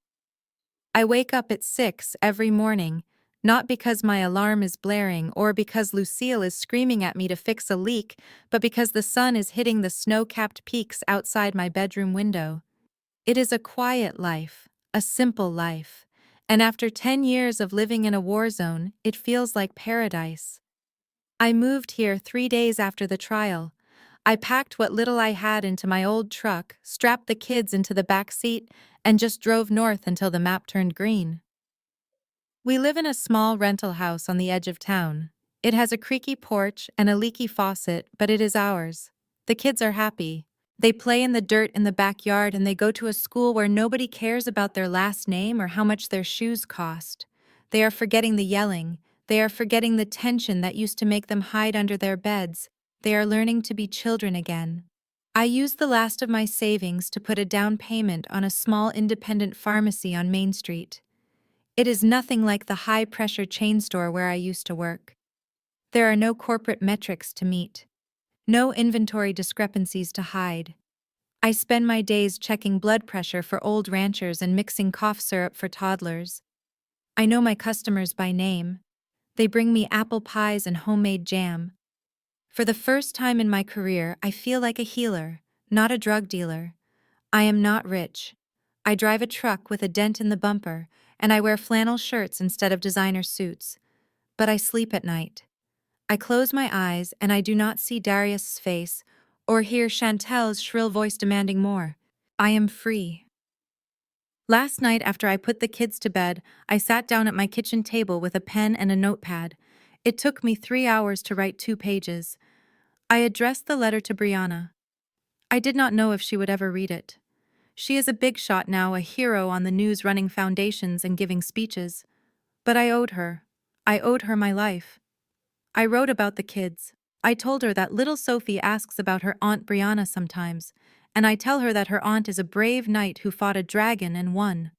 I wake up at 6 every morning, not because my alarm is blaring or because Lucille is screaming at me to fix a leak, but because the sun is hitting the snow-capped peaks outside my bedroom window. It is a quiet life, a simple life, and after 10 years of living in a war zone, it feels like paradise. I moved here 3 days after the trial. I packed what little I had into my old truck, strapped the kids into the back seat, and just drove north until the map turned green. We live in a small rental house on the edge of town. It has a creaky porch and a leaky faucet, but it is ours. The kids are happy. They play in the dirt in the backyard, and they go to a school where nobody cares about their last name or how much their shoes cost. They are forgetting the yelling. They are forgetting the tension that used to make them hide under their beds. They are learning to be children again. I used the last of my savings to put a down payment on a small independent pharmacy on Main Street. It is nothing like the high-pressure chain store where I used to work. There are no corporate metrics to meet. No inventory discrepancies to hide. I spend my days checking blood pressure for old ranchers and mixing cough syrup for toddlers. I know my customers by name. They bring me apple pies and homemade jam. For the first time in my career, I feel like a healer, not a drug dealer. I am not rich. I drive a truck with a dent in the bumper, and I wear flannel shirts instead of designer suits. But I sleep at night. I close my eyes and I do not see Darius's face or hear Chantel's shrill voice demanding more. I am free. Last night, after I put the kids to bed, I sat down at my kitchen table with a pen and a notepad. It took me 3 hours to write 2 pages. I addressed the letter to Brianna. I did not know if she would ever read it. She is a big shot now, a hero on the news, running foundations and giving speeches. But I owed her. I owed her my life. I wrote about the kids. I told her that little Sophie asks about her Aunt Brianna sometimes, and I tell her that her aunt is a brave knight who fought a dragon and won.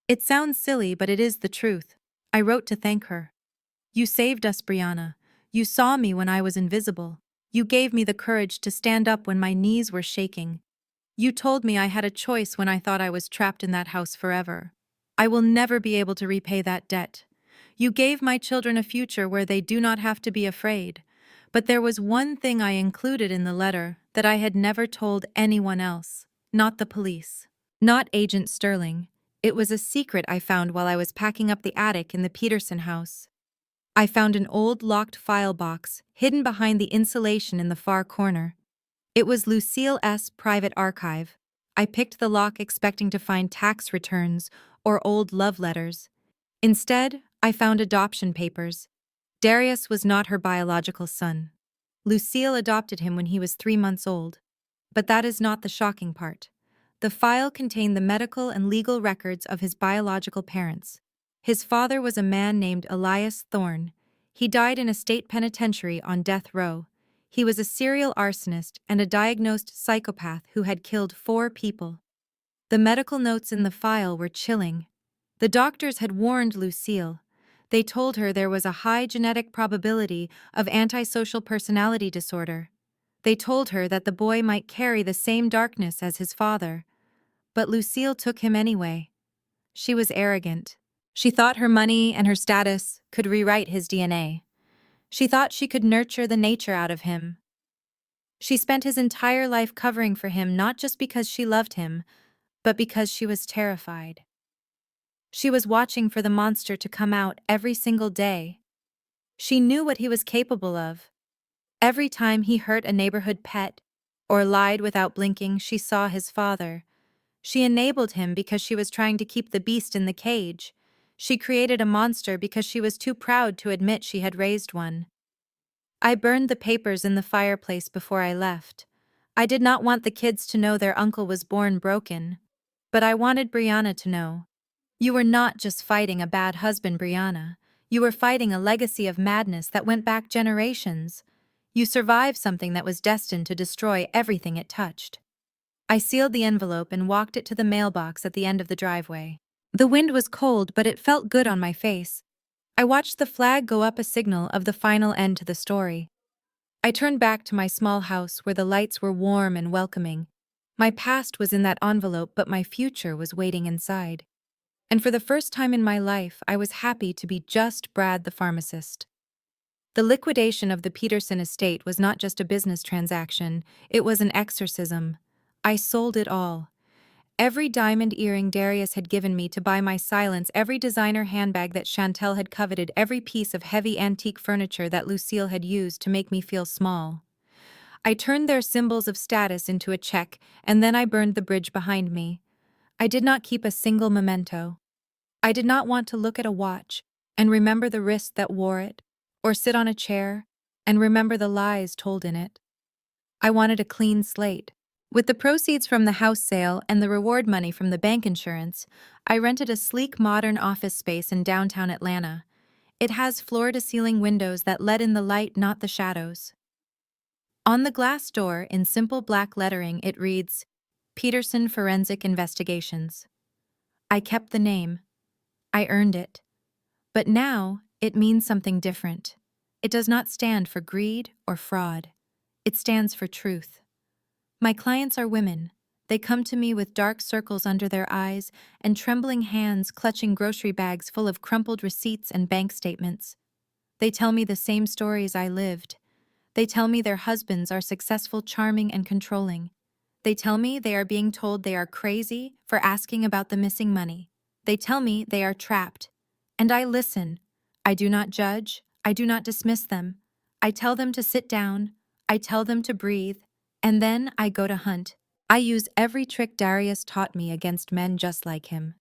It sounds silly, but it is the truth. I wrote to thank her. "You saved us, Brianna. You saw me when I was invisible. You gave me the courage to stand up when my knees were shaking. You told me I had a choice when I thought I was trapped in that house forever. I will never be able to repay that debt. You gave my children a future where they do not have to be afraid. But there was one thing I included in the letter that I had never told anyone else, not the police, not Agent Sterling. It was a secret I found while I was packing up the attic in the Peterson house. I found an old locked file box hidden behind the insulation in the far corner. It was Lucille S.'s private archive. I picked the lock expecting to find tax returns or old love letters. Instead, I found adoption papers. Darius was not her biological son. Lucille adopted him when he was 3 months old. But that is not the shocking part. The file contained the medical and legal records of his biological parents. His father was a man named Elias Thorne. He died in a state penitentiary on death row. He was a serial arsonist and a diagnosed psychopath who had killed 4 people. The medical notes in the file were chilling. The doctors had warned Lucille. They told her there was a high genetic probability of antisocial personality disorder. They told her that the boy might carry the same darkness as his father. But Lucille took him anyway. She was arrogant. She thought her money and her status could rewrite his DNA. She thought she could nurture the nature out of him. She spent his entire life covering for him not just because she loved him, but because she was terrified. She was watching for the monster to come out every single day. She knew what he was capable of. Every time he hurt a neighborhood pet or lied without blinking, she saw his father. She enabled him because she was trying to keep the beast in the cage. She created a monster because she was too proud to admit she had raised one. I burned the papers in the fireplace before I left. I did not want the kids to know their uncle was born broken, but I wanted Brianna to know. You were not just fighting a bad husband, Brianna. You were fighting a legacy of madness that went back generations. You survived something that was destined to destroy everything it touched. I sealed the envelope and walked it to the mailbox at the end of the driveway. The wind was cold, but it felt good on my face. I watched the flag go up, a signal of the final end to the story. I turned back to my small house where the lights were warm and welcoming. My past was in that envelope, but my future was waiting inside. And for the first time in my life, I was happy to be just Brad the pharmacist. The liquidation of the Peterson estate was not just a business transaction, it was an exorcism. I sold it all. Every diamond earring Darius had given me to buy my silence, every designer handbag that Chantel had coveted, every piece of heavy antique furniture that Lucille had used to make me feel small. I turned their symbols of status into a check, and then I burned the bridge behind me. I did not keep a single memento. I did not want to look at a watch and remember the wrist that wore it, or sit on a chair and remember the lies told in it. I wanted a clean slate. With the proceeds from the house sale and the reward money from the bank insurance, I rented a sleek modern office space in downtown Atlanta. It has floor-to-ceiling windows that let in the light, not the shadows. On the glass door, in simple black lettering, it reads, Peterson Forensic Investigations. I kept the name. I earned it. But now, it means something different. It does not stand for greed or fraud. It stands for truth. My clients are women. They come to me with dark circles under their eyes and trembling hands clutching grocery bags full of crumpled receipts and bank statements. They tell me the same stories I lived. They tell me their husbands are successful, charming, and controlling. They tell me they are being told they are crazy for asking about the missing money. They tell me they are trapped. And I listen. I do not judge. I do not dismiss them. I tell them to sit down. I tell them to breathe. And then I go to hunt. I use every trick Darius taught me against men just like him.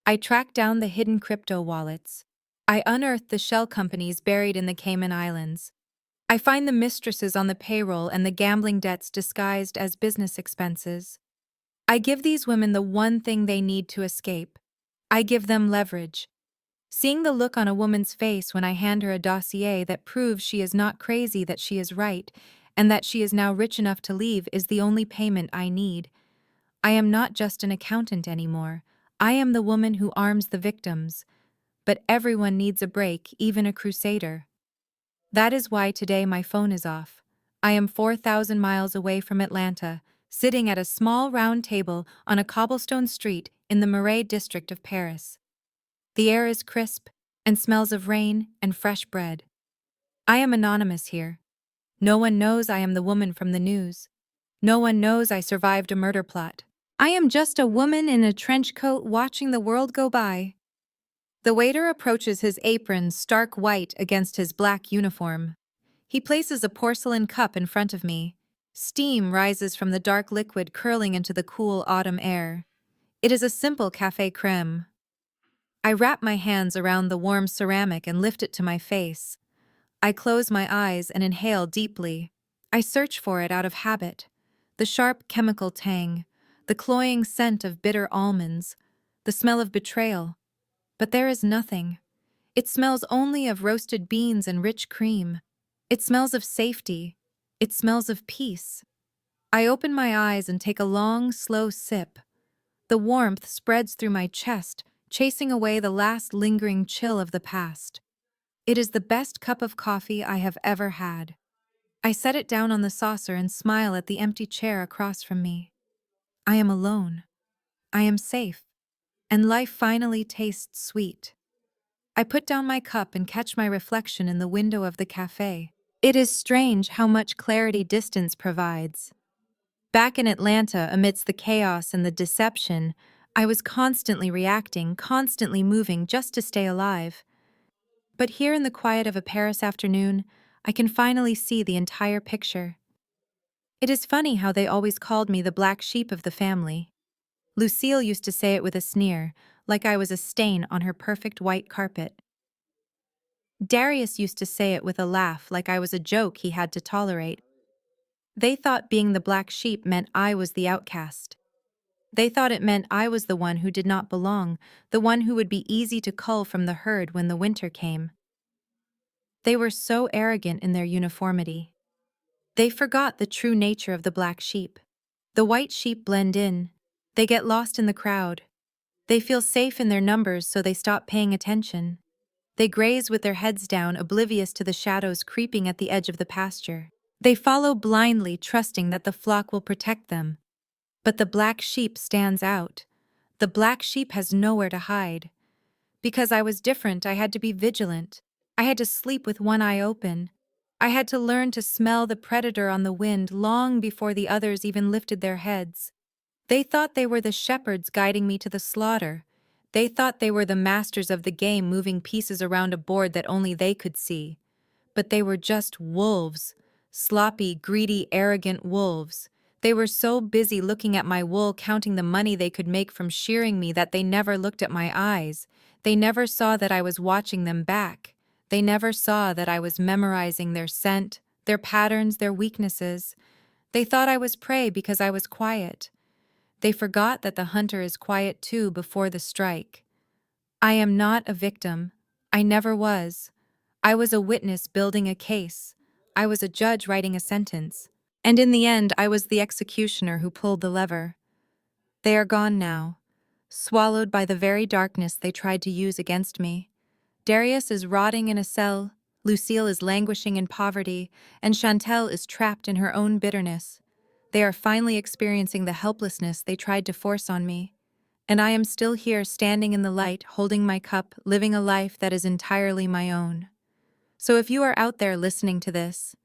I track down the hidden crypto wallets. I unearth the shell companies buried in the Cayman Islands. I find the mistresses on the payroll and the gambling debts disguised as business expenses. I give these women the one thing they need to escape. I give them leverage. Seeing the look on a woman's face when I hand her a dossier that proves she is not crazy, that she is right, and that she is now rich enough to leave is the only payment I need. I am not just an accountant anymore. I am the woman who arms the victims. But everyone needs a break, even a crusader. That is why today my phone is off. I am 4,000 miles away from Atlanta, sitting at a small round table on a cobblestone street in the Marais district of Paris. The air is crisp and smells of rain and fresh bread. I am anonymous here. No one knows I am the woman from the news. No one knows I survived a murder plot. I am just a woman in a trench coat watching the world go by. The waiter approaches, his apron stark white against his black uniform. He places a porcelain cup in front of me. Steam rises from the dark liquid curling into the cool autumn air. It is a simple café crème. I wrap my hands around the warm ceramic and lift it to my face. I close my eyes and inhale deeply. I search for it out of habit. The sharp chemical tang, the cloying scent of bitter almonds, the smell of betrayal. But there is nothing. It smells only of roasted beans and rich cream. It smells of safety. It smells of peace. I open my eyes and take a long, slow sip. The warmth spreads through my chest, chasing away the last lingering chill of the past. It is the best cup of coffee I have ever had. I set it down on the saucer and smile at the empty chair across from me. I am alone. I am safe. And life finally tastes sweet. I put down my cup and catch my reflection in the window of the cafe. It is strange how much clarity distance provides. Back in Atlanta, amidst the chaos and the deception, I was constantly reacting, constantly moving just to stay alive. But here in the quiet of a Paris afternoon, I can finally see the entire picture. It is funny how they always called me the black sheep of the family. Lucille used to say it with a sneer, like I was a stain on her perfect white carpet. Darius used to say it with a laugh, like I was a joke he had to tolerate. They thought being the black sheep meant I was the outcast. They thought it meant I was the one who did not belong, the one who would be easy to cull from the herd when the winter came. They were so arrogant in their uniformity. They forgot the true nature of the black sheep. The white sheep blend in. They get lost in the crowd. They feel safe in their numbers, so they stop paying attention. They graze with their heads down, oblivious to the shadows creeping at the edge of the pasture. They follow blindly, trusting that the flock will protect them. But the black sheep stands out. The black sheep has nowhere to hide. Because I was different, I had to be vigilant. I had to sleep with one eye open. I had to learn to smell the predator on the wind long before the others even lifted their heads. They thought they were the shepherds guiding me to the slaughter. They thought they were the masters of the game, moving pieces around a board that only they could see. But they were just wolves. Sloppy, greedy, arrogant wolves. They were so busy looking at my wool, counting the money they could make from shearing me, that they never looked at my eyes. They never saw that I was watching them back. They never saw that I was memorizing their scent, their patterns, their weaknesses. They thought I was prey because I was quiet. They forgot that the hunter is quiet too before the strike. I am not a victim. I never was. I was a witness building a case. I was a judge writing a sentence. And in the end, I was the executioner who pulled the lever. They are gone now, swallowed by the very darkness they tried to use against me. Darius is rotting in a cell, Lucille is languishing in poverty, and Chantel is trapped in her own bitterness. They are finally experiencing the helplessness they tried to force on me. And I am still here, standing in the light, holding my cup, living a life that is entirely my own. So if you are out there listening to this,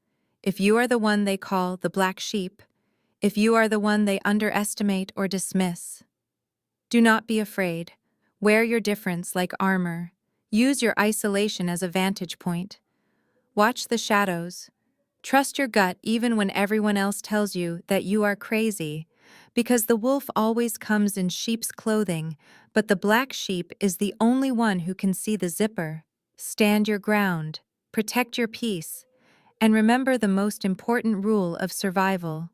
if you are the one they call the black sheep, if you are the one they underestimate or dismiss, do not be afraid. Wear your difference like armor. Use your isolation as a vantage point. Watch the shadows. Trust your gut even when everyone else tells you that you are crazy, because the wolf always comes in sheep's clothing, but the black sheep is the only one who can see the zipper. Stand your ground, protect your peace, and remember the most important rule of survival.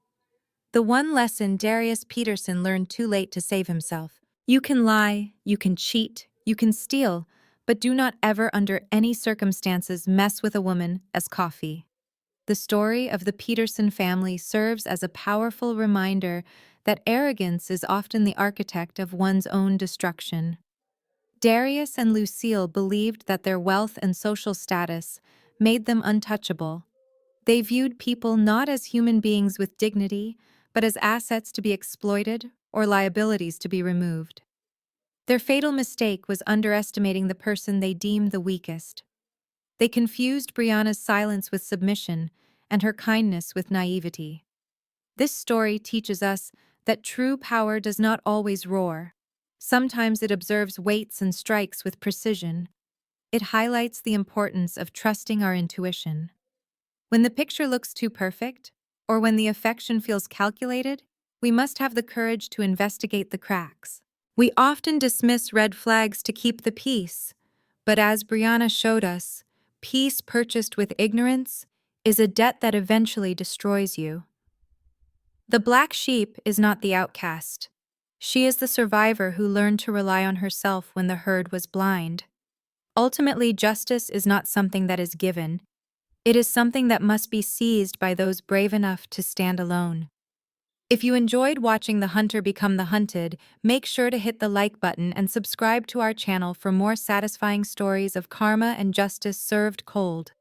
The one lesson Darius Peterson learned too late to save himself. You can lie, you can cheat, you can steal, but do not ever under any circumstances mess with a woman as coffee. The story of the Peterson family serves as a powerful reminder that arrogance is often the architect of one's own destruction. Darius and Lucille believed that their wealth and social status made them untouchable. They viewed people not as human beings with dignity, but as assets to be exploited or liabilities to be removed. Their fatal mistake was underestimating the person they deemed the weakest. They confused Brianna's silence with submission and her kindness with naivety. This story teaches us that true power does not always roar. Sometimes it observes, waits, and strikes with precision. It highlights the importance of trusting our intuition. When the picture looks too perfect, or when the affection feels calculated, we must have the courage to investigate the cracks. We often dismiss red flags to keep the peace, but as Brianna showed us, peace purchased with ignorance is a debt that eventually destroys you. The black sheep is not the outcast. She is the survivor who learned to rely on herself when the herd was blind. Ultimately, justice is not something that is given. It is something that must be seized by those brave enough to stand alone. If you enjoyed watching the hunter become the hunted, make sure to hit the like button and subscribe to our channel for more satisfying stories of karma and justice served cold.